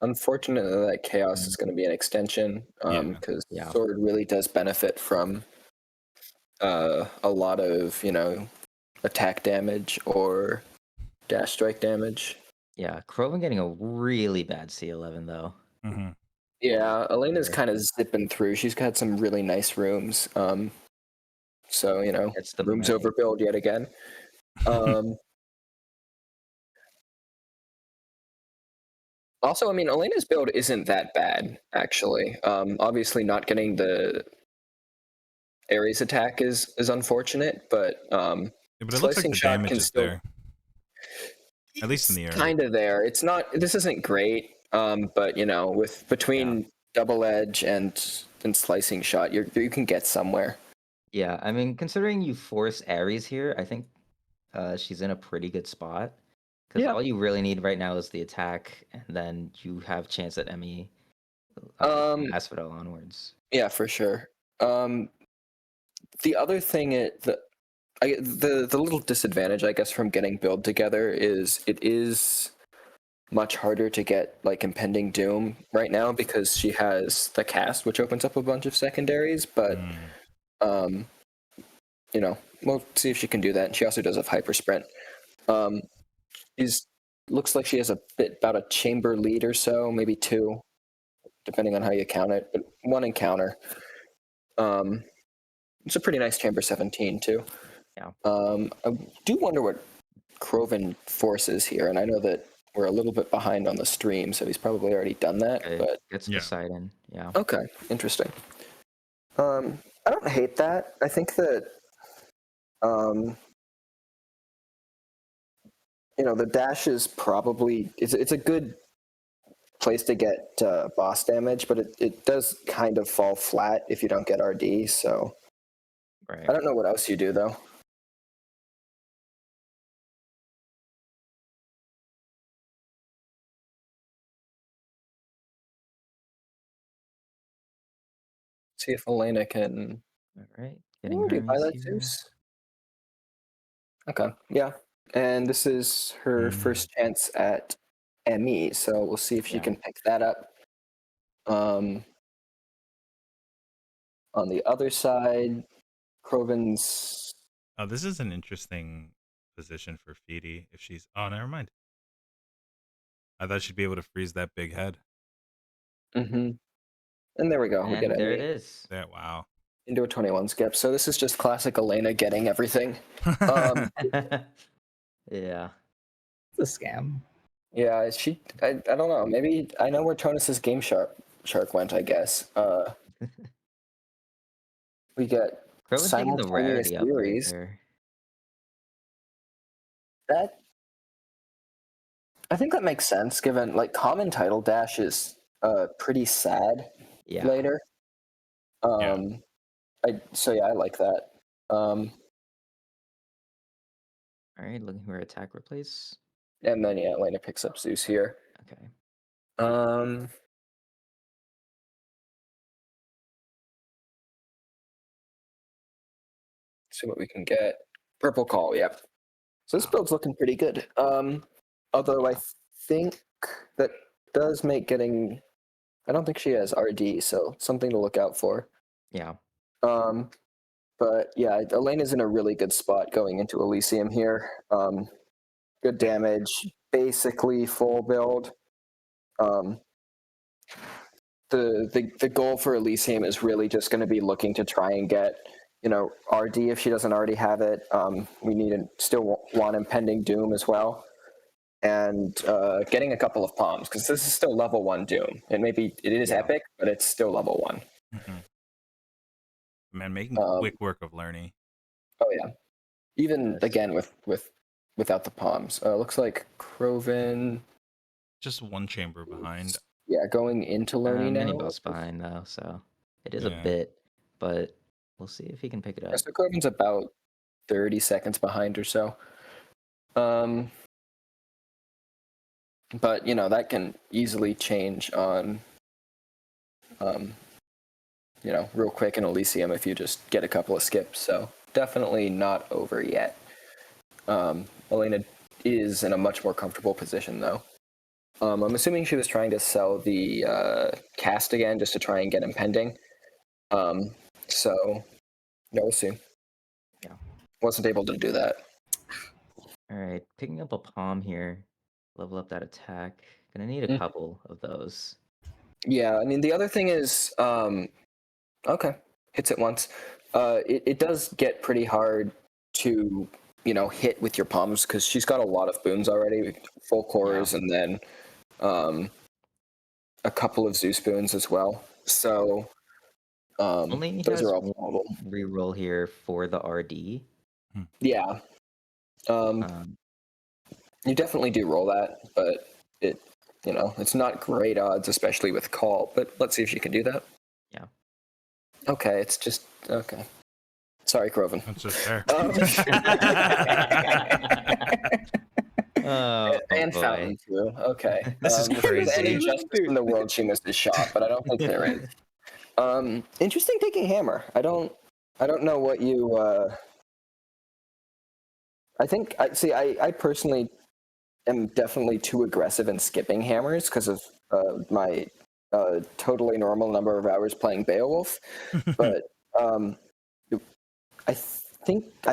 G: Unfortunately, that chaos is going to be an extension because
B: Yeah.
G: Sword really does benefit from a lot of, you know, attack damage or dash strike damage.
B: Yeah. Krovan getting a really bad C11 though.
A: Mm-hmm.
G: Yeah, Elena's
B: Yeah.
G: kind of zipping through. She's got some really nice rooms. So, you know,
B: It's the
G: rooms
B: money.
G: overbuild yet again. Also, I mean, Elena's build isn't that bad, actually. Obviously, not getting the Ares attack is unfortunate, but
A: Yeah, but it looks like
G: Slicing
A: the
G: Shot
A: damage
G: can
A: is
G: still-
A: there. At least in the area.
G: kind of there. It's not. This isn't great, but you know, with between Double Edge and Slicing Shot, you can get somewhere.
B: Yeah. I mean, considering you force Ares here, I think she's in a pretty good spot. Because
G: Yeah.
B: all you really need right now is the attack, and then you have chance at Emmy. Asphodel onwards.
G: Yeah, for sure. The other thing, the little disadvantage, I guess, from getting build together is it is much harder to get like Impending Doom right now because she has the cast, which opens up a bunch of secondaries. But you know, we'll see if she can do that. And she also does have hyper sprint. Looks like she has about a chamber lead or so, maybe 2, depending on how you count it. But 1 encounter. It's a pretty nice chamber 17 too.
B: Yeah.
G: I do wonder what Krovan forces here, and I know that we're a little bit behind on the stream, so he's probably already done that.
B: Okay.
G: But
B: Gets
A: Yeah.
B: Poseidon. Yeah.
G: okay, interesting. I don't hate that. I think that you know, the dash is probably it's a good place to get boss damage, but it does kind of fall flat if you don't get RD. So
B: Right.
G: I don't know what else you do though. See if Elena can.
B: All right.
G: Do
B: Getting
G: you buy
B: Hermes
G: that
B: here.
G: Zeus? Okay, yeah. And this is her first chance at ME, so we'll see if she
B: Yeah.
G: can pick that up. On the other side, Krovan's.
A: Oh, this is an interesting position for Feedy if she's. Oh, never mind. I thought she'd be able to freeze that big head.
G: Mm-hmm. And there we go. We
B: And
G: get
B: there it
G: ME
B: is.
A: Yeah, wow.
G: into a 21 skip. So this is just classic Elena getting everything.
B: Yeah.
H: It's a scam.
G: Yeah, I don't know. Maybe I know where Tonus is game sharp. Shark went, I guess. We get
B: Crowan's taking the
G: simultaneous
B: rarity upgrade
G: series.
B: there.
G: That I think that makes sense, given like common title dash is pretty sad
B: Yeah.
G: later. I like that.
B: All right, looking for attack replace.
G: And then yeah, Elena picks up Zeus here.
B: Okay.
G: See what we can get. Purple call, yep. So this build's looking pretty good. Although I think that does make getting. I don't think she has RD, so something to look out for.
B: Yeah.
G: But yeah, Elena's in a really good spot going into Elysium here. Good damage, basically full build. The goal for Elysium is really just going to be looking to try and get, RD if she doesn't already have it. We still want Impending Doom as well, and getting a couple of palms because this is still level 1 Doom. It is epic, but it's still level 1.
A: Mm-hmm. Man, making quick work of learning.
G: Oh yeah, even again without the palms. Looks like Croven.
A: Just one chamber behind.
G: Yeah, going into Loney now.
B: Minibo's behind though, so it is a bit, but we'll see if he can pick it up.
G: So Croven's about 30 seconds behind or so. But that can easily change on real quick in Elysium if you just get a couple of skips. So definitely not over yet. Elena is in a much more comfortable position though. I'm assuming she was trying to sell the cast again just to try and get Impending. So yeah, we'll see.
B: Yeah.
G: Wasn't able to do that.
B: All right, picking up a palm here. Level up that attack. Gonna need a couple of those.
G: Yeah, I mean the other thing is, okay, hits it once. It does get pretty hard to hit with your palms because she's got a lot of boons already, full cores, and then a couple of Zeus boons as well. So
B: only
G: those
B: has
G: are all vulnerable.
B: Reroll here for the RD.
G: Yeah. You definitely do roll that, but it's not great odds, especially with call. But let's see if she can do that.
B: Yeah.
G: Okay, it's just okay. Sorry, Croven.
A: That's just there.
G: And
B: boy.
G: Fountain too. Okay.
A: This is
G: If there's any
A: crazy.
G: justice in the world, she missed a shot, but I don't think there is. Interesting taking hammer. I don't know what you. I personally am definitely too aggressive in skipping hammers because of my totally normal number of hours playing Beowulf, but I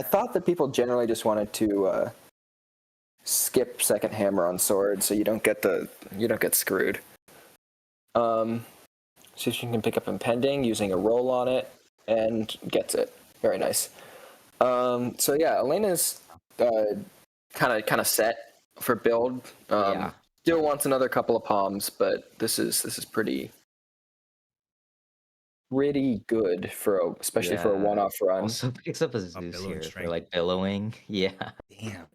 G: thought that people generally just wanted to skip second hammer on sword so you don't get screwed. So she can pick up Impending using a roll on it and gets it. Very nice. So yeah, Elena's kind of set for build. Still wants another couple of palms, but this is pretty good especially for a one-off run.
B: Also picks up a Zeus
A: billow
B: here
A: strength.
B: for like billowing. Yeah.
A: Damn.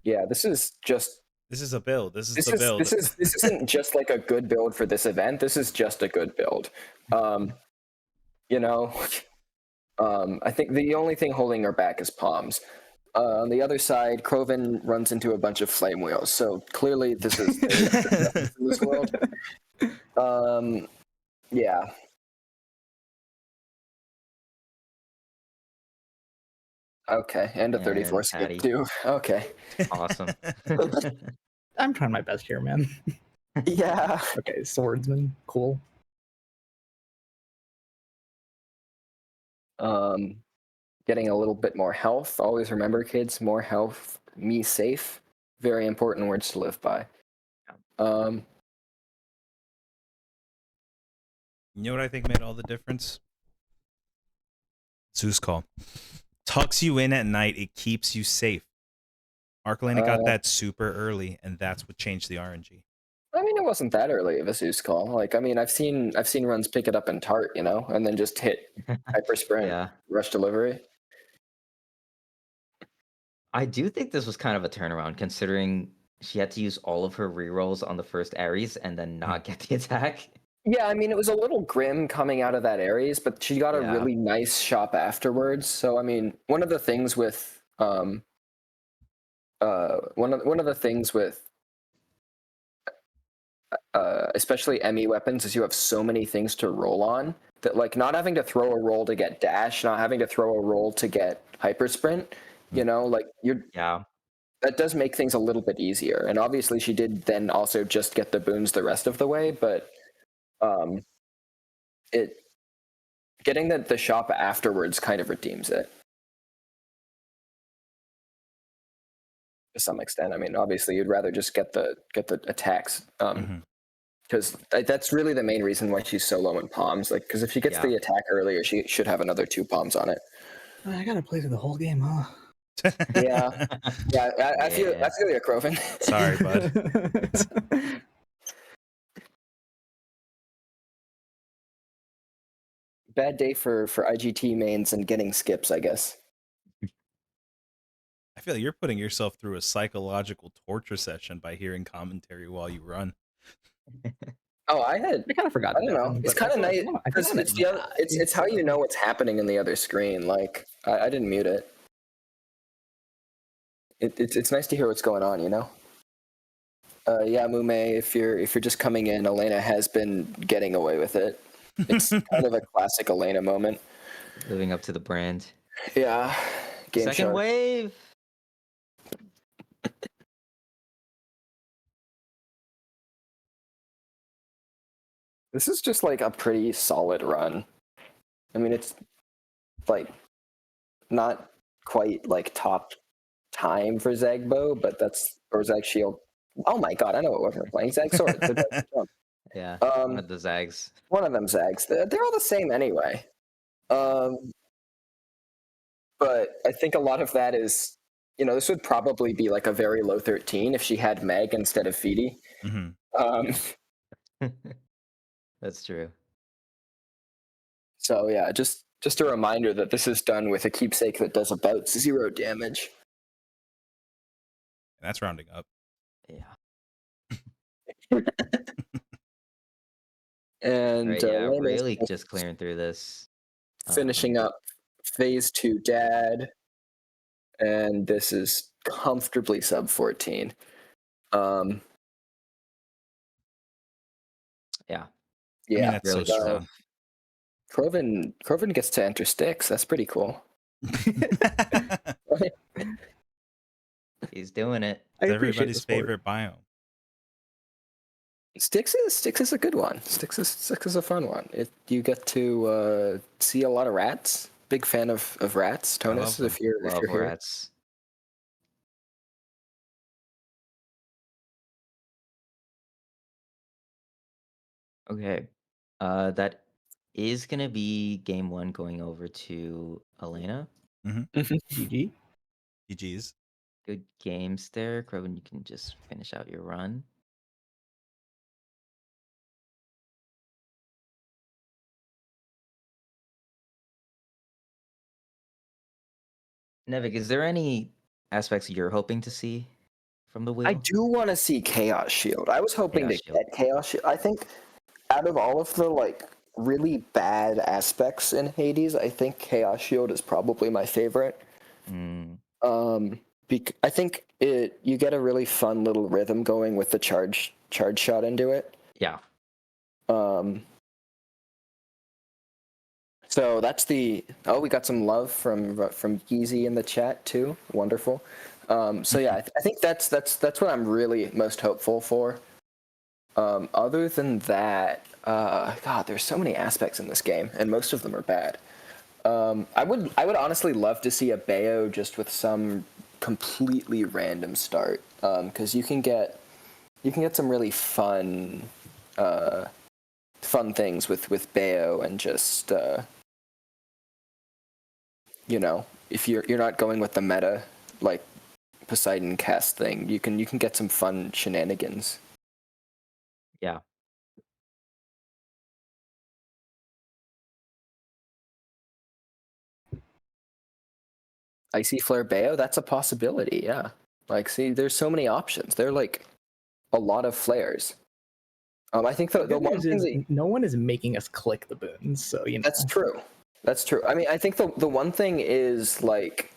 G: Yeah, this is
A: a build. This is the build.
G: This isn't just like a good build for this event. This is just a good build. I think the only thing holding her back is palms. On the other side, Croven runs into a bunch of flame wheels. So clearly, this is in this world. Yeah. Okay, and a 34
B: And Patty.
G: skip too. Okay.
B: Awesome.
H: I'm trying my best here, man.
G: Yeah.
H: Okay, swordsman, cool.
G: Getting a little bit more health. Always remember, kids, more health, me safe. Very important words to live by.
A: You know what I think made all the difference? Zeus call. Tucks you in at night. It keeps you safe. Archelena got that super early, and that's what changed the RNG.
G: I mean, it wasn't that early of a Zeus call. Like, I mean, I've seen runs pick it up in Tart, you know, and then just hit hyper sprint,
B: Yeah.
G: rush delivery.
B: I do think this was kind of a turnaround considering she had to use all of her rerolls on the first Ares and then not get the attack.
G: Yeah, I mean, it was a little grim coming out of that Ares, but she got a
B: Yeah.
G: really nice shop afterwards. So, I mean, one of the things with one of the things with especially ME weapons is you have so many things to roll on that, like, not having to throw a roll to get dash, not having to throw a roll to get hyper sprint, you know, like
B: Yeah.
G: that does make things a little bit easier. And obviously she did then also just get the boons the rest of the way, but it getting the shop afterwards kind of redeems it to some extent. I mean, obviously you'd rather just get the attacks because that's really the main reason why she's so low in palms. Like, because if she gets
B: Yeah.
G: the attack earlier, she should have another 2 palms on it.
H: I gotta play through the whole game, huh?
G: Yeah, yeah. I feel you, Croven.
A: Sorry, bud.
G: Bad day for IGT mains and getting skips, I guess.
A: I feel like you're putting yourself through a psychological torture session by hearing commentary while you run.
G: Oh, I
H: I kind of forgot.
G: don't know. It's kind of nice because it's how you know what's happening in the other screen. Like, I didn't mute it. It's nice to hear what's going on, you know. Yeah, Mume, if you're just coming in, Elena has been getting away with it. It's kind of a classic Elena moment.
B: Living up to the brand.
G: Yeah. Game
B: Second
G: Shark.
B: wave.
G: This is just like a pretty solid run. I mean, it's like not quite like top time for Zagbo, but or Zag Shield. Oh my god, I know what we're playing. Zag Sword.
B: Yeah. One of the Zags.
G: One of them Zags. They're all the same anyway. But I think a lot of that is, you know, this would probably be like a very low 13 if she had Meg instead of Feedy.
B: That's true.
G: So yeah, just a reminder that this is done with a keepsake that does about 0 damage.
A: That's rounding up.
B: Yeah.
G: And
B: Right, yeah,
G: Elena's
B: really just clearing through this.
G: finishing up phase 2 dad, and this is comfortably sub 14.
B: Yeah.
G: Yeah,
A: I mean, that's
B: really
A: so strong.
B: tough.
G: Croven gets to enter Styx. That's pretty cool.
B: He's doing it.
H: I
A: It's
H: appreciate the
A: everybody's
H: sport.
A: favorite biome.
G: Styx is a good one. Styx is a fun one. You get to see a lot of rats. Big fan of rats,
A: I love
G: Tonus.
A: them.
G: If you're
B: Love
G: here.
B: rats. Okay. That is gonna be game 1 going over to Elena.
H: GG.
A: GG's.
B: Good games there. Croven, you can just finish out your run. Nevik, is there any aspects you're hoping to see from the wheel?
G: I do want to see Chaos Shield. I was hoping
B: Chaos
G: to
B: Shield.
G: get Chaos Shield. I think out of all of the like really bad aspects in Hades, I think Chaos Shield is probably my favorite.
B: Mm,
G: I think you get a really fun little rhythm going with the charge shot into it.
B: yeah.
G: So that's we got some love from Yeezy in the chat too. Wonderful. So yeah, I think that's what I'm really most hopeful for. Other than that, God, there's so many aspects in this game, and most of them are bad. I would honestly love to see a Bayo just with some completely random start, because you can get some really fun things with Bayo, and just you know, if you're not going with the meta like Poseidon cast thing, you can get some fun shenanigans.
B: Yeah.
G: Icy Flare Bayo, that's a possibility, yeah. Like, see, there's so many options. There are like a lot of flares. I think the
H: good
G: one
H: news
G: thing
H: is
G: that
H: no one is making us click the boons, so you know.
G: that's true. That's true. I mean, I think the one thing is like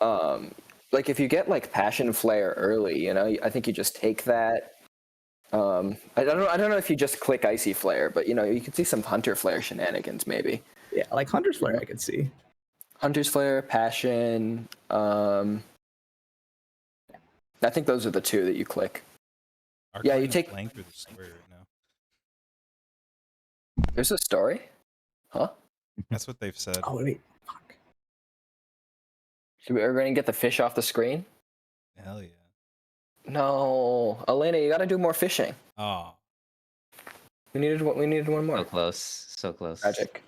G: if you get like Passion Flare early, you know, I think you just take that. I don't know if you just click Icy Flare, but you know, you can see some Hunter Flare shenanigans maybe.
H: Yeah, like Hunter's Flare I could see.
G: Hunter's Flare, Passion. I think those are the two that you click. Yeah, you
A: Arcline's
G: take-
A: playing through the story right now.
G: There's a story? Huh?
A: That's what they've said.
H: Oh wait, fuck.
G: Should we everybody get the fish off the screen?
A: Hell yeah.
G: No, Elena, you got to do more fishing.
A: Oh,
G: We needed one
B: So
G: more.
B: close. So close.
G: Magic.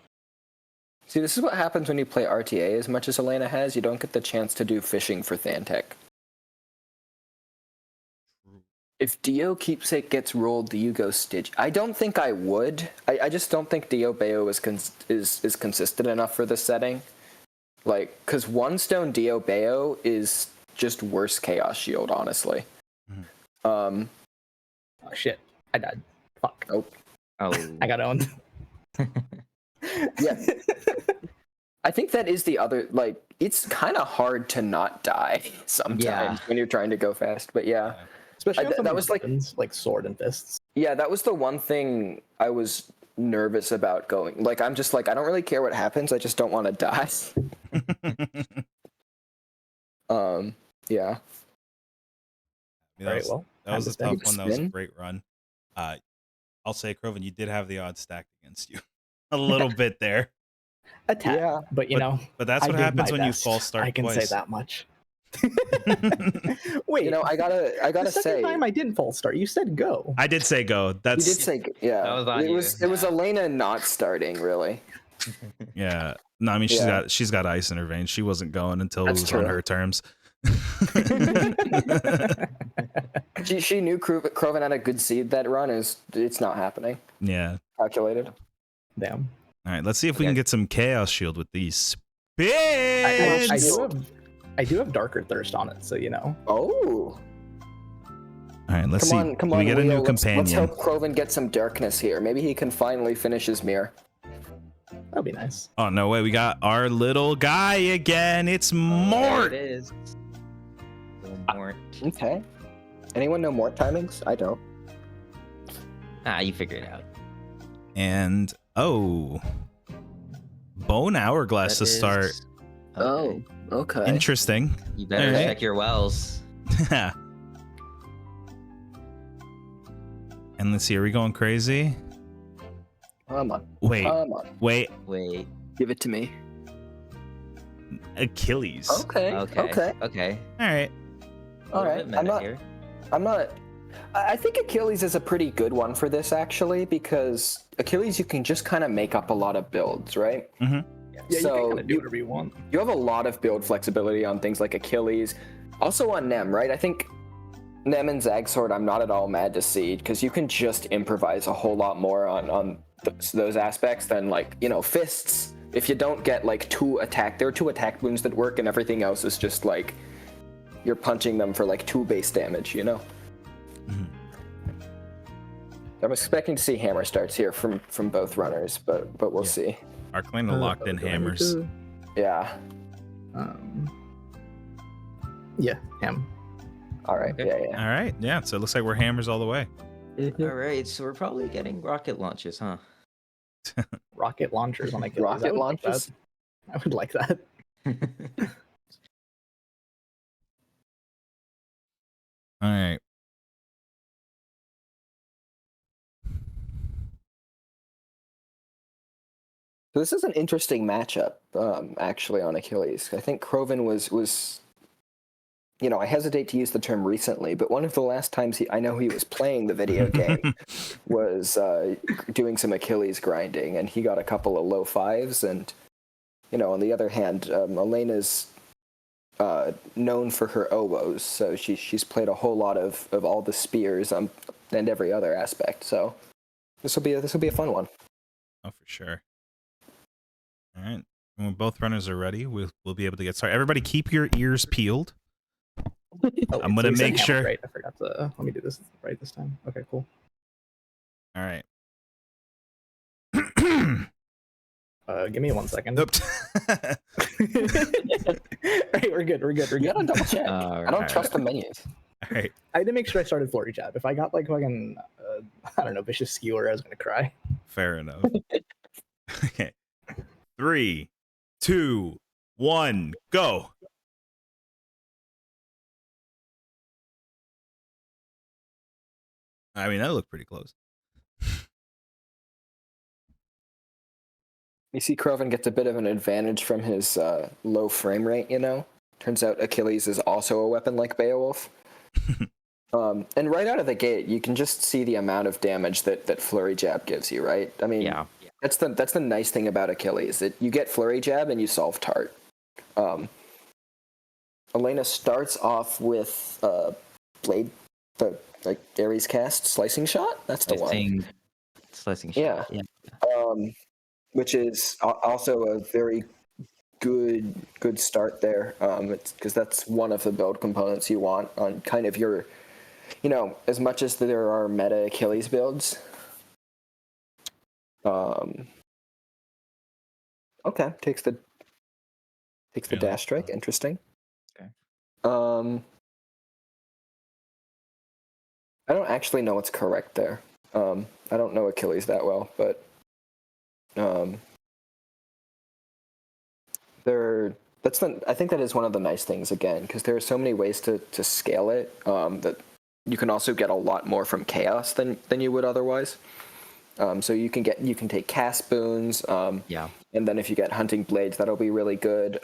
G: See, this is what happens when you play RTA as much as Elena has. You don't get the chance to do fishing for Thantech. If Dio Keepsake gets rolled, do you go Stitch? I don't think I would. I just don't think Dio Bayo is consistent enough for this setting. Like, because One Stone Dio Bayo is just worse Chaos Shield, honestly.
H: Oh shit, I died. Fuck.
G: Oh,
B: Oh.
H: I got owned.
G: yeah. I think that is the other, like, it's kind of hard to not die sometimes
B: Yeah.
G: when you're trying to go fast. But yeah.
H: Especially on
G: that
H: some of
G: was
H: these
G: like-
H: weapons, like sword and fists.
G: Yeah, that was the one thing I was nervous about going. Like, I'm just like, I don't really care what happens. I just don't want to die. Yeah.
A: that
H: Alright,
A: was,
H: well,
A: that was a
H: time
A: tough
H: to
A: one. That was a
G: spin.
A: great run. I'll say, Croven, you did have the odds stacked against you a little bit there,
H: A tad,
G: Yeah.
H: but you know,
A: but that's
H: I
A: what
H: did
A: happens
H: my
A: when you
H: best.
A: false start
H: I can
A: twice.
H: say that much. Wait,
G: You know, I gotta
H: the second
G: say,
H: time I didn't false start. You said go.
A: I did say go.
G: you
A: That's
G: did say, yeah.
B: That was on
G: it was
B: you.
G: it was Elena not starting, really.
A: yeah. No, I mean
G: Yeah.
A: she's got ice in her veins. She wasn't going until
G: That's
A: it was on
G: true.
A: her terms.
G: She knew Croven had a good seed that run. It's not happening.
A: Yeah.
G: Calculated.
H: Damn.
A: All right. Let's see if we
B: Okay.
A: can get some chaos shield with these
H: I
A: spins.
H: I do have Darker Thirst on it, so you know.
G: Oh,
A: All right. Let's
G: come
A: see.
G: on, come
A: Can
G: on.
A: we get a
G: Leo.
A: new
G: Let's
A: companion?
G: hope Croven gets some darkness here. Maybe he can finally finish his mirror.
H: That'd be nice.
A: Oh no way! We got our little guy again. It's
B: There
A: Mort.
B: it is. Little Mort.
G: Okay. Anyone know more timings? I don't.
B: You figure it out.
A: And Bone Hourglass to
B: That
A: start.
B: is- Okay.
G: Okay.
A: Interesting.
B: You better
A: Alright.
B: check your wells.
A: And let's see. Are we going crazy?
G: Come on.
A: Wait.
G: Come on.
A: Wait.
B: Wait.
G: Give it to me.
A: Achilles.
G: Okay.
B: Okay.
G: Okay.
B: Okay.
A: All right.
G: All
B: A little
G: right.
B: bit meta here.
G: I'm not. I think Achilles is a pretty good one for this actually, because Achilles you can just kind of make up a lot of builds, right?
H: Yeah, you
G: So,
H: can kind of do whatever you want.
G: You have a lot of build flexibility on things like Achilles, also on Nem, right? I think Nem and Zagsword I'm not at all mad to see, because you can just improvise a whole lot more on those aspects than, like, you know, fists. If you don't get like there are 2 attack wounds that work, and everything else is just like you're punching them for like 2 base damage, you know. I'm expecting to see hammer starts here from both runners, but we'll see.
A: Arclane locked in
H: Do I need
A: hammers.
H: to-
G: Yeah.
H: Yeah, ham.
G: All right.
B: Okay.
G: Yeah. Yeah.
A: All right. Yeah. So it looks like we're hammers all the way.
B: All right. So we're probably getting rocket launches, huh?
H: Rocket launchers on Achilles.
G: Rocket launches?
H: I would like that.
A: All right.
G: So this is an interesting matchup, actually, on Achilles. I think Croven was, you know, I hesitate to use the term recently, but one of the last times I know he was playing the video game was doing some Achilles grinding, and he got a couple of low 5s. And, you know, on the other hand, Elena's known for her oboes, so she's played a whole lot of all the spears and every other aspect. So this will be a fun one.
A: Oh, for sure. All right. When both runners are ready, we'll be able to get started. Everybody, keep your ears peeled.
H: Oh,
A: I'm gonna
H: you said
A: make
H: hammer,
A: sure.
H: Right, I forgot to. Let me do this right this time. Okay, cool.
A: All right.
H: Give me 1 second.
A: Nope.
H: Right, we're good.
G: You gotta double check. I don't
B: Alright.
G: trust the menus.
A: All right.
H: I had to make sure I started Flurry Jab. If I got like fucking, I don't know, Vicious Skewer, I was gonna cry.
A: Fair enough. Okay. 3, 2, 1, go. I mean, that looked pretty close.
G: You see, Krovan gets a bit of an advantage from his low frame rate. Turns out Achilles is also a weapon like Beowulf. And right out of the gate, you can just see the amount of damage that Flurry Jab gives you, right? I mean,
B: Yeah.
G: that's the nice thing about Achilles. That you get Flurry Jab and you solve Tart. Elena starts off with Blade, the like Ares cast Slicing Shot. That's the one.
B: Slicing
G: Yeah.
B: shot. Yeah.
G: Which is also a very good start there. It's because that's one of the build components you want on kind of your, as much as there are meta Achilles builds. Okay, takes the
A: Yeah.
G: dash strike. Interesting.
B: Okay.
G: I don't actually know what's correct there. I don't know Achilles that well, but I think that is one of the nice things again, because there are so many ways to scale it, that you can also get a lot more from chaos than you would otherwise. So you can take cast boons,
B: Yeah.
G: and then if you get hunting blades, that'll be really good.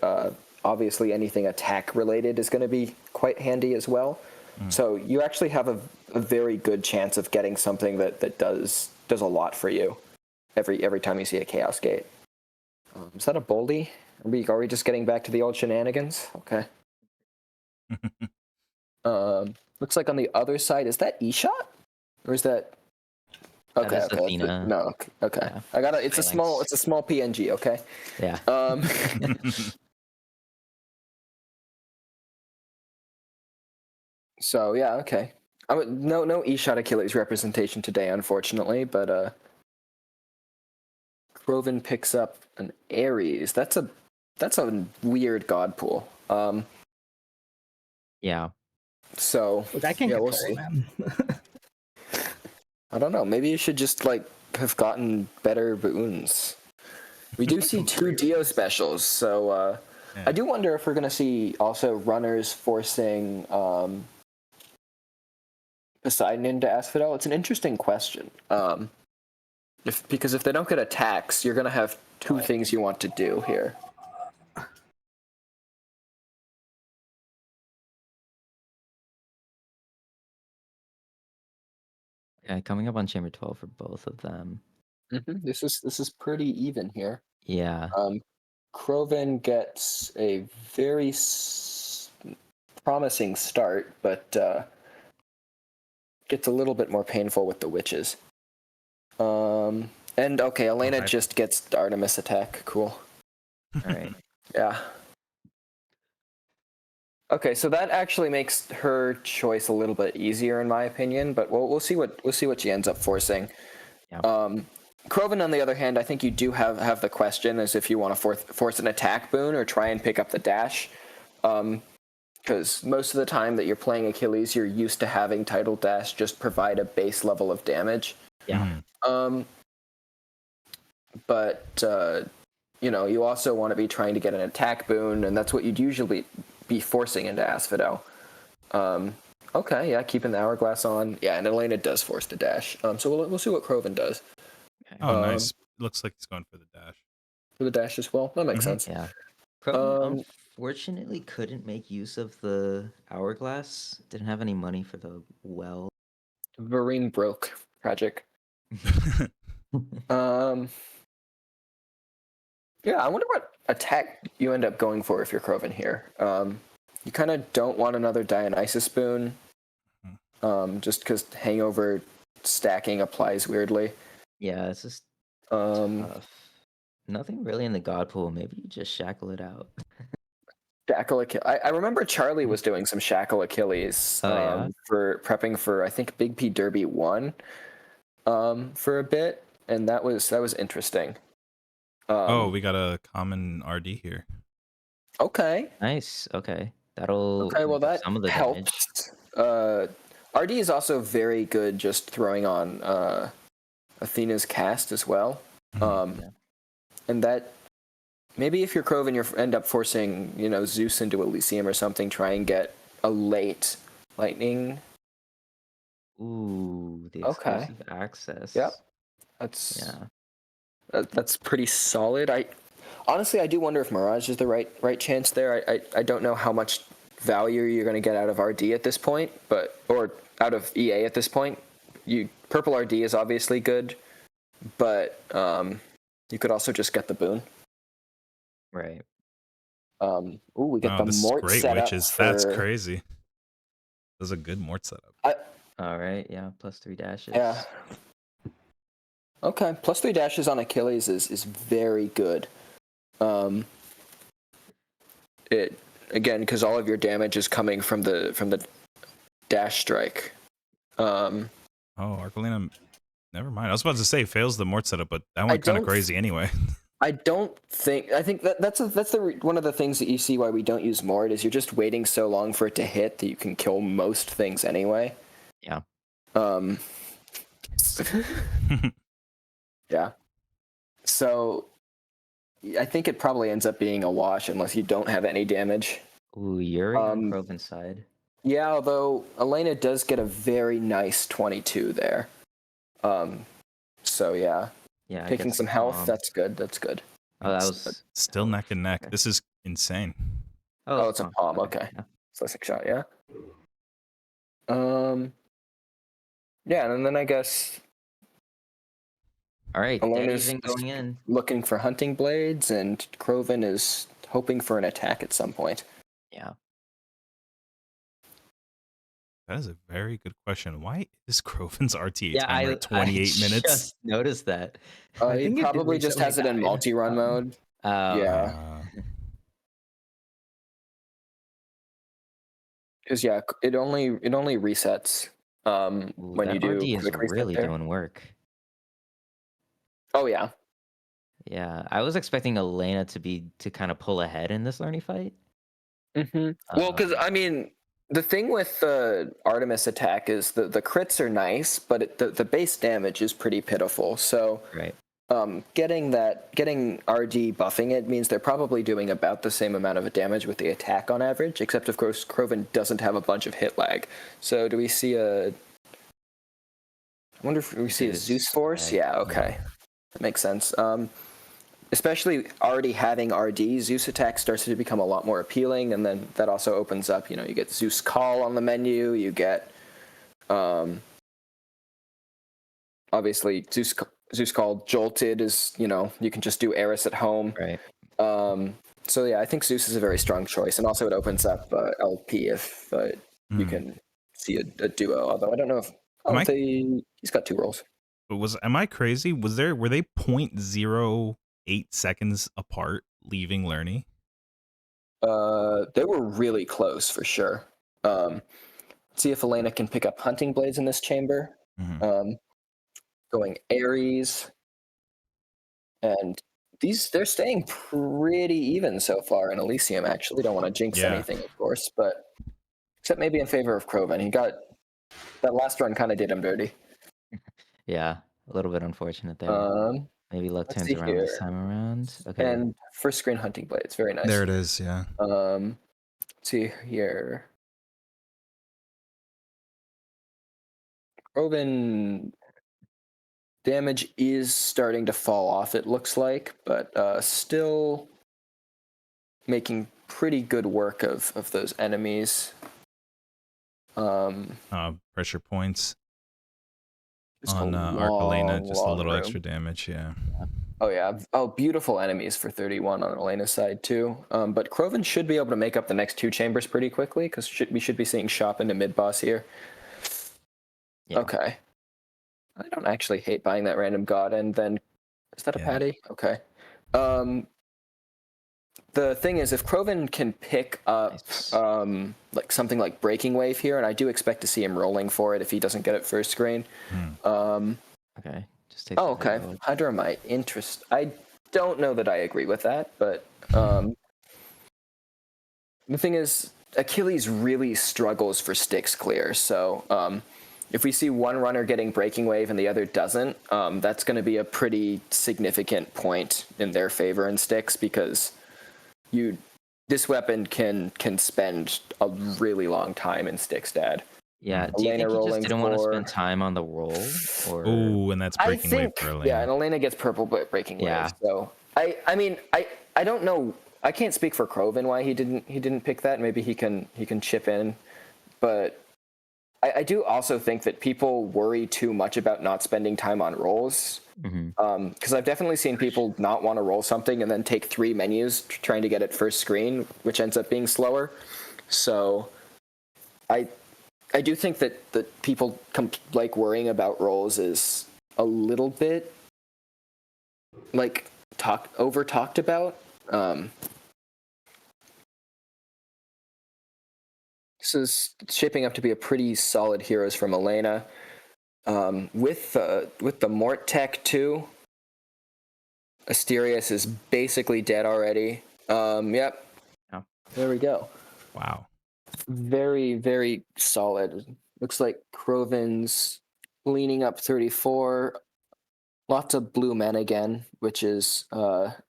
G: Obviously anything attack related is going to be quite handy as well. So you actually have a very good chance of getting something that does a lot for you every time you see a Chaos Gate. Is that a Boldy? Are we just getting back to the old shenanigans? Okay. Looks like on the other side, is that E-Shot? Or is that...
B: That
G: Okay,
B: is
G: okay.
B: Athena.
G: No, okay.
B: Yeah.
G: I got it. It's a
B: Phalanx.
G: small PNG, okay?
B: Yeah.
G: So yeah, okay. No E-Shot Achilles representation today, unfortunately, but Krovan picks up an Ares. That's a weird god pool.
B: Yeah.
G: So
H: Look, I can't
G: yeah, we'll
H: control
G: see.
H: it, man.
G: I don't know. Maybe you should just have gotten better boons. We do see 2 Dio specials, so
A: Yeah.
G: I do wonder if we're gonna see also runners forcing Poseidon into Asphodel. It's an interesting question. Because if they don't get attacks, you're gonna have 2 things you want to do here.
B: Yeah. Coming up on chamber 12 for both of them.
G: This is pretty even here.
B: Yeah.
G: Krovan gets a very promising start, but gets a little bit more painful with the witches. And okay, Elena
A: Alright.
G: just gets Artemis attack. Cool.
B: All right.
G: Yeah. Okay, so that actually makes her choice a little bit easier in my opinion, but we'll see what she ends up forcing.
B: Yeah.
G: Krovan, on the other hand, I think you do have the question as if you want to force an attack boon or try and pick up the dash. Because most of the time that you're playing Achilles, you're used to having Tidal Dash just provide a base level of damage.
B: Yeah.
G: But you also want to be trying to get an attack boon, and that's what you'd usually be forcing into Asphodel. Okay, yeah, keeping the hourglass on. Yeah, and Elena does force the dash. So we'll see what Krovan does.
A: Oh, nice. Looks like he's going for the dash.
G: For the dash as well. That makes sense.
B: Yeah. Krovan unfortunately couldn't make use of the hourglass. Didn't have any money for the well.
G: Varine broke. Tragic. Yeah, I wonder what attack you end up going for if you're Krovan here. You kind of don't want another Dionysus boon, just because Hangover stacking applies weirdly.
B: Yeah, it's just
G: Um,
B: tough. Nothing really in the god pool. Maybe you just shackle it out.
G: Shackle Achilles. I remember Charlie was doing some Shackle Achilles
B: Oh, yeah?
G: for prepping for I think Big P Derby 1 for a bit, and that was interesting.
A: Oh, we got a common RD here.
G: Okay.
B: Nice. Okay. That'll
G: Okay, well
B: do
G: that
B: some of the damage.
G: helps. RD is also very good just throwing on Athena's cast as well.
B: Yeah.
G: And that maybe if you're Krovan, you end up forcing, Zeus into Elysium or something, try and get a late lightning.
B: Ooh, the
G: Okay.
B: exclusive access.
G: Yep. That's pretty solid. Honestly, I do wonder if Mirage is the right chance there. I don't know how much value you're going to get out of RD at this point, or out of EA at this point. Purple RD is obviously good, but you could also just get the boon.
B: Right.
G: We get the
A: this
G: Mort
A: is great
G: setup.
A: witches. That's crazy. That's a good Mort setup.
B: All right. Yeah. +3 dashes.
G: Yeah. Okay. +3 dashes on Achilles is very good. It again because all of your damage is coming from the dash strike.
A: Oh, Arcolina. Never mind. I was about to say fails the Mort setup, but that went kind of crazy anyway.
G: I think that's one of the things that you see why we don't use Mort is you're just waiting so long for it to hit that you can kill most things anyway.
B: Yeah.
G: Yeah. So I think it probably ends up being a wash unless you don't have any damage.
B: Ooh, Yuri on Krovan's side.
G: Yeah, although Elena does get a very nice 22 there. So yeah.
B: Yeah.
G: Taking some health, that's good. That's good.
B: Oh, that was
A: Still neck and neck.
B: Okay.
A: This is insane.
G: Oh, it's a palm. Okay.
B: Yeah.
G: Slicing shot, yeah. Yeah, and then I guess
B: All right.
G: Elena's
B: Anything going in?
G: looking for hunting blades, and Krovan is hoping for an attack at some point.
B: Yeah.
A: That is a very good question. Why is Krovan's RTA
B: Yeah.
A: timer at 28 minutes?
B: Just noticed that. I
G: He
B: think it did
G: probably just has it in
B: recently died.
G: multi-run mode. Yeah. Because it only resets when
B: that
G: you do
B: RD is
G: quick reset
B: really
G: there.
B: doing work.
G: Oh yeah.
B: Yeah, I was expecting Elena to kind of pull ahead in this Lerny fight.
G: Mm-hmm. Well, because I mean, the thing with the Artemis attack is the crits are nice, but the base damage is pretty pitiful. So
B: Right.
G: getting RD buffing it means they're probably doing about the same amount of damage with the attack on average, except of course Krovan doesn't have a bunch of hit lag. So do we see I wonder if we see a Zeus Force? Yeah, okay. That makes sense. Especially already having RD, Zeus attack starts to become a lot more appealing, and then that also opens up, you get Zeus Call on the menu, you get obviously Zeus Call Jolted is, you can just do Eris at home.
B: Right.
G: So yeah, I think Zeus is a very strong choice, and also it opens up LP if you can see a duo. Although I don't know if he's got 2 rolls.
A: But am I crazy? Were they 0.08 seconds apart leaving Lerny?
G: They were really close for sure. See if Elena can pick up hunting blades in this chamber. Going Ares, and they're staying pretty even so far in Elysium. Actually, don't want to jinx anything, of course, but except maybe in favor of Krovan. He got that last run kind of did him dirty.
B: Yeah, a little bit unfortunate there. Maybe luck turns around this time around. Okay.
G: And first screen hunting blades, very nice.
A: There it is, yeah.
G: Let's see here. Krovan damage is starting to fall off, it looks like, but still making pretty good work of those enemies.
A: Pressure points
G: Just
A: on
G: a
A: Arcolena, just a
G: long
A: little
G: room.
A: extra damage, yeah.
G: Oh yeah. Oh, beautiful enemies for 31 on Elena's side too. But Krovan should be able to make up the next 2 chambers pretty quickly because we should be seeing shop into mid boss here.
B: Yeah.
G: Okay. I don't actually hate buying that random god, and then is that a
A: Yeah.
G: patty? Okay. The thing is, if Krovan can pick up
B: Nice.
G: like something like Breaking Wave here, and I do expect to see him rolling for it if he doesn't get it first screen.
B: Okay. Just take.
G: Oh,
B: the
G: okay.
B: reload.
G: Hydramite. Interest. I don't know that I agree with that, but the thing is, Achilles really struggles for sticks clear. So if we see one runner getting Breaking Wave and the other doesn't, that's going to be a pretty significant point in their favor in sticks because this weapon can spend a really long time in sticks, Dad.
B: Yeah. Do you
G: Elena
B: think he
G: rolling
B: just didn't want to
G: for-
B: spend time on the roll, or?
A: Ooh, and that's breaking wave for Elena.
G: Yeah, and Elena gets purple Breaking
B: Yeah.
G: Wave. So I mean I don't know. I can't speak for Krovan why he didn't pick that. Maybe he can chip in, but I do also think that people worry too much about not spending time on rolls.
B: Mhm.
G: Because I've definitely seen people not want to roll something and then take 3 menus trying to get it first screen, which ends up being slower. So I do think that people like worrying about rolls is a little bit like over talked about. This is shaping up to be a pretty solid heroes from Elena. With the Mort Tech too, Asterius is basically dead already. Yep.
B: Oh.
G: There we go.
A: Wow.
G: Very, very solid. Looks like Krovan's leaning up 34. Lots of blue men again, which is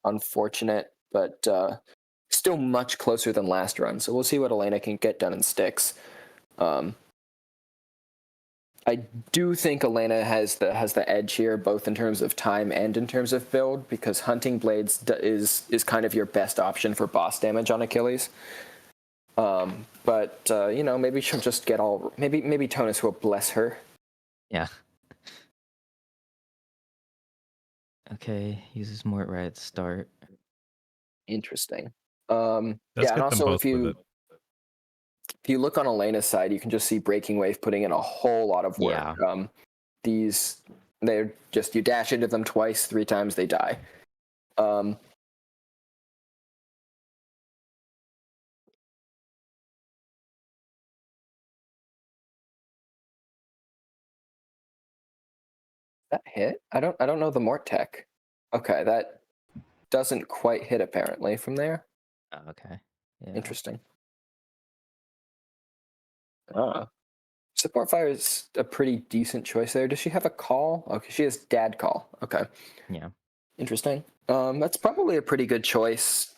G: unfortunate, but still much closer than last run. So we'll see what Elena can get done in sticks. I do think Elena has the edge here, both in terms of time and in terms of build, because Hunting Blades is kind of your best option for boss damage on Achilles. But maybe she'll just get all. Maybe Tonus will bless her.
B: Yeah. Okay. Uses Mort right at the start.
G: Interesting.
A: Let's
G: Yeah,
A: get
G: and
A: them
G: also
A: both with it.
G: if you look on Elena's side, you can just see Breaking Wave putting in a whole lot of work.
B: Yeah.
G: They're just, you dash into them twice, 3 times, they die. That hit? I don't know the Mort Tech. Okay, that doesn't quite hit apparently from there.
B: Oh, okay. Yeah.
G: Interesting. Support Fire is a pretty decent choice there. Does she have a call? Okay, she has Dad Call. Okay.
B: Yeah.
G: Interesting. That's probably a pretty good choice,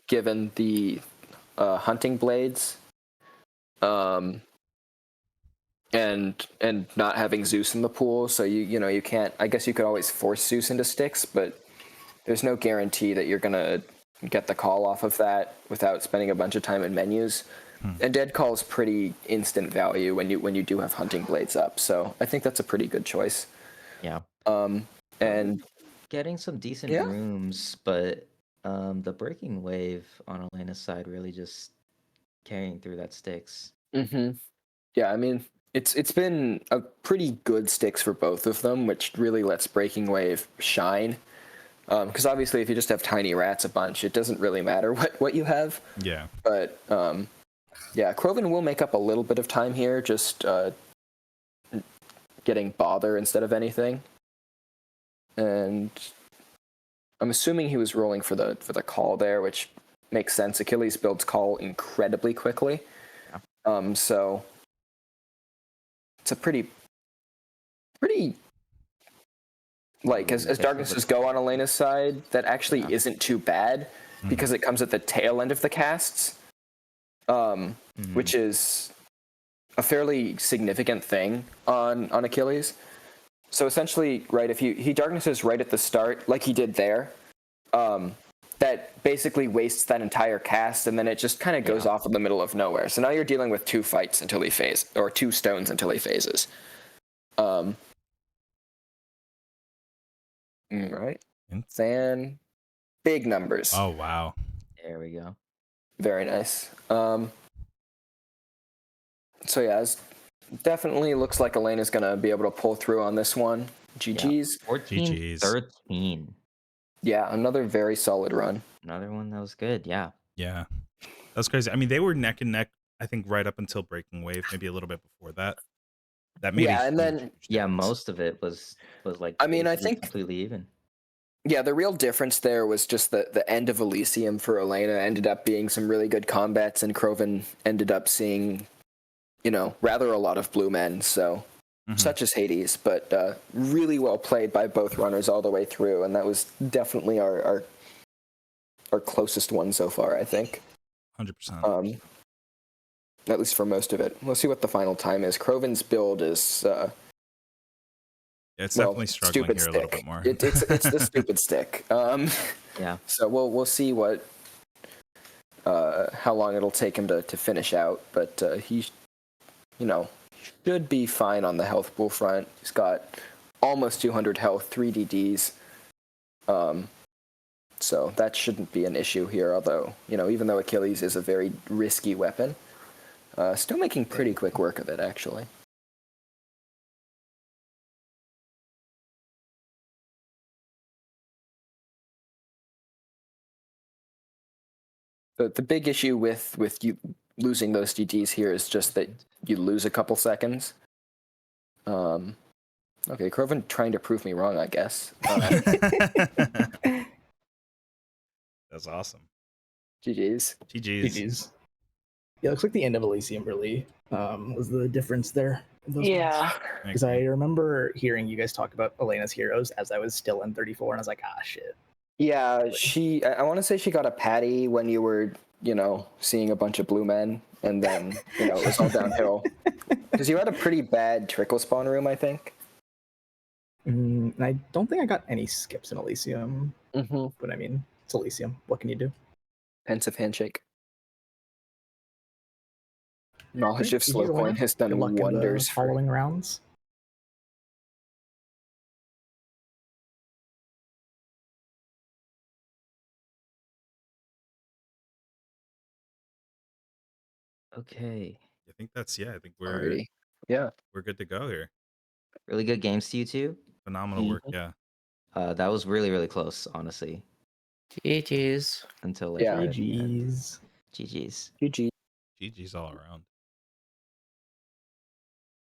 G: given the Hunting Blades, and not having Zeus in the pool. So you can't. I guess you could always force Zeus into sticks, but there's no guarantee that you're gonna get the call off of that without spending a bunch of time in menus. And Dead Call is pretty instant value when you do have Hunting Blades up. So I think that's a pretty good choice.
B: Yeah.
G: And
B: Getting some decent
G: Yeah.
B: rooms, but the Breaking Wave on Elena's side really just carrying through that sticks.
G: yeah, I mean it's been a pretty good sticks for both of them, which really lets Breaking Wave shine. Because obviously, if you just have tiny rats a bunch, it doesn't really matter what you have.
A: Yeah.
G: But yeah, Krovan will make up a little bit of time here, just getting Bother instead of anything. And I'm assuming he was rolling for the call there, which makes sense. Achilles builds call incredibly quickly.
B: Yeah.
G: So it's a pretty like as darknesses go on Elena's side, that actually isn't too bad because it comes at the tail end of the casts. Which is a fairly significant thing on Achilles. So essentially, right, if he darknesses right at the start, like he did there, that basically wastes that entire cast, and then it just kind of goes off in the middle of nowhere. So now you're dealing with 2 fights until he phases, or 2 stones until he phases. Right. Fan, big numbers.
A: Oh wow.
B: There we go.
G: Very nice. So yeah, it definitely looks like Elena's gonna be able to pull through on this one. GG's.
B: 14,
A: GG's.
B: 13.
G: Yeah, another very solid run.
B: Another one that was good. Yeah.
A: Yeah. That's crazy. I mean, they were neck and neck, I think, right up until Breaking Wave, maybe a little bit before that. That made
G: Yeah,
A: a
G: and
A: huge
G: then
B: Yeah,
A: difference.
B: most of it was like.
G: I mean, I
B: basically
G: think-
B: completely even.
G: Yeah, the real difference there was just the end of Elysium for Elena ended up being some really good combats, and Krovan ended up seeing, rather a lot of blue men, so
A: Mhm.
G: such as Hades, but really well played by both runners all the way through, and that was definitely our closest one so far, I think.
A: 100%.
G: At least for most of it. We'll see what the final time is. Krovan's build is
A: Yeah, it's definitely struggling
G: stupid
A: here
G: stick.
A: a little bit more.
G: It's the stupid stick.
B: Yeah.
G: So we'll see what how long it'll take him to finish out, but he should be fine on the health pool front. He's got almost 200 health, 3 DDs. So that shouldn't be an issue here, although, even though Achilles is a very risky weapon, still making pretty quick work of it, actually. The big issue with you losing those DDs here is just that you lose a couple seconds. Okay, Krovan trying to prove me wrong, I guess.
A: That's awesome.
G: GG's.
A: GG's.
H: GG's. Yeah, it looks like the end of Elysium really was the difference there. Because I remember hearing you guys talk about Elena's heroes as I was still in 34, and I was like, shit.
G: Yeah, I want to say she got a patty when you were, seeing a bunch of blue men, and then, it was all downhill. Because you had a pretty bad trickle spawn room, I think.
H: And I don't think I got any skips in Elysium,
G: Mm-hmm.
H: but I mean, it's Elysium. What can you do?
G: Pensive handshake. Knowledge of
H: GG's,
G: slow
H: Elena.
G: coin has done
H: Good luck in the
G: wonders for
H: following rounds.
B: Okay.
A: I think I think
G: already. Yeah.
A: we're good to go here.
B: Really good games to you two.
A: Phenomenal work,
G: Mhm.
A: yeah.
B: That was really, really close, honestly.
I: GG's.
B: Until like
G: Yeah.
B: right at the end.
H: GG's.
B: GG's.
G: GG.
A: GG's all around.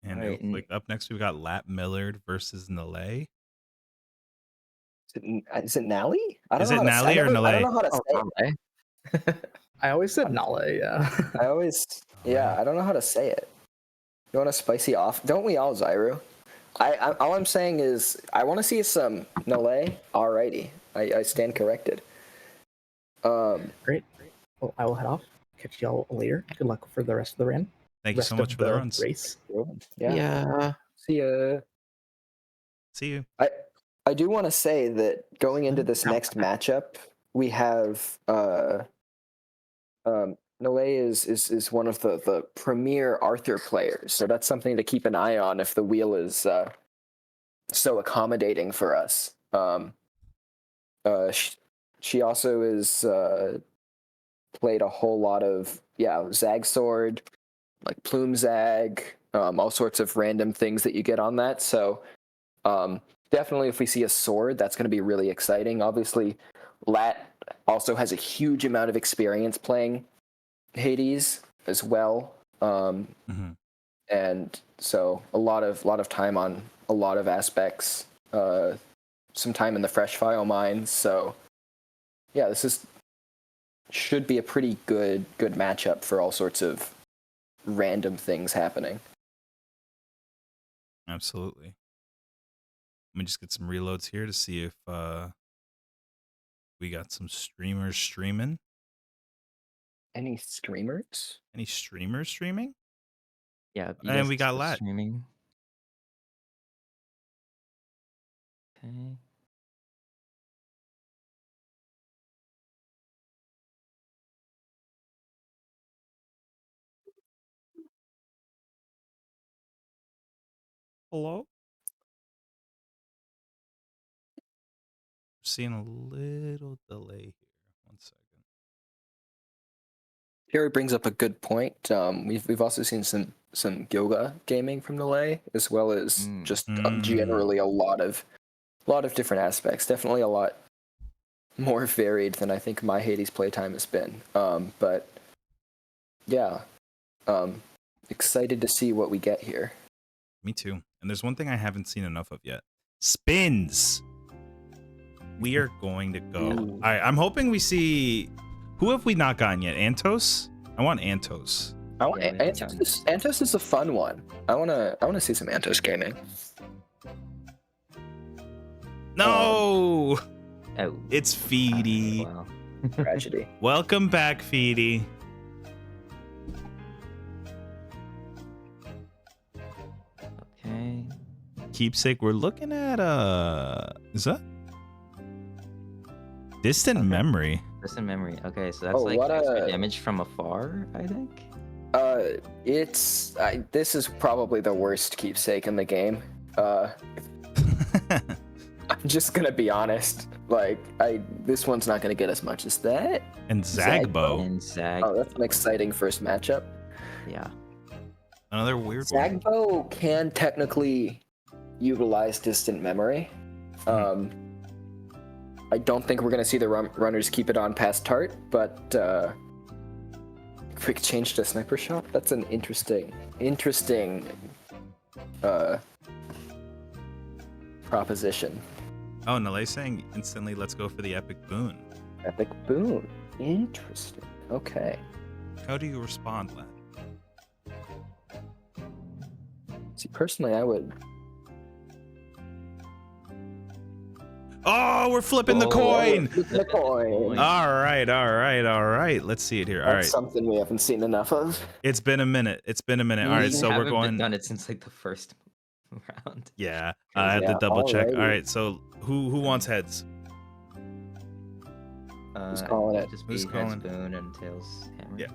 A: And
B: All
A: it
B: right,
A: looks
B: and-
A: like up next we've got Lat Millard versus Nale.
G: Is it Nally? I don't
A: Is
G: know
A: it
G: how to
A: Nally
G: say-
A: or
G: I don't
A: Nale?
G: know how to say it.
I: Okay.
H: I always said Nala, yeah.
G: I always, yeah, I don't know how to say it. You want a spicy off? Don't we all, Zyro? All I'm saying is I want to see some Nale. Alrighty, I stand corrected.
H: Great. Well, I will head off. Catch y'all later. Good luck for the rest of the run.
A: Thank you
H: rest
A: so
H: of
A: much for the runs.
H: race.
G: Yeah.
I: Yeah.
G: See ya.
A: See you.
G: I do want to say that going into this next matchup, we have Nale is one of the premier Arthur players, so that's something to keep an eye on if the wheel is so accommodating for us. She also is played a whole lot of Zag Sword, like Plume Zag, all sorts of random things that you get on that. So definitely, if we see a sword, that's going to be really exciting. Obviously, Lat also has a huge amount of experience playing Hades as well,
A: Mhm.
G: and so a lot of time on a lot of aspects. Some time in the fresh file mines. So yeah, this should be a pretty good matchup for all sorts of random things happening.
A: Absolutely. Let me just get some reloads here to see if we got some streamers streaming.
G: Any streamers?
A: Any streamers streaming?
B: Yeah. you
A: And
B: guys
A: we
B: can
A: got
B: start
A: Lat.
B: streaming. Okay.
A: Hello? seeing a little delay here. 1 second.
G: Jerry brings up a good point. We've also seen some yoga gaming from Nalay, as well as just generally a lot of different aspects. Definitely a lot more varied than I think my Hades playtime has been. But yeah, excited to see what we get here.
A: Me too. And there's one thing I haven't seen enough of yet. Spins. We are going to go.
G: Ooh.
A: I'm hoping we see. Who have we not gotten yet? Antos? I want Antos.
G: Antos is a fun one. I wanna see some Antos gaming.
A: No!
B: Oh,
A: It's Feedy.
B: wow.
G: Tragedy.
A: Welcome back, Feedy.
B: Okay.
A: Keepsake, we're looking at is that distant memory?
B: Distant memory. Okay, so that's
G: Oh,
B: like
G: what
B: extra
G: a-
B: damage from afar, I think.
G: This is probably the worst keepsake in the game. I'm just gonna be honest. Like, this one's not gonna get as much as that.
A: And Zagbo.
B: And Zag.
G: Oh, that's an exciting first matchup.
B: Yeah.
A: Another weird one.
G: Zagbo can technically utilize distant memory. I don't think we're gonna see the runners keep it on past Tart, but quick change to sniper shot. That's an interesting proposition.
A: Oh, Nalay saying instantly, let's go for the epic boon.
G: Epic boon. Interesting. Okay.
A: How do you respond, lad?
G: See, personally, I would.
A: Oh, we're flipping the coin.
G: The coin.
A: All right. Let's see it here. All
G: That's
A: right.
G: something we haven't seen enough of.
A: It's been a minute. All right,
B: We
A: so we're
B: haven't
A: going.
B: done it since like the first round.
A: Yeah, I had to
G: Yeah,
A: double check. All
G: alrighty.
A: right, so who wants heads?
G: Who's calling it?
B: Just
A: Who's
B: be Heads,
A: calling?
B: Boon, and Tails Hammer.
A: Yeah.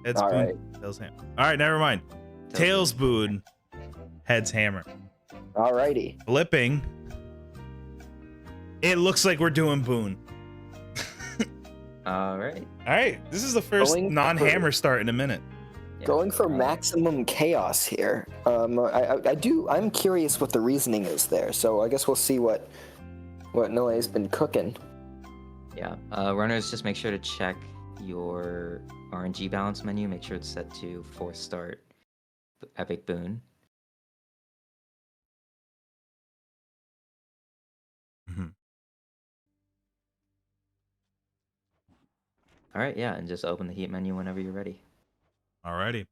A: Heads
G: All
A: boon,
G: right.
A: tails hammer. All right, never mind. Tails boon, heads hammer.
G: Alrighty.
A: Flipping. It looks like we're doing boon.
B: All right.
A: All right, this is the first
G: Going
A: non-hammer start in a minute.
B: Yeah.
G: Going for maximum chaos here. I'm curious what the reasoning is there. So I guess we'll see what Noe's been cooking.
B: Yeah. Runners, just make sure to check your RNG balance menu. Make sure it's set to force start epic boon.
A: Mhm.
B: All right. Yeah, and just open the heat menu whenever you're ready.
A: Alrighty.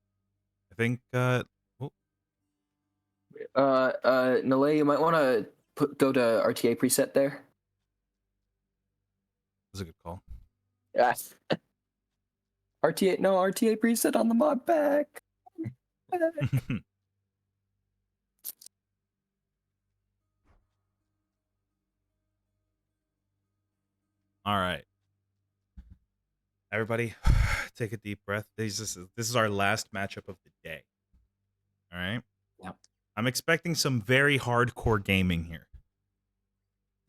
A: I think
G: Nale, you might want to go to RTA preset there.
A: that's a good call.
G: Yeah. RTA preset on the mod pack.
A: All right. Everybody, take a deep breath. This is our last matchup of the day. All right.
B: Yep.
A: I'm expecting some very hardcore gaming here.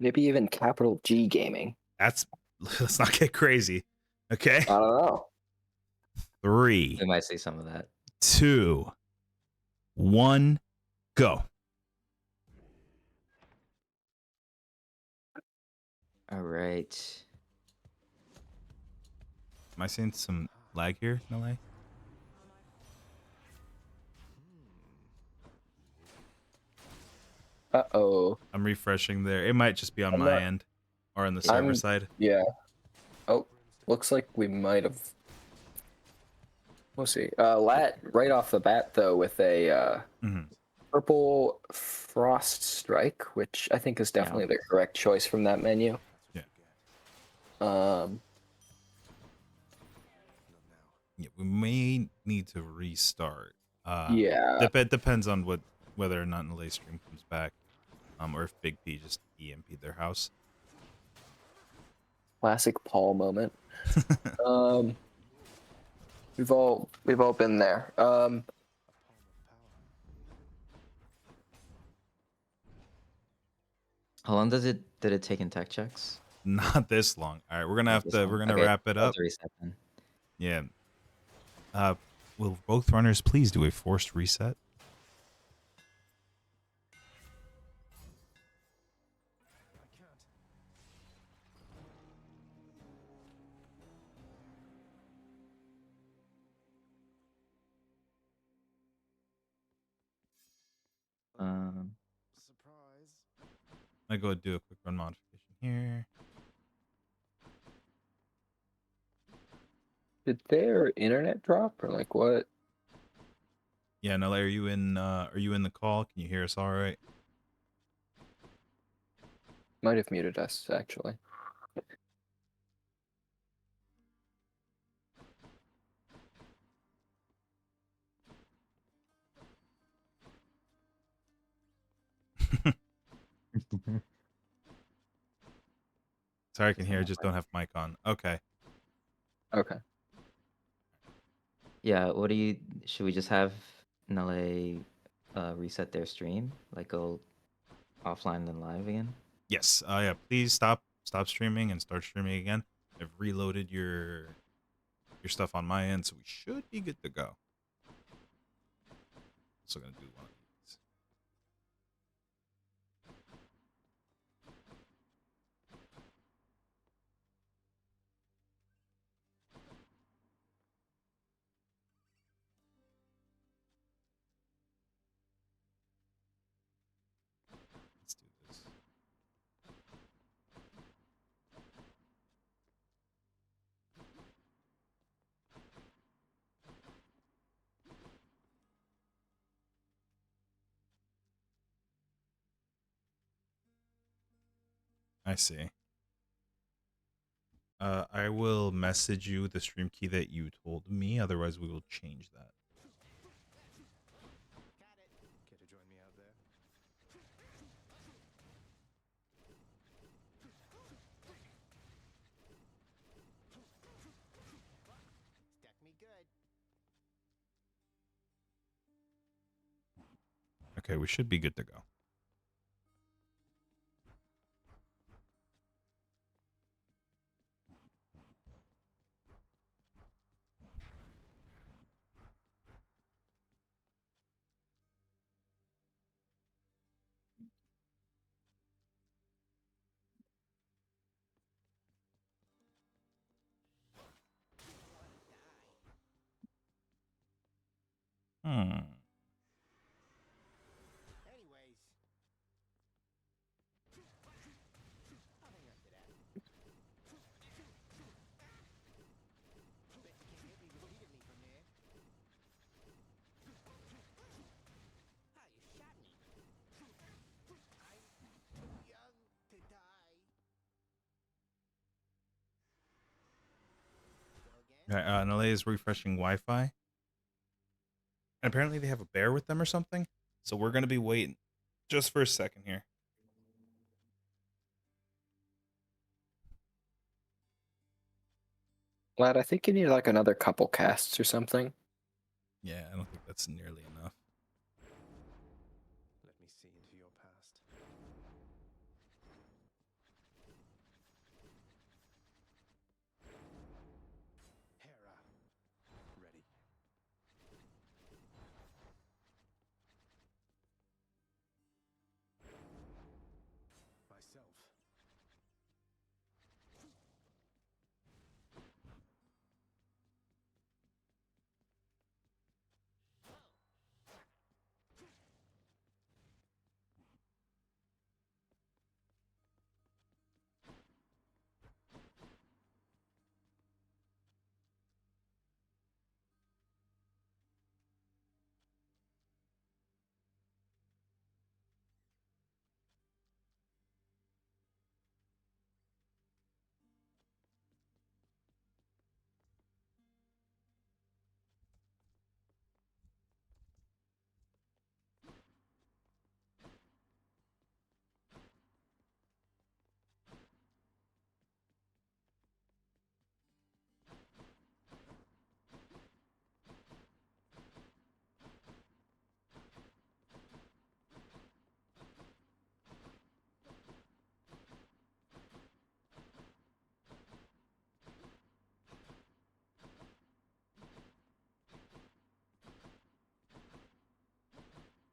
G: Maybe even capital G gaming.
A: Let's not get crazy. Okay.
G: I don't know.
A: 3,
B: We might see some of that.
A: 2, 1, go.
B: All right.
A: Am I seeing some lag here, Nalay?
G: Uh-oh.
A: I'm refreshing there. It might just be on
G: I'm
A: my
G: not-
A: end or on the server
G: I'm-
A: side.
G: Yeah. Oh, looks like we might have. We'll see. Lat right off the bat though with a
A: Mhm.
G: purple frost strike, which I think is definitely the correct choice from that menu.
A: Yeah. Yeah, we may need to restart.
G: Yeah.
A: It depends on whether or not Nalay stream comes back, or if Big P just EMP'd their house.
G: Classic Paul moment. We've all been there.
B: How long did it take in tech checks?
A: not this long. All right, we're gonna have
B: This
A: to.
B: one?
A: We're gonna
B: Okay,
A: wrap it
B: let's
A: up.
B: reset then.
A: Yeah. Will both runners please do a forced reset?
B: Um,
A: I go do a quick run modification here.
G: Did their internet drop or like what?
A: Yeah, Nelly, are you in the call? Can you hear us all right?
G: Might have muted us actually.
A: Sorry, I can hear. I just don't have mic on. Okay.
G: Okay.
B: yeah, what do you? Should we just have Nale reset their stream, like go offline then live again?
A: Yes. Yeah. Please stop streaming and start streaming again. I've reloaded your stuff on my end, so we should be good to go. Also gonna do one of these. Let's do this. I see. I will message you the stream key that you told me. Otherwise, we will change that.
D: Care to join me out there? Stack me good.
A: Okay, we should be good to go. Hmm.
D: Anyways. I'll hang on to that. Bet you can't hit me repeatedly from there. Ah, you shot me. I'm too young to die. Go again?
A: NLA is refreshing Wi-Fi. And apparently they have a bear with them or something. So we're gonna be waiting just for a second here.
G: Lad, I think you need like another couple casts or something.
A: Yeah, I don't think that's nearly enough.
D: Let me see into your past. Hera. Ready. Myself.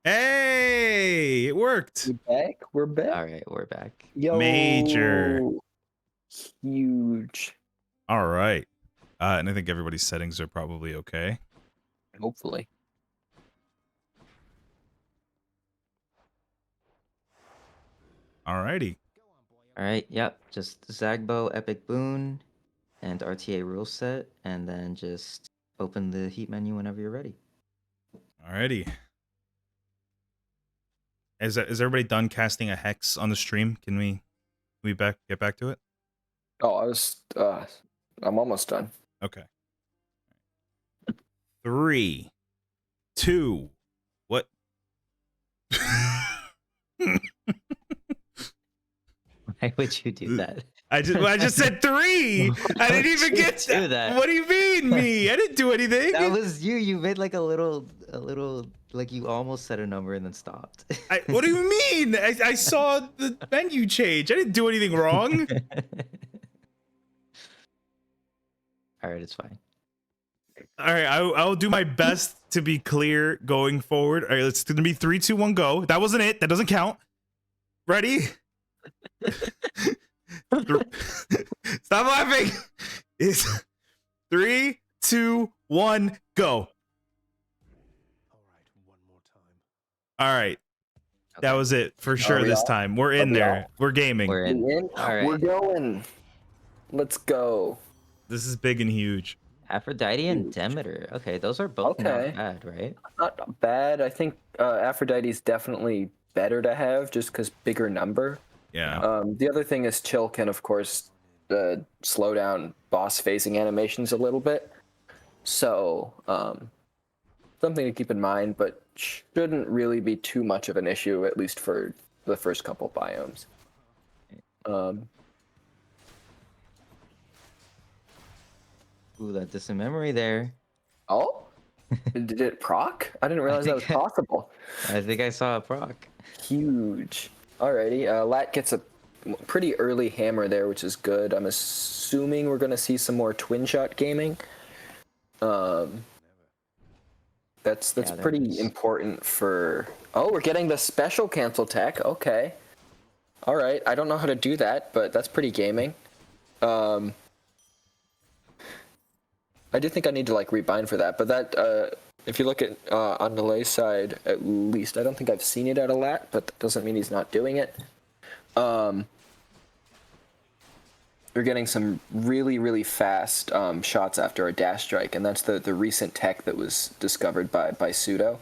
A: Hey, it worked.
G: back. We're back.
B: All right, we're back.
G: Yo,
A: Major.
G: huge.
A: All right. And I think everybody's settings are probably okay.
G: Hopefully.
A: All righty.
B: All right, yep. Just Zagbo Epic Boon and RTA rule set, and then just open the heat menu whenever you're ready.
A: All righty. Is everybody done casting a hex on the stream? Can we get back to it?
G: Oh, I'm almost done.
A: Okay. 3, 2, what?
B: Why would you do that?
A: I just said 3. I didn't even get
B: do that.
A: What do you mean, me? I didn't do anything.
B: That was you. You made like a little, like you almost said a number and then stopped.
A: What do you mean? I saw the menu change. I didn't do anything wrong.
B: All right, it's fine.
A: All right, I'll do my best to be clear going forward. All right, it's gonna be 3, 2, 1, go. That wasn't it. That doesn't count. Ready? Stop laughing. It's 3, 2, 1, go.
D: All right, one more time.
A: All right, that was it for sure
G: we
A: this
G: all?
A: time. We're in
G: we
A: there.
G: all?
A: We're gaming.
B: We're in.
G: We in?
B: All right.
G: We're going. Let's go.
A: This is big and huge.
B: Aphrodite and
G: Huge.
B: Demeter. Okay, those are both
G: Okay.
B: not bad, right?
G: Not bad. I think Aphrodite's definitely better to have just because bigger number.
A: Yeah.
G: The other thing is Chill can, of course, slow down boss phasing animations a little bit. So, something to keep in mind, but shouldn't really be too much of an issue, at least for the first couple biomes.
B: Ooh, that distant memory there.
G: Oh? Did it proc? I didn't realize that was
B: think-
G: possible.
B: I think I saw a proc.
G: Huge. Alrighty, Lat gets a pretty early hammer there, which is good. I'm assuming we're going to see some more twin shot gaming. That's
B: Yeah, there
G: pretty
B: is.
G: important for... Oh, we're getting the special cancel tech. Okay. All right. I don't know how to do that, but that's pretty gaming. I do think I need to like rebind for that, but that if you look at on Nilay's side, at least I don't think I've seen it at a lat, but that doesn't mean he's not doing it. We're getting some really fast shots after a dash strike, and that's the recent tech that was discovered by Pseudo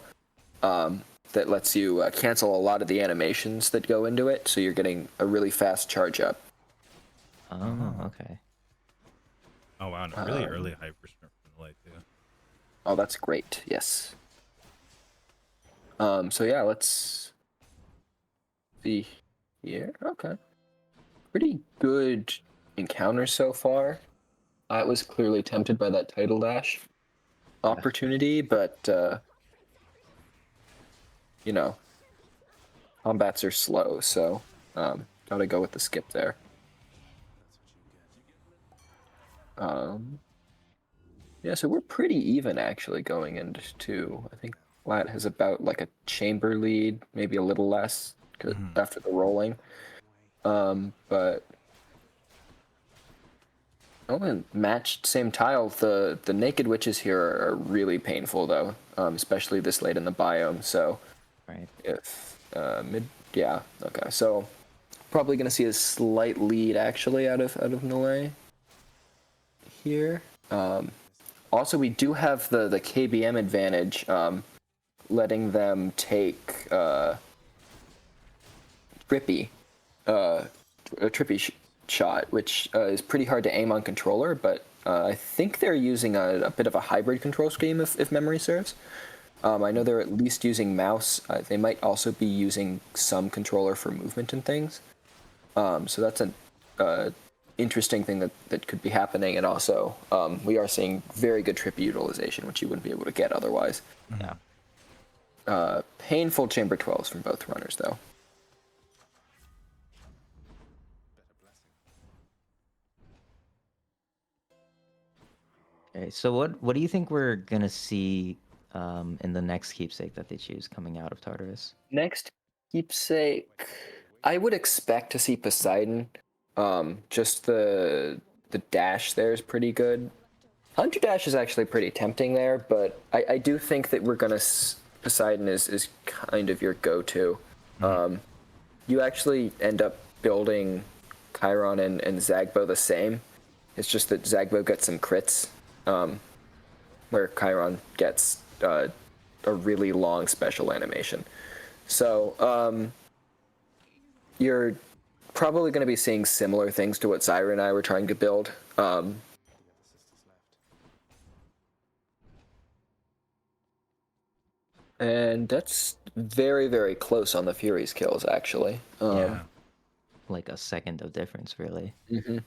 G: that lets you cancel a lot of the animations that go into it, so you're getting a really fast charge up.
B: Oh, okay.
A: Oh wow, no, really early hyper start from the light too.
G: Oh, that's great. Yes. So yeah, let's see here. Okay. Pretty good encounter so far. I was clearly tempted by that title dash opportunity, but you know, combats are slow, so gotta go with the skip there. Yeah, so we're pretty even actually going into. I think Lat has about like a chamber lead, maybe a little less 'cause after the rolling. But and matched same tile. The naked witches here are really painful though, especially this late in the biome. So
B: Right.
G: if yeah, okay. So probably gonna see a slight lead actually out of Nilay here. Also, we do have the KBM advantage, letting them take Trippy, a Trippy shot, which is pretty hard to aim on controller, but I think they're using a bit of a hybrid control scheme, if memory serves. I know they're at least using mouse. They might also be using some controller for movement and things. So that's an interesting thing that could be happening, and also we are seeing very good Trippy utilization, which you wouldn't be able to get otherwise.
B: Yeah.
G: Painful chamber 12s from both runners, though.
B: Okay, so what do you think we're gonna see in the next keepsake that they choose coming out of Tartarus?
G: Next keepsake, I would expect to see Poseidon. Just the dash there is pretty good. Hunter Dash is actually pretty tempting there, but I do think that we're gonna Poseidon is kind of your go-to. You actually end up building Chiron and Zagbo the same. It's just that Zagbo gets some crits, where Chiron gets a really long special animation. So you're probably going to be seeing similar things to what Zyra and I were trying to build. And that's very, very close on the Fury's kills, actually.
A: Yeah.
B: Like a second of difference, really.
G: Mm-hmm.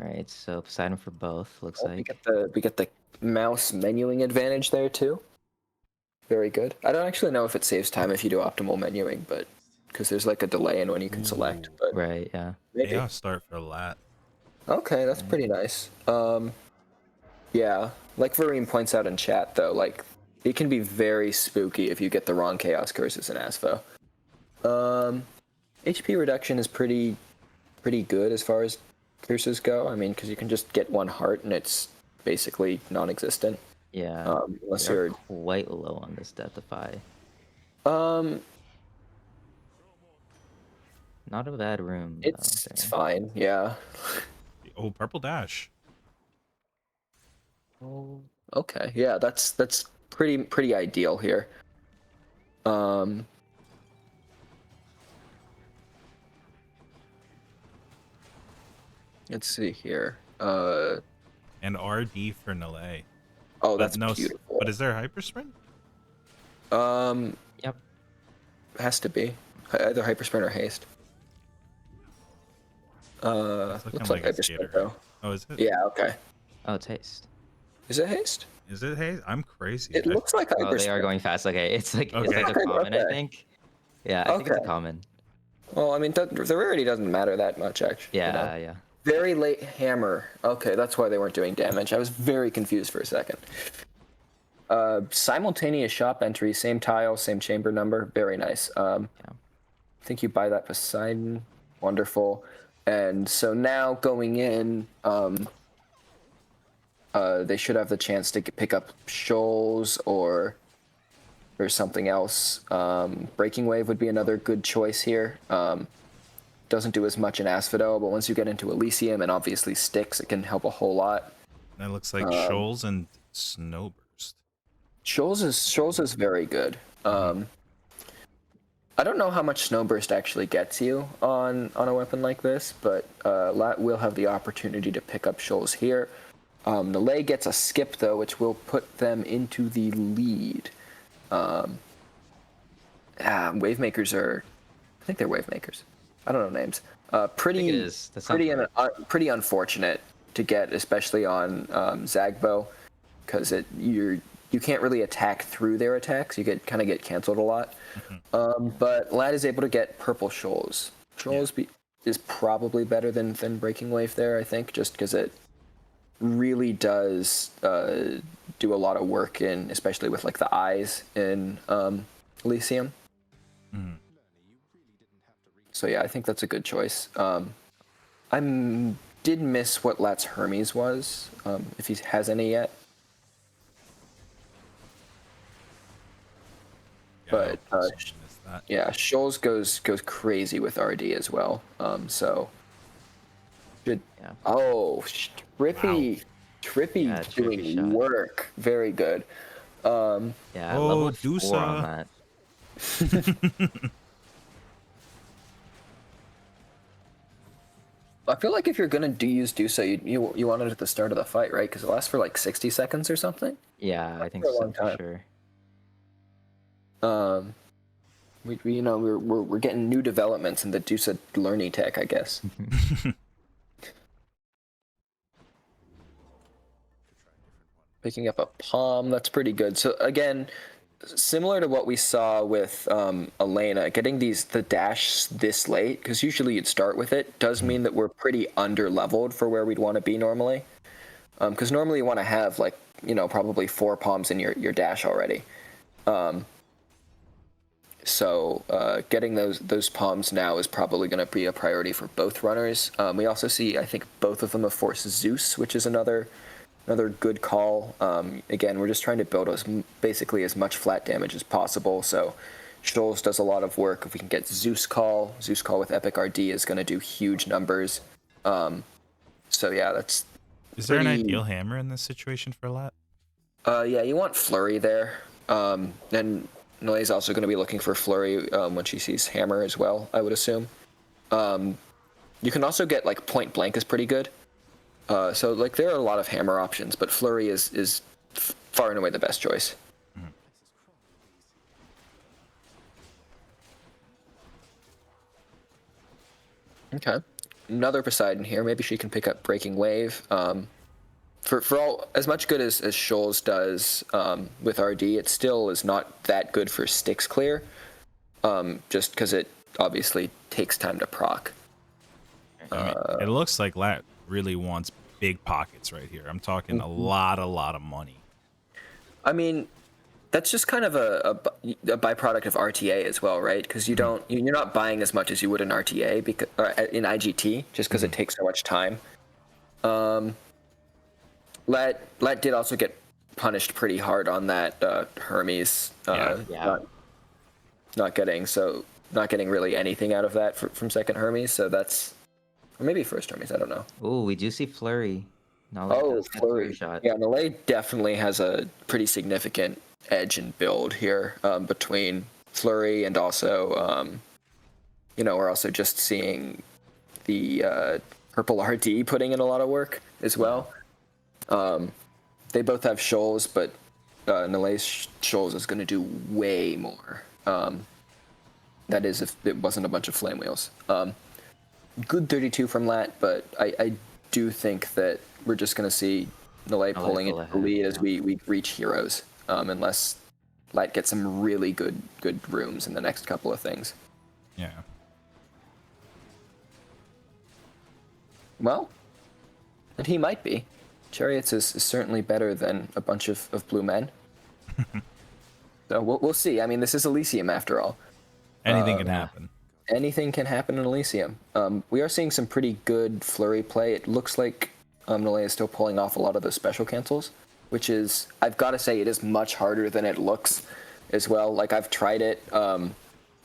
B: All right, so Poseidon for both, looks
G: We
B: like.
G: get the mouse menuing advantage there, too. Very good. I don't actually know if it saves time if you do optimal menuing, but because there's like a delay in when you can select. But
B: Right, yeah.
G: maybe.
A: Yeah, start for Lat.
G: Okay, that's pretty nice. Yeah, like Vareen points out in chat, though, like, it can be very spooky if you get the wrong Chaos Curses in Aspho. HP reduction is pretty good as far as curses go. I mean, because you can just get one heart and it's basically non-existent.
B: Yeah.
G: Unless
B: They're
G: you're...
B: quite low on this Deathify. Not a bad room. though,
G: It's
B: there.
G: fine, yeah.
A: Oh, purple dash.
G: Okay, yeah, that's pretty ideal here. Let's see here.
A: And RD for Nale.
G: Oh,
A: But
G: that's
A: no,
G: beautiful.
A: but is there hyper sprint?
B: Yep.
G: Has to be either hyper sprint or haste.
A: It's looking
G: Looks
A: like
G: like
A: it's
G: hyper sprint
A: Gator.
G: though.
A: Oh, is it?
G: Yeah, okay.
B: Oh, taste.
G: Is it haste?
A: Is it? Hey, I'm crazy.
G: It looks like hyper
B: Oh, they
G: sprint.
B: are going fast. Okay, it's like
A: Okay.
B: a common, I
G: Okay.
B: think. Yeah, I think it's a
G: Okay.
B: common.
G: Well, I mean, the rarity doesn't matter that much, actually. you know?
B: Yeah.
G: Very late hammer. Okay, that's why they weren't doing damage. I was very confused for a second. Simultaneous shop entry, same tile, same chamber number. Very nice. I think you buy that Poseidon. Wonderful. And so now going in, they should have the chance to pick up Shoals or something else. Breaking Wave would be another good choice here. Doesn't do as much in Asphodel, but once you get into Elysium and obviously Styx, it can help a whole lot.
A: That looks like Shoals and Snowburst.
G: Shoals is very good. I don't know how much Snowburst actually gets you on a weapon like this, but Lat will have the opportunity to pick up Shoals here. Nale gets a skip though, which will put them into the lead. Wavemakers are, I think they're Wavemakers. I don't know names. Pretty
B: it is. That
G: pretty
B: sounds
G: pretty unfortunate to get, especially on Zagbo, because you can't really attack through their attacks. You kind of get canceled a lot. But Lad is able to get purple Shoals. Shoals is probably better than Breaking Wave there, I think, just because it really does do a lot of work in, especially with like the eyes in Elysium. So yeah, I think that's a good choice. I did miss what Lat's Hermes was, if he has any yet. But yeah, Shoals goes crazy with RD as well. So good.
B: Yeah.
G: Oh, Trippy,
B: Yeah, Trippy
G: doing
B: shot.
G: work. Very good.
B: Yeah,
A: Oh,
B: level 4
A: Dusa.
B: on that.
G: I feel like if you're gonna use Dusa, you want it at the start of the fight, right? Because it lasts for like 60 seconds or something.
B: Yeah, I think
G: For a
B: so
G: long
B: for
G: time.
B: sure.
G: We're getting new developments in the Dusa learning tech, I guess. Picking up a palm, that's pretty good. So again, similar to what we saw with Elena, getting the dash this late, because usually you'd start with it, does mean that we're pretty under leveled for where we'd want to be normally. Because normally you want to have like probably 4 palms in your dash already. So getting those palms now is probably going to be a priority for both runners. We also see, I think, both of them have forced Zeus, which is another good call. Again, we're just trying to build basically as much flat damage as possible. So Shoals does a lot of work. If we can get Zeus Call with Epic RD is going to do huge numbers. So yeah, that's.
A: Is there an ideal hammer in this situation for Lat?
G: Yeah, you want Flurry there. And Nele's also going to be looking for Flurry when she sees Hammer as well, I would assume. You can also get, like, Point Blank is pretty good. So, like, there are a lot of Hammer options, but Flurry is far and away the best choice. Okay. Another Poseidon here. Maybe she can pick up Breaking Wave. For all as much good as Shoals does with RD, it still is not that good for Styx clear. Just because it obviously takes time to proc.
A: I mean, it looks like Lat really wants big pockets right here. I'm talking a lot of money.
G: I mean, that's just kind of a byproduct of RTA as well, right? Because you're not buying as much as you would in RTA in IGT, just because it takes so much time. Lat did also get punished pretty hard on that Hermes. Not getting really anything out of that from second Hermes. So that's, or maybe first Hermes. I don't know.
B: Oh, we do see Flurry.
G: Flurry shot. Yeah, Nele definitely has a pretty significant edge in build here between Flurry and also, we're also just seeing the Purple RD putting in a lot of work as well. They both have Shoals, but Nele's Shoals is going to do way more. That is, if it wasn't a bunch of Flame Wheels. Good 32 from Lat, but I do think that we're just going to see Nele pulling into the lead as we reach Heroes, unless Lat gets some really good rooms in the next couple of things.
A: Yeah.
G: Well, and he might be. Chariots is certainly better than a bunch of blue men. So we'll see. I mean, this is Elysium after all.
A: Anything can happen.
G: Anything can happen in Elysium. We are seeing some pretty good Flurry play. It looks like Nele is still pulling off a lot of those special cancels, which is, I've got to say, it is much harder than it looks as well. Like, I've tried it on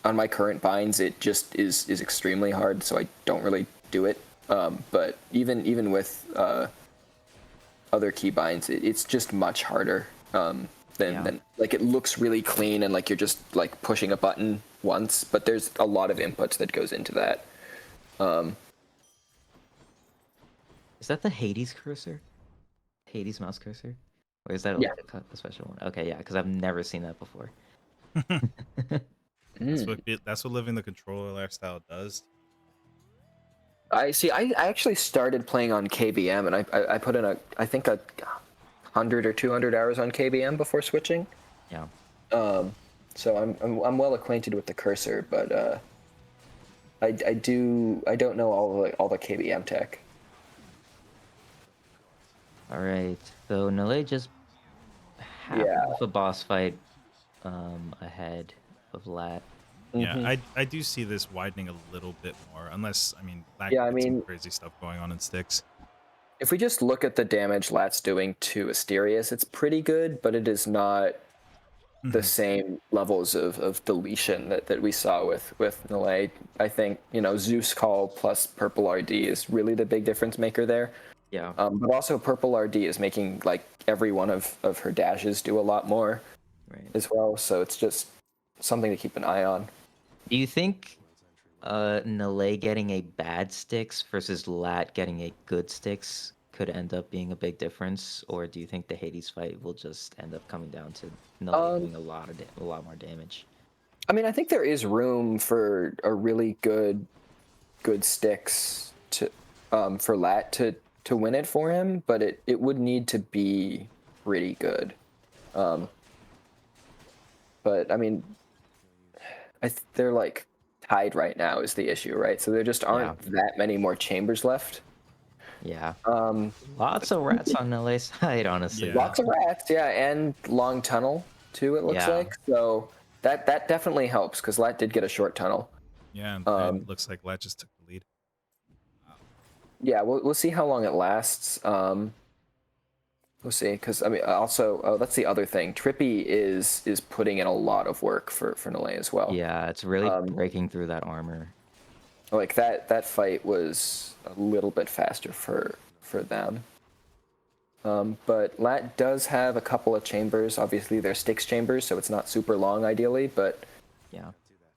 G: my current binds. It just is extremely hard, so I don't really do it. But even with other key binds, it's just much harder than like, it looks really clean and like you're just like pushing a button once, but there's a lot of inputs that goes into that.
B: Is that the Hades cursor? Hades mouse cursor? Or is that a special one? Okay, yeah, because I've never seen that before.
A: That's what living the controller lifestyle does.
G: I actually started playing on KBM, and I put in I think 100 or 200 hours on KBM before switching.
B: Yeah.
G: So I'm well acquainted with the cursor, but I don't know all the KBM tech.
B: All right. So Nele just half of a boss fight ahead of Lat.
A: Yeah, I do see this widening a little bit more, unless, I mean, Lat some crazy stuff going on in Styx.
G: If we just look at the damage Lat's doing to Asterius, it's pretty good, but it is not the same levels of deletion that we saw with Nele. I think, Zeus Call plus Purple RD is really the big difference maker there.
B: Yeah.
G: But also Purple RD is making like every one of her dashes do a lot more as well, so it's just something to keep an eye on.
B: Do you think Nele getting a bad Styx versus Lat getting a good Styx could end up being a big difference, or do you think the Hades fight will just end up coming down to Nele doing a lot more damage?
G: I mean, I think there is room for a really good Styx to for Lat to win it for him, but it would need to be pretty good. But I mean, they're like tied right now is the issue, right? So there just aren't that many more chambers left.
B: Yeah.
G: Um,
B: Lots of rats on LA side, honestly.
A: Yeah.
G: Lots of rats, yeah, and long tunnel too. It looks
B: Yeah.
G: like so that definitely helps because Lat did get a short tunnel.
A: Yeah, and
G: Um,
A: looks like Lat just took the lead.
G: Yeah, we'll see how long it lasts. We'll see, because I mean, also that's the other thing. Trippy is putting in a lot of work for Nalei as well.
B: Yeah, it's really
G: Um,
B: breaking through that armor.
G: Like that fight was a little bit faster for them. But Lat does have a couple of chambers. Obviously, they're Styx chambers, so it's not super long ideally, but
B: Yeah.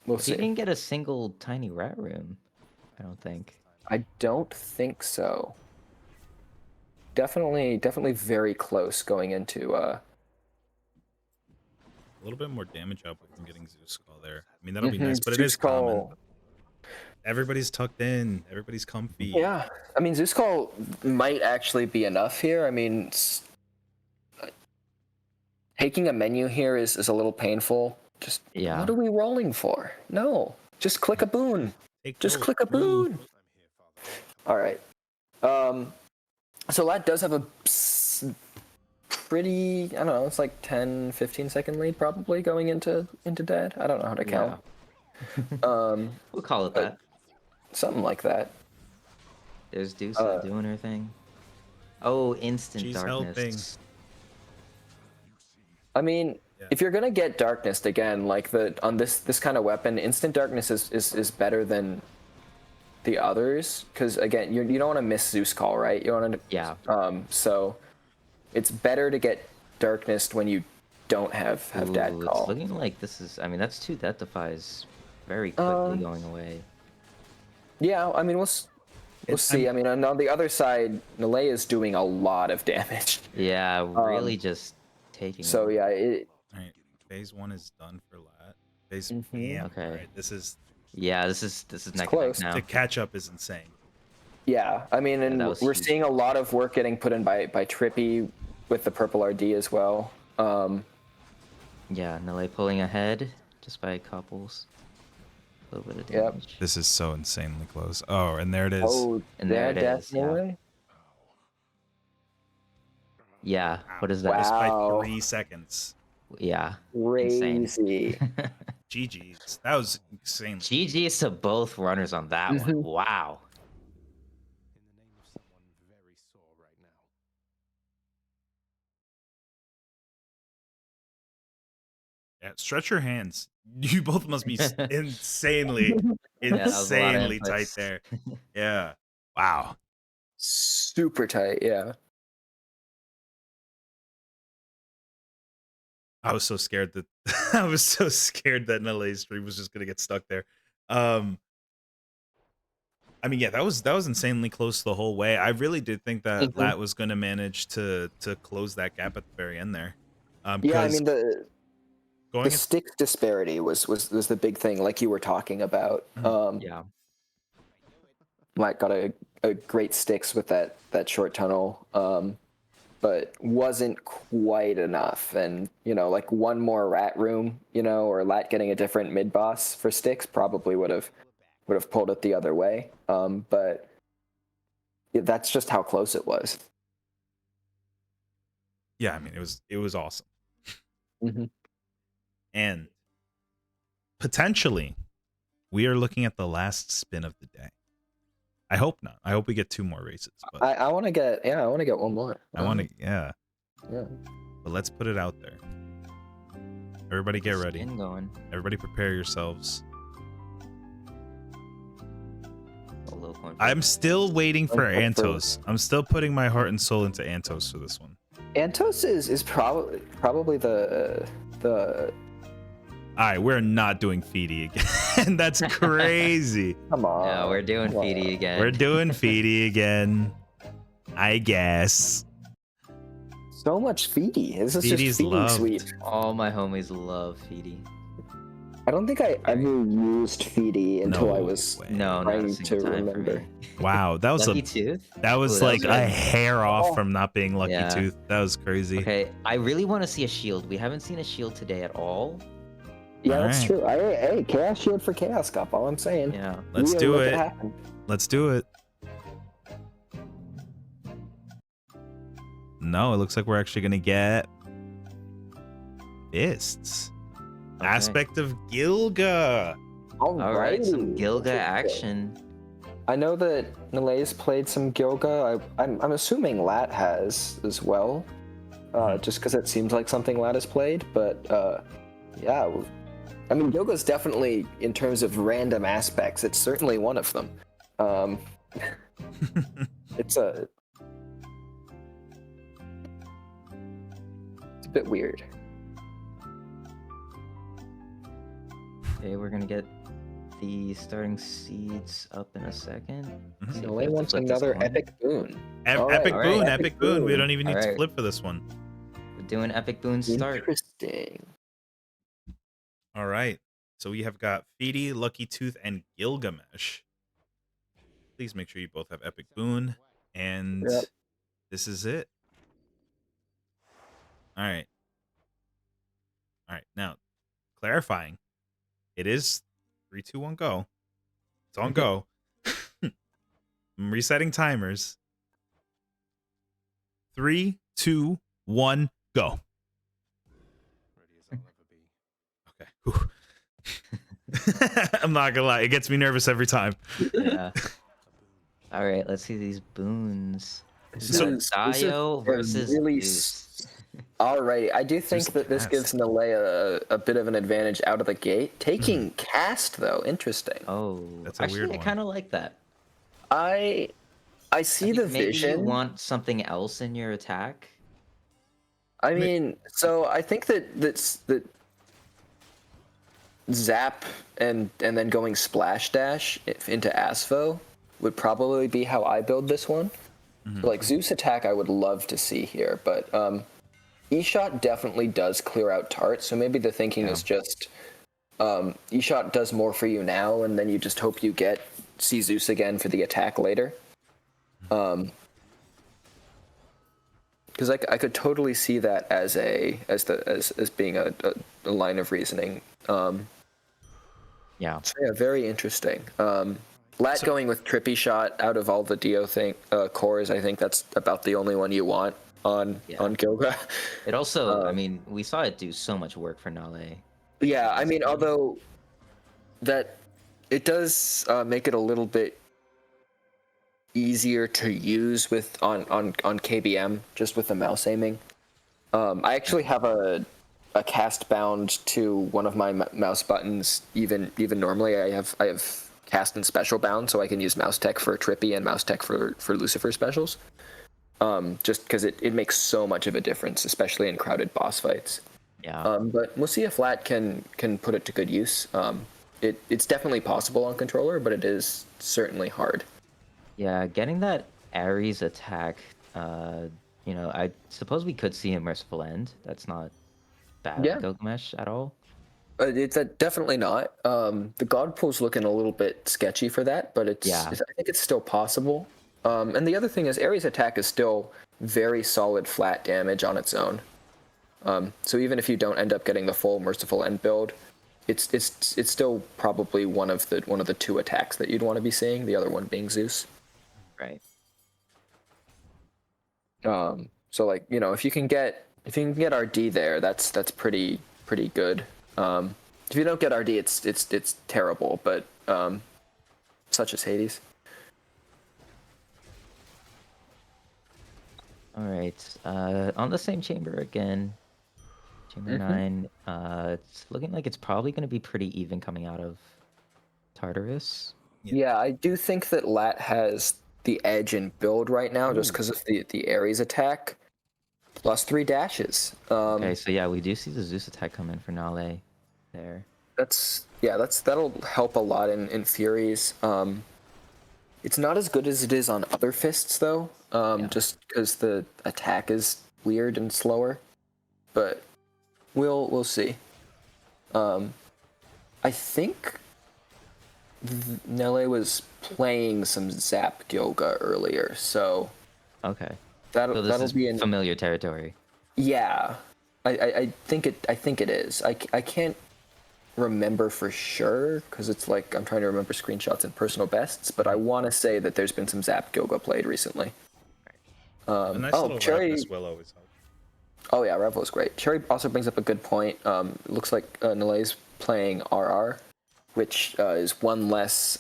G: we'll
B: He
G: see.
B: didn't get a single tiny rat room, I don't think.
G: I don't think so. Definitely very close going into
A: A little bit more damage output from getting Zeus Call there. I mean, that'll be nice, but it is common. Everybody's tucked in. Everybody's comfy.
G: Yeah, I mean, Zeus Call might actually be enough here. I mean, taking a menu here is a little painful. Just
B: Yeah.
G: what are we rolling for? No, just click a boon.
A: Take
G: Just
A: both.
G: click a boon. All right. So Lat does have a pretty, I don't know, it's like 10, 15 second lead probably going into dead. I don't know how to count.
B: We'll call it that.
G: Something like that.
B: There's Deuce doing her thing. Oh, instant
A: She's
B: darkness.
A: helping.
G: I mean,
A: Yeah.
G: if you're gonna get darkness again, like on this kind of weapon, instant darkness is better than the others, because again, you don't want to miss Zeus Call, right? You want to
B: Yeah.
G: So it's better to get darkness when you don't have Dad
B: Ooh,
G: Call.
B: It's looking like this is. I mean, that's 2 death defies very quickly going away.
G: Yeah, I mean we'll see. I mean, on the other side, Nalei is doing a lot of damage.
B: Yeah, really just taking.
G: So
B: it.
G: yeah,
A: All right, phase 1 is done for Lat. Phase
G: Mhm.
A: yeah,
B: Okay.
A: all right, this is
B: Yeah, this is neck
G: close.
B: and neck now.
A: the catch up is insane.
G: yeah. I mean, and
B: that was
G: we're
B: huge.
G: seeing a lot of work getting put in by Trippy with the purple RD as well.
B: Yeah, Nale pulling ahead just by couples. A little bit of
G: Yep.
B: damage.
A: This is so insanely close. Oh, and there it is.
G: Oh,
B: And there it is, yeah.
G: definitely.
B: Yeah, what is that?
A: Just by
G: Wow.
A: 3 seconds.
B: Yeah, insane.
G: Crazy.
A: GG's. That was insane.
B: GG's to both runners on that one.
G: Mhm.
B: Wow.
D: In the name of someone very sore right now.
A: Yeah, stretch your hands. You both must be insanely,
B: that was a lot of
A: insanely tight
B: inputs.
A: there. Yeah. Wow.
G: Super tight. Yeah.
A: I was so scared that I was so scared that LA stream was just gonna get stuck there. I mean, yeah, that was insanely close the whole way. I really did think that
G: Mhm.
A: Lat was gonna manage to close that gap at the very end there.
G: Yeah. I
A: because
G: mean the
A: going
G: Styx disparity was the big thing, like you were talking about.
B: Yeah.
G: Lat got a great Styx with that short tunnel, but wasn't quite enough. And like one more rat room, or Lat getting a different mid boss for Styx probably would have pulled it the other way. But yeah, that's just how close it was.
A: yeah, I mean, it was awesome.
G: Mhm.
A: And potentially, we are looking at the last spin of the day. I hope not. I hope we get 2 more races. But
G: I want to get one more.
A: I want to, yeah.
G: Yeah.
A: But let's put it out there. Everybody get ready.
B: Spin going.
A: Everybody prepare yourselves.
B: A low point.
A: I'm still waiting for
G: Okay, so-
A: Antos. I'm still putting my heart and soul into Antos for this one.
G: Antos is probably the
A: All right, we're not doing Feedy again. That's crazy.
G: come on.
B: No, we're doing
G: come
B: Feedy
G: on.
B: again.
A: We're doing Feedy again. I guess.
G: So much Feedy. This is
A: Feedy's
G: just feeding
A: loved.
G: sweep.
B: All my homies love Feedy.
G: I don't think I ever used Feedy until
A: No
G: I was
A: way.
B: No, not a
G: trying
B: single
G: to
B: time for
G: remember.
B: me.
A: Wow, that was
B: Lucky
A: a
B: Tooth?
A: that was
B: Ooh, that
A: like
B: was
A: a
B: good.
A: hair off
G: Oh.
A: from not being Lucky
B: Yeah.
A: Tooth. That was crazy.
B: Okay, I really want to see a shield. We haven't seen a shield today at all.
G: Yeah, that's
A: Alright.
G: true. Hey, Chaos Shield for Chaos Cup. All I'm saying.
B: Yeah.
A: Let's
G: Yeah,
A: do
G: make
A: it.
G: happen.
A: Let's do it. No, it looks like we're actually gonna get fists.
B: Okay.
A: Aspect of Gilga.
B: All right, some
G: Alrighty.
B: Gilga
G: Interesting.
B: action.
G: I know that Nele's played some Gilga. I'm assuming Lat has as well, just because it seems like something Lat has played. But yeah, I mean Gilga's definitely, in terms of random aspects, it's certainly one of them. It's a bit weird.
B: Okay, we're gonna get the starting seeds up in a second.
A: Mhm.
B: See if we
G: Nele
B: have to
G: wants
B: flip this
G: another
B: coin.
G: epic boon. All
A: Epic
G: right,
A: boon,
G: epic
A: epic boon. We
G: boon.
A: don't even need to
B: Alright.
A: flip for this one.
B: We're doing epic boon start.
G: Interesting.
A: All right. So we have got Feedy, Lucky Tooth, and Gilgamesh. Please make sure you both have epic boon. And
G: Yep.
A: this is it. All right. All right. Now, clarifying. It is 3, 2, 1, go. It's on go. I'm resetting timers. 3, 2, 1, go.
D: Ready as I'll ever be.
A: Okay. I'm not gonna lie, it gets me nervous every time.
B: Yeah. All right, let's see these boons.
A: So-
G: This is
B: Dio
G: a
B: versus
G: really
B: Zeus.
G: Alright, I do think
A: Zeus
G: that this
A: cast.
G: gives Nele a bit of an advantage out of the gate. Taking cast though, interesting.
B: Oh,
A: That's a
B: actually,
A: weird
B: I
A: one.
B: kind of like that.
G: I see
B: I
G: the
B: think maybe
G: vision.
B: you want something else in your attack.
G: I mean, so I think that Zap and then going Splash Dash into Asfo would probably be how I build this one. So, like Zeus attack, I would love to see here, but E-Shot definitely does clear out Tart. So maybe the thinking is just E-Shot does more for you now, and then you just hope you see Zeus again for the attack later. Because I could totally see that as being a line of reasoning.
B: Yeah.
G: So yeah, very interesting. Lat going with Trippy Shot out of all the Dio cores, I think that's about the only one you want on Gilga.
B: It also, I mean, we saw it do so much work for Nale.
G: Yeah, I mean, although that it does make it a little bit easier to use with on KBM just with the mouse aiming. I actually have a cast bound to one of my mouse buttons. Even normally, I have cast and special bound, so I can use mouse tech for Trippy and mouse tech for Lucifer specials. Just because it makes so much of a difference, especially in crowded boss fights.
B: Yeah.
G: But we'll see if Lat can put it to good use. It's definitely possible on controller, but it is certainly hard.
B: Yeah, getting that Ares attack, I suppose we could see a Merciful End. That's not bad
G: Yeah.
B: on Gilgamesh at all.
G: It's definitely not. The God Pool's looking a little bit sketchy for that, but I think it's still possible. And the other thing is Ares attack is still very solid flat damage on its own. So even if you don't end up getting the full Merciful End build, it's still probably one of the two attacks that you'd want to be seeing. The other one being Zeus.
B: Right.
G: So like if you can get RD there, that's pretty good. If you don't get RD, it's terrible. But such as Hades.
B: All right. On the same chamber again. Chamber 9. It's looking like it's probably going to be pretty even coming out of Tartarus.
G: Yeah, I do think that Lat has the edge in build right now, just because of the Ares attack. +3 dashes.
B: Okay, so yeah, we do see the Zeus attack come in for Nale there.
G: That'll help a lot in Furies. It's not as good as it is on other fists though, just because the attack is weird and slower. But we'll see. I think Nele was playing some Zap Gilga earlier, so
B: Okay.
G: that'll
B: So this is
G: be in
B: familiar territory.
G: Yeah, I think it is. I can't remember for sure because it's like I'm trying to remember screenshots and personal bests, but I want to say that there's been some Zap Gilga played recently.
A: A nice
G: oh,
A: little
G: Cherry.
A: Raptors will always help.
G: Oh yeah, Revel's great. Cherry also brings up a good point. Looks like Nilay's playing RR, which is one less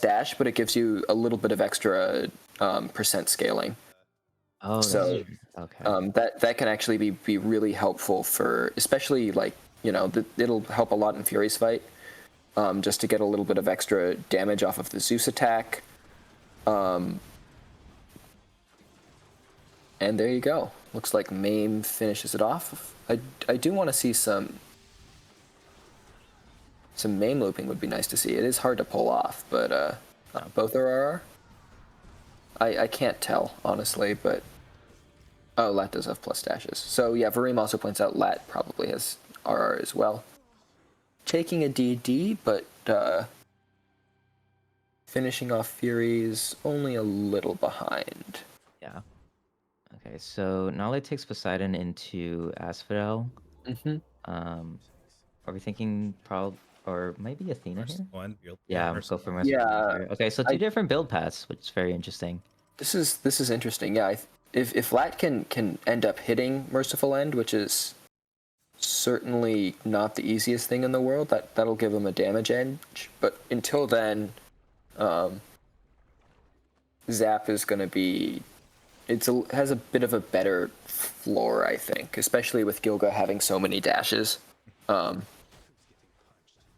G: dash, but it gives you a little bit of extra percent scaling.
B: Oh,
G: So,
B: okay.
G: that can actually be really helpful for, especially like, it'll help a lot in Fury's fight, just to get a little bit of extra damage off of the Zeus attack. And there you go. Looks like Mame finishes it off. I do want to see some Mame looping would be nice to see. It is hard to pull off, but both are RR. I can't tell, honestly, but... Oh, Lat does have plus dashes. So yeah, Vareem also points out Lat probably has RR as well. Taking a DD, but finishing off Fury's only a little behind.
B: Yeah. Okay, so Nale takes Poseidon into Asphodel.
G: Mm-hmm.
B: Are we thinking or maybe Athena here?
A: One,
B: Yeah, go for Merciful
G: Yeah,
B: here. Okay, so two different build paths, which is very interesting.
G: This is interesting. Yeah, if Lat can end up hitting Merciful End, which is certainly not the easiest thing in the world, that'll give him a damage edge. But until then, Zap is going to be... has a bit of a better floor, I think, especially with Gilga having so many dashes.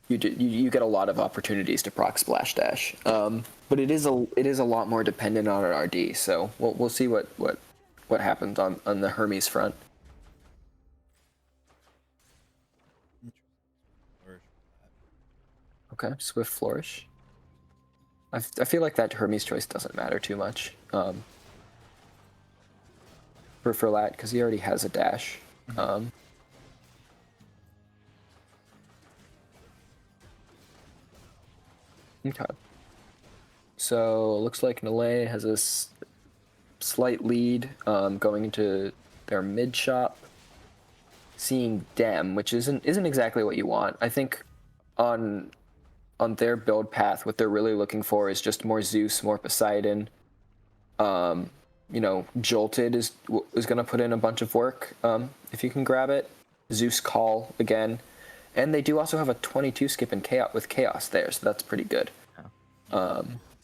G: You get a lot of opportunities to proc splash dash, but it is a lot more dependent on an RD. So we'll see what happens on the Hermes front. Okay, Swift Flourish. I feel like that Hermes choice doesn't matter too much for Lat, because he already has a dash. Okay. So looks like Nale has a slight lead going into their mid shop. Seeing Dem, which isn't exactly what you want. I think on their build path, what they're really looking for is just more Zeus, more Poseidon. Jolted is going to put in a bunch of work if you can grab it. Zeus Call again. And they do also have a 22 skip in Chaos with Chaos there, so that's pretty good.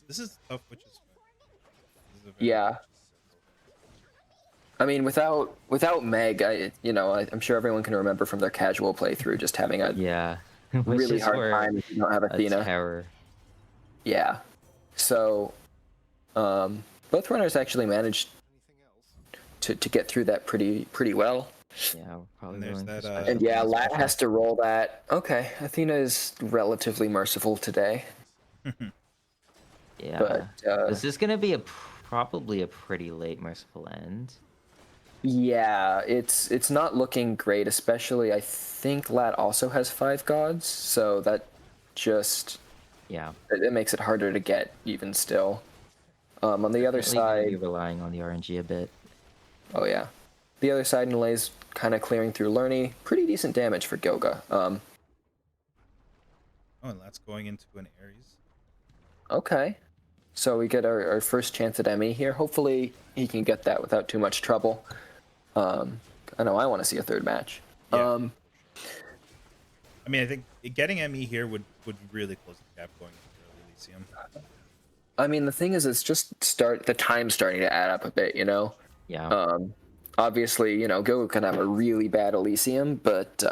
A: This is tough, which is
G: yeah. I mean, without Meg, I'm sure everyone can remember from their casual playthrough just having a really hard time if you don't have Athena.
B: Terror.
G: Yeah. So, both runners actually managed to get through that pretty well.
B: Yeah, we're probably
A: there's
B: going
A: that,
G: And yeah, Lat has to roll that. Okay, Athena is relatively merciful today.
B: Yeah.
G: But
B: is this gonna be probably a pretty late Merciful End?
G: yeah, it's not looking great, especially I think Lat also has 5 gods, so that just it makes it harder to get even still. On the other side,
B: you're relying on the RNG a bit.
G: Oh yeah, the other side, Nilay's kind of clearing through Lerny. Pretty decent damage for Gilga.
A: and that's going into an Ares.
G: Okay, so we get our first chance at ME here. Hopefully he can get that without too much trouble. I know I want to see a third match.
A: Yeah. I mean, I think getting ME here would really close the gap going into early Elysium.
G: I mean, the thing is, it's just the time's starting to add up a bit,
B: Yeah.
G: Obviously, Gilga can have a really bad Elysium, but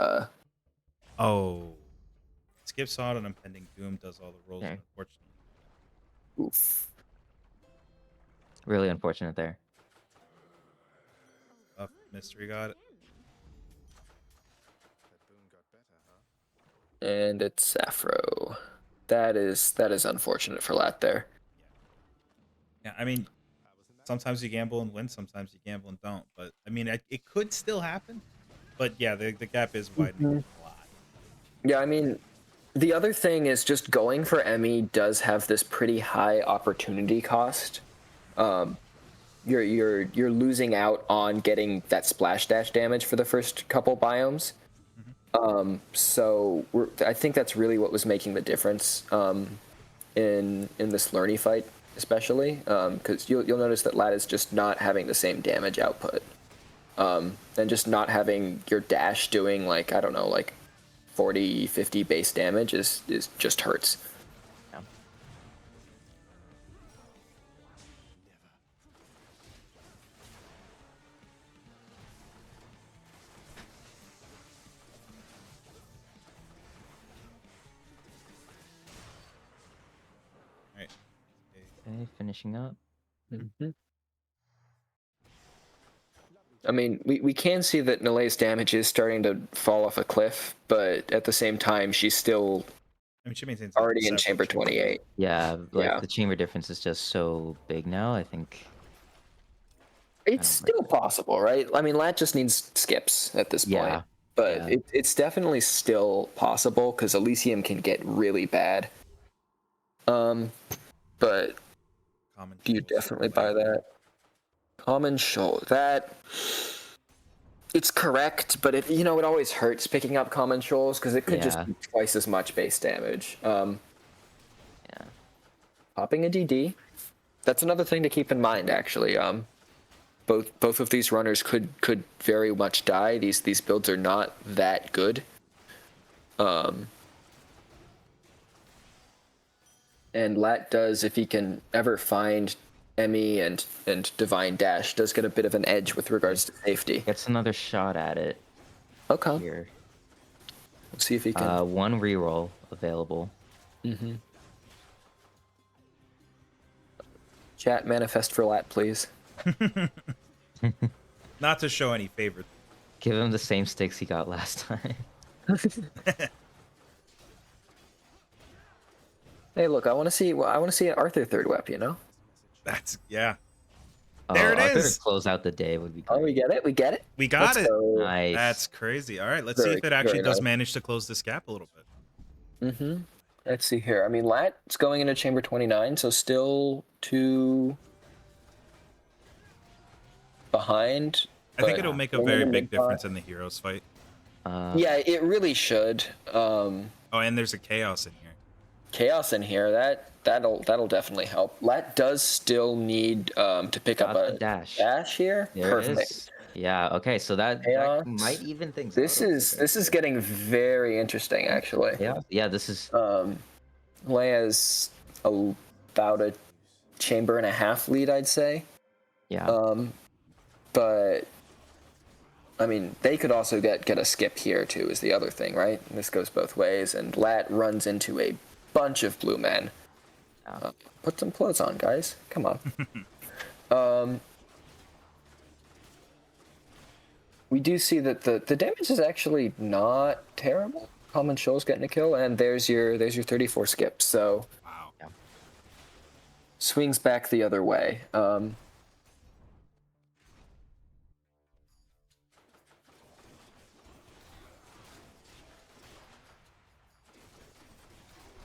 A: Oh, Skip Sod on Impending Doom does all the rolls,
B: Okay.
A: unfortunately.
G: oof.
B: Really unfortunate there.
A: Mystery got it.
G: And it's Sappho. That is unfortunate for Lat there.
A: Yeah, I mean, sometimes you gamble and win, sometimes you gamble and don't. But I mean, it could still happen. But yeah, the gap is widening a lot.
G: Yeah, I mean, the other thing is just going for ME does have this pretty high opportunity cost. You're losing out on getting that splash dash damage for the first couple biomes. So I think that's really what was making the difference in this Lerny fight, especially, because you'll notice that Lat is just not having the same damage output, and just not having your dash doing like, I don't know, like 40, 50 base damage is just hurts.
B: Yeah.
A: All right.
B: Okay, finishing up.
G: I mean, we can see that Nilay's damage is starting to fall off a cliff, but at the same time, she's still
A: I mean, she maintains like,
G: already in
A: several
G: chamber
A: chambers.
G: 28.
B: Yeah, like
G: Yeah.
B: the chamber difference is just so big now. I think.
G: It's still possible, right? I mean, Lat just needs skips at this point.
B: Yeah.
G: But
B: Yeah.
G: it's definitely still possible because Elysium can get really bad. But
A: Common
G: do you
A: Shoals.
G: definitely buy that? Common Shoal. That it's correct, but it always hurts picking up Common Shoals because it could just
B: Yeah.
G: be twice as much base damage.
B: Yeah.
G: Popping a DD. That's another thing to keep in mind, actually. Both of these runners could very much die. These builds are not that good. And Lat does, if he can ever find Emmy and Divine Dash, does get a bit of an edge with regards to safety.
B: Gets another shot at it
G: Okay,
B: here.
G: let's see if he can.
B: One reroll available.
G: Chat manifest for Lat, please.
A: Not to show any favor.
B: Give him the same sticks he got last time.
G: Hey, look, I want to see an Arthur third wep.
A: That's yeah.
B: Oh,
A: There it
B: Arthur
A: is.
B: to close out the day would be great.
G: Oh, we get it.
A: We got
G: Let's
A: it.
G: go.
B: Nice.
A: That's crazy. All right, let's see
G: Very-
A: if it actually
G: very
A: does
G: nice.
A: manage to close this gap a little bit.
G: Let's see here. I mean, Lat's going into chamber 29, so still 2 behind.
A: I think
G: but
A: it'll make a
G: going
A: very
G: into
A: big
G: mid-fight.
A: difference in the heroes fight.
G: Yeah, it really should.
A: Oh, and there's a chaos in here.
G: Chaos in here. That'll definitely help. Lat does still need to pick up
B: Got
G: a
B: the dash.
G: here.
B: There it
G: Perfect.
B: is. Yeah. Okay. So that
G: Chaos.
B: might even things.
G: This
B: out.
G: is getting very interesting, actually.
B: Yeah. Yeah. This is.
G: Leia's about a chamber and a half lead, I'd say.
B: Yeah.
G: But I mean, they could also get a skip here too, is the other thing, right? This goes both ways, and Lat runs into a bunch of blue men.
B: Yeah.
G: Put some clothes on, guys. Come on. We do see that the damage is actually not terrible. Common Shoal's getting a kill, and there's your 34 skip. So
A: Wow.
B: Yeah.
G: swings back the other way.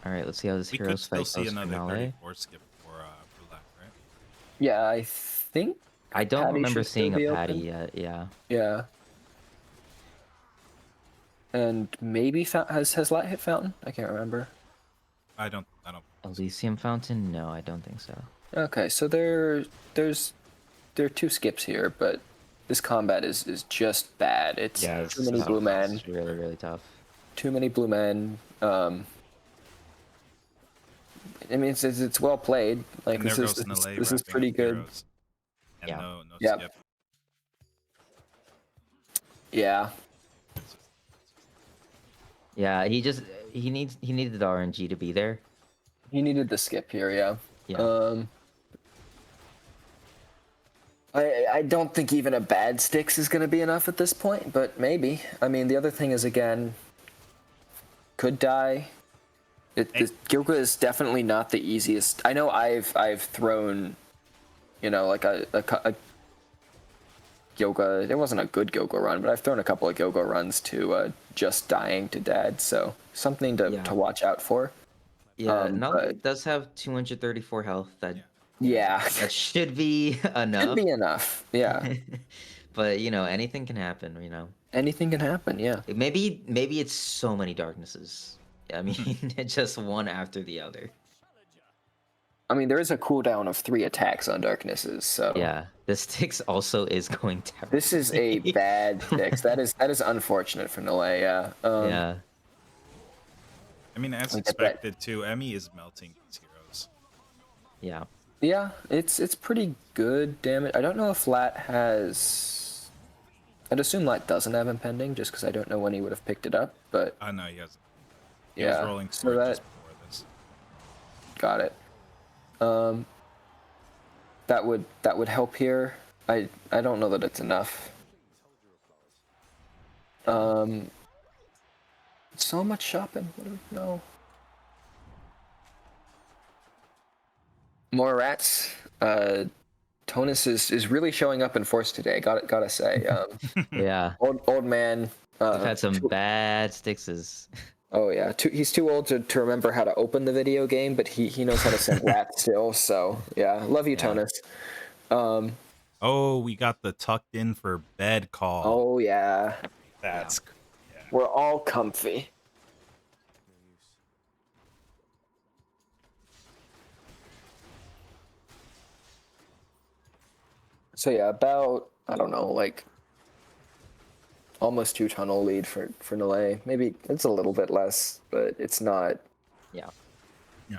B: All right. Let's see how this
A: We could
B: heroes
A: still
B: fight
A: see
B: goes for
A: another
B: Nale.
A: 34 skip for left, right?
G: Yeah, I think.
B: I don't
G: Patty
B: remember
G: should still
B: seeing
G: be
B: a Patty
G: open.
B: yet. Yeah.
G: Yeah. And maybe has Lat hit Fountain? I can't remember.
A: I don't.
B: Elysium Fountain? No, I don't think so.
G: Okay, so there are 2 skips here, but this combat is just bad. It's
B: Yeah.
G: too many blue men.
B: It's really, really tough.
G: Too many blue men. I mean, it's well played. Like
A: And there
G: this
A: goes Nale
G: is
A: wrapping
G: pretty
A: up
G: good.
A: heroes. And
B: Yeah.
A: no
G: Yep.
A: skip.
G: Yeah.
B: Yeah. He needed the RNG to be there.
G: He needed the skip here. Yeah.
B: Yeah.
G: I don't think even a bad sticks is going to be enough at this point, but maybe. I mean, the other thing is, again, could die. Gilga is definitely not the easiest. I know I've thrown, like a Gilga. It wasn't a good Gilga run, but I've thrown a couple of Gilga runs to just dying to dad. So something to watch out for.
B: Yeah. Nale
G: but-
B: does have 234 health.
G: Yeah,
B: That should be enough.
G: could be enough. Yeah,
B: But anything can happen.
G: anything can happen. Yeah.
B: Maybe it's so many darknesses. I mean, just one after the other.
G: I mean, there is a cooldown of 3 attacks on Darknesses, so
B: Yeah, the Styx also is going terrible.
G: this is a bad fix. That is unfortunate for Nile. Yeah.
B: Yeah.
A: I mean, as
G: I get that.
A: expected too, Emmy is melting these heroes.
B: Yeah.
G: Yeah, it's pretty good damage. I don't know if Lat has. I'd assume Lat doesn't have impending, just because I don't know when he would have picked it up. But
A: I know he has. He
G: yeah,
A: was rolling
G: so
A: for it
G: that
A: just before this.
G: got it. That would help here. I don't know that it's enough. So much shopping. What do we know? More rats. Tonus is really showing up in force today. Gotta say.
B: Yeah.
G: Old man.
B: We've had some bad Styxes.
G: Oh yeah, he's too old to remember how to open the video game, but he knows how to send rats still. So yeah, love you,
B: Yeah.
G: Tonus.
A: Oh, we got the tucked in for bed call.
G: Oh yeah,
A: That's
G: we're all comfy. So yeah, about I don't know, like almost 2 tunnel lead for Nile. Maybe it's a little bit less, but it's not.
B: Yeah.
A: yeah.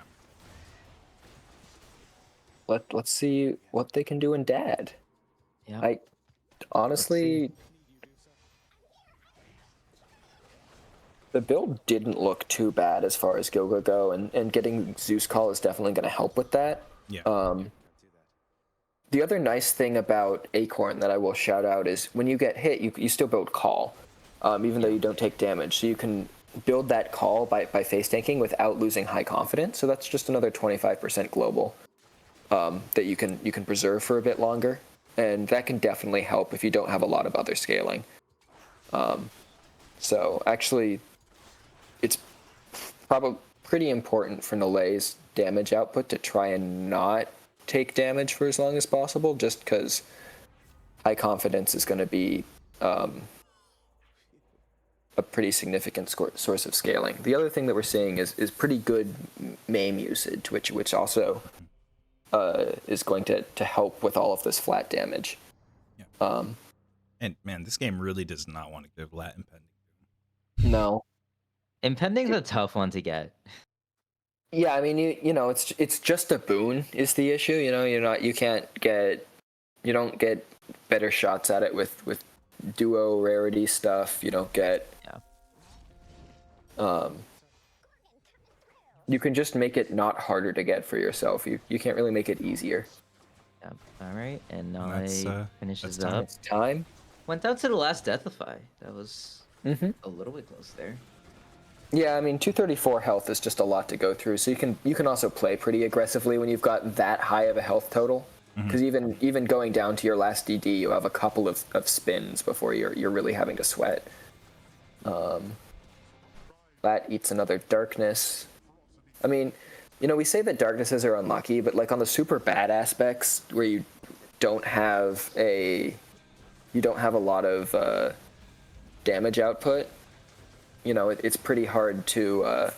G: Let's see what they can do in Dad.
B: Yeah.
G: I honestly, the build didn't look too bad as far as Gilga go, and getting Zeus Call is definitely going to help with that.
A: Yeah.
G: The other nice thing about Acorn that I will shout out is when you get hit, you still build Call, even though you don't take damage. So you can build that Call by face tanking without losing high confidence. So that's just another 25% global that you can preserve for a bit longer, and that can definitely help if you don't have a lot of other scaling. So actually, it's probably pretty important for Nile's damage output to try and not take damage for as long as possible, just because high confidence is going to be a pretty significant source of scaling. The other thing that we're seeing is pretty good MAME usage, which also is going to help with all of this flat damage.
A: Yeah. And man, this game really does not want to give Lat impending.
G: No.
B: Impending's a tough one to get.
G: Yeah, I mean, you know, it's just a boon is the issue. You know, you don't get better shots at it with duo rarity stuff. You don't get.
B: Yeah.
G: You can just make it not harder to get for yourself. You can't really make it easier.
B: Yeah. All right, and now
A: That's,
B: finishes
A: that's time.
B: up.
G: It's time.
B: Went down to the last Deathify. That was
G: Mm-hmm.
B: a little bit close there.
G: Yeah, I mean, 234 health is just a lot to go through. So you can also play pretty aggressively when you've got that high of a health total. Because even going down to your last DD, you have a couple of spins before you're really having to sweat. That eats another darkness. I mean, you know, we say that darknesses are unlucky, but like on the super bad aspects where you don't have a lot of damage output, you know, it's pretty hard to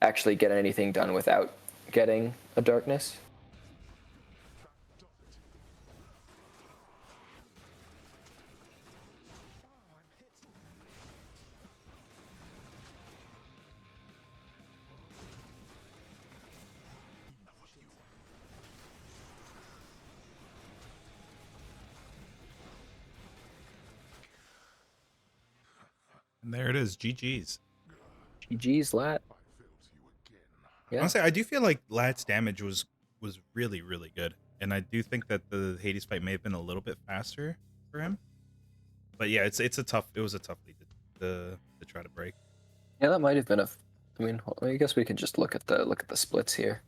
G: actually get anything done without getting a darkness.
A: And there it is. GG's.
G: GG's, Lat. Yeah.
A: Honestly, I do feel like Lat's damage was really, really good. And I do think that the Hades fight may have been a little bit faster for him. But yeah, it was a tough lead to try to break.
G: Yeah, that might have been I mean, I guess we can just look at the splits here.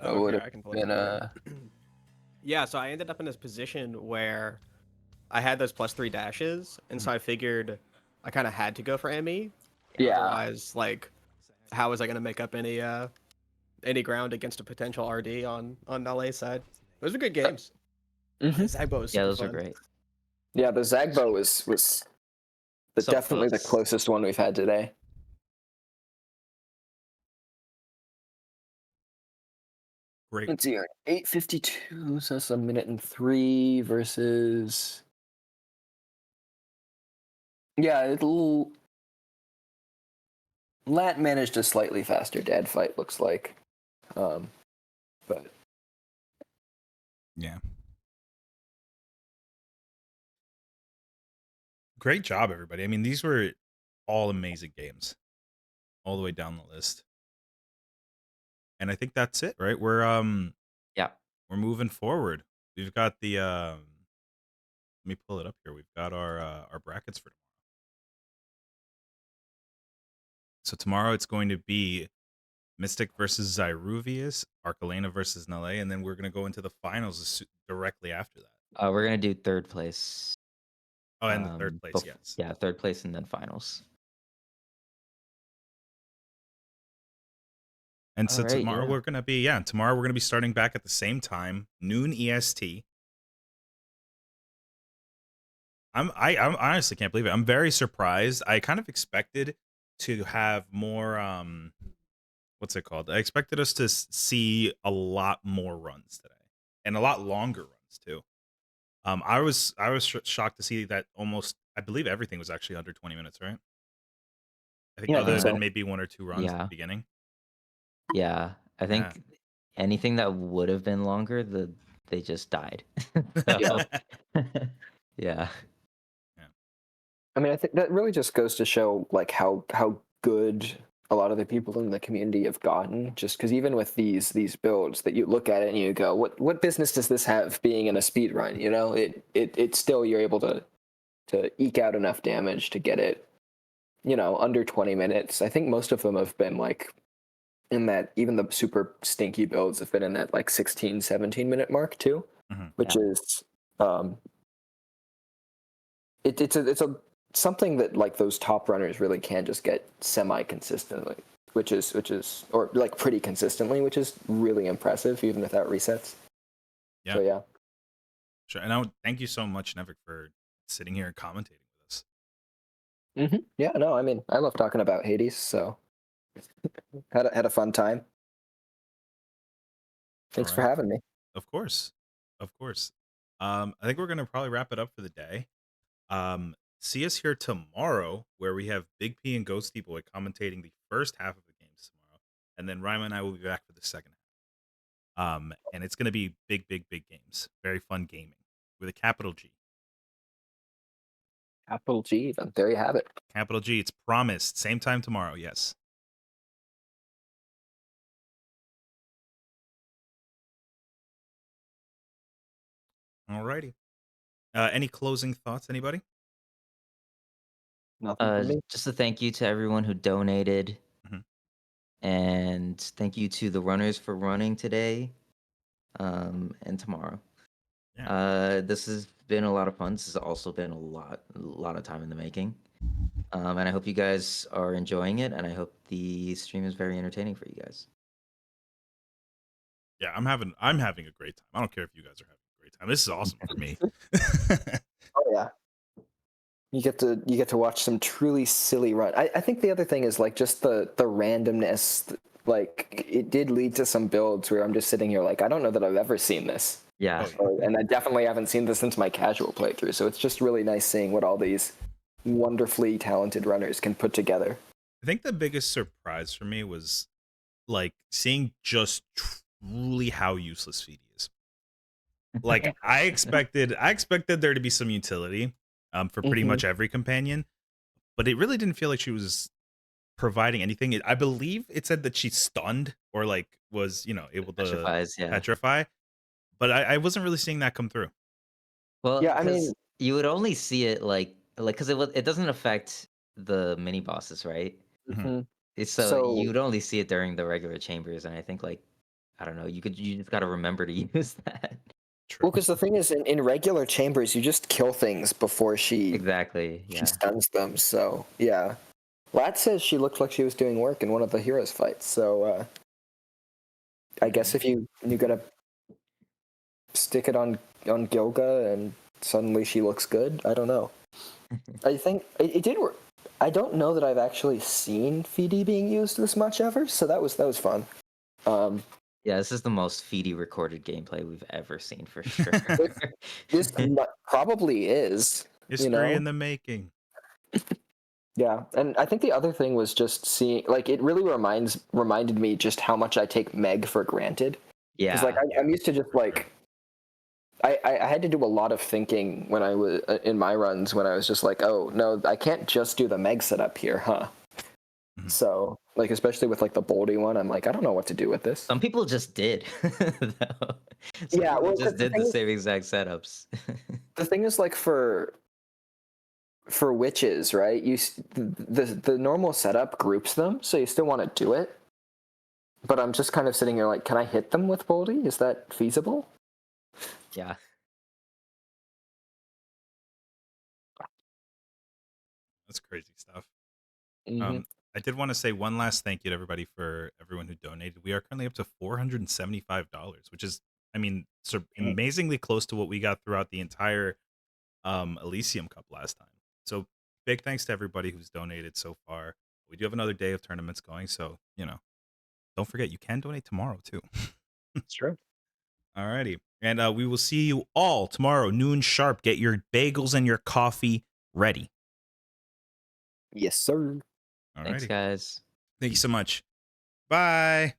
J: Oh,
G: would
J: yeah,
G: have
J: I can pull
G: been
J: it up. Yeah, so I ended up in this position where I had those +3 dashes, and so I figured I kind of had to go for ME.
G: Yeah.
J: Otherwise, like, how was I going to make up any ground against a potential RD on Nile's side? Those were good games. Zagbo was
B: Yeah,
J: super
B: those are
J: fun.
B: great.
G: Yeah, the Zagbo was
B: So
G: definitely the
B: close.
G: closest one we've had today.
A: Great.
G: Let's see here. 8:52, so that's a minute and 3 versus. Yeah, it'll. Lat managed a slightly faster dad fight, looks like. But
A: Yeah. Great job, everybody. I mean, these were all amazing games, all the way down the list. And I think that's it, right?
B: Yeah.
A: We're moving forward. We've got the let me pull it up here. We've got our brackets for tomorrow. So tomorrow it's going to be Mystic versus Zyruvius, Arcalena versus Nale, and then we're going to go into the finals directly after that.
B: We're gonna do third place.
A: Oh, and the third place, yes.
B: Yeah, third place and then finals.
A: And so
B: All right,
A: tomorrow
B: yeah.
A: we're gonna be starting back at the same time, noon EST. I honestly can't believe it. I'm very surprised. I kind of expected to have more what's it called? I expected us to see a lot more runs today and a lot longer runs too. I was shocked to see that I believe everything was actually under 20 minutes, right? I think
G: Yeah, I
A: other
G: think
A: than
G: so.
A: maybe one or two runs at
B: Yeah.
A: the beginning.
B: Yeah, I think anything that would have been longer, they just died. So, yeah.
G: I mean, I think that really just goes to show like how good a lot of the people in the community have gotten. Just because even with these builds, that you look at it and you go, what business does this have being in a speed run? You know, it's still you're able to eke out enough damage to get it, you know, under 20 minutes. I think most of them have been like in that, even the super stinky builds have been in that like 16, 17 minute mark too, which is it's a something that like those top runners really can just get semi consistently, which is or like pretty consistently, which is really impressive even without resets.
A: Yeah.
G: So yeah.
A: Sure. And I would thank you so much, Nevik, for sitting here and commentating with us.
G: Yeah, no, I mean, I love talking about Hades, so had a fun time. Thanks for having me.
A: Of course. Of course. I think we're gonna probably wrap it up for the day. See us here tomorrow, where we have Big P and Ghosty Boy commentating the first half of the games tomorrow, and then Ryma and I will be back for the second half. And it's gonna be big games, very fun gaming with a capital G.
G: Capital G, even. There you have it.
A: Capital G. It's promised. Same time tomorrow. Yes. Alrighty. Any closing thoughts, anybody?
G: Nothing for me.
B: Just a thank you to everyone who donated, and thank you to the runners for running today, and tomorrow. This has been a lot of fun. This has also been a lot of time in the making, and I hope you guys are enjoying it, and I hope the stream is very entertaining for you guys.
A: Yeah, I'm having a great time. I don't care if you guys are having a great time. This is awesome for me.
G: Oh yeah. You get to watch some truly silly run. I think the other thing is like just the randomness. Like it did lead to some builds where I'm just sitting here like I don't know that I've ever seen this.
B: Yeah.
G: And I definitely haven't seen this since my casual playthrough. So it's just really nice seeing what all these wonderfully talented runners can put together.
A: I think the biggest surprise for me was like seeing just truly how useless Phoebe is. Like I expected there to be some utility for pretty much every companion, but it really didn't feel like she was providing anything. I believe it said that she stunned or like was, you know, able to petrify, but I wasn't really seeing that come through.
B: Well,
G: yeah, I mean,
B: you would only see it like because it doesn't affect the mini bosses, right? So you would only see it during the regular chambers, and I think like I don't know, you just got to remember to use that.
G: Well, because the thing is, in regular chambers, you just kill things before she stuns them. So yeah, Lat says she looked like she was doing work in one of the heroes fights. So I guess if you gotta stick it on Gilga and suddenly she looks good. I don't know. I think it did work. I don't know that I've actually seen Fidi being used this much ever. So that was fun.
B: Yeah, this is the most feedy recorded gameplay we've ever seen for sure.
G: This probably is.
A: History in the making.
G: Yeah, and I think the other thing was just seeing, like, it really reminded me just how much I take Meg for granted.
B: Yeah.
G: Because, like, I'm used to just, like, I had to do a lot of thinking when I was in my runs when I was just like, oh, no, I can't just do the Meg setup here, huh?
A: Mhm.
G: So, like, especially with, like, the Boldy one, I'm like, I don't know what to do with this.
B: Some people just did.
G: Yeah,
B: people
G: well,
B: just
G: the
B: did the
G: thing is-
B: same exact setups.
G: The thing is, like, for witches, right? The normal setup groups them, so you still want to do it. But I'm just kind of sitting here like, can I hit them with Boldy? Is that feasible?
B: Yeah.
A: That's crazy stuff.
G: Mm-hmm.
A: I did want to say one last thank you to everybody for everyone who donated. We are currently up to $475, which is, I mean, amazingly close to what we got throughout the entire Elysium Cup last time. So big thanks to everybody who's donated so far. We do have another day of tournaments going, so don't forget you can donate tomorrow too.
G: It's true.
A: Alrighty, and we will see you all tomorrow noon sharp. Get your bagels and your coffee ready.
G: Yes, sir.
A: Alrighty,
B: Thanks, guys.
A: thank you so much. Bye.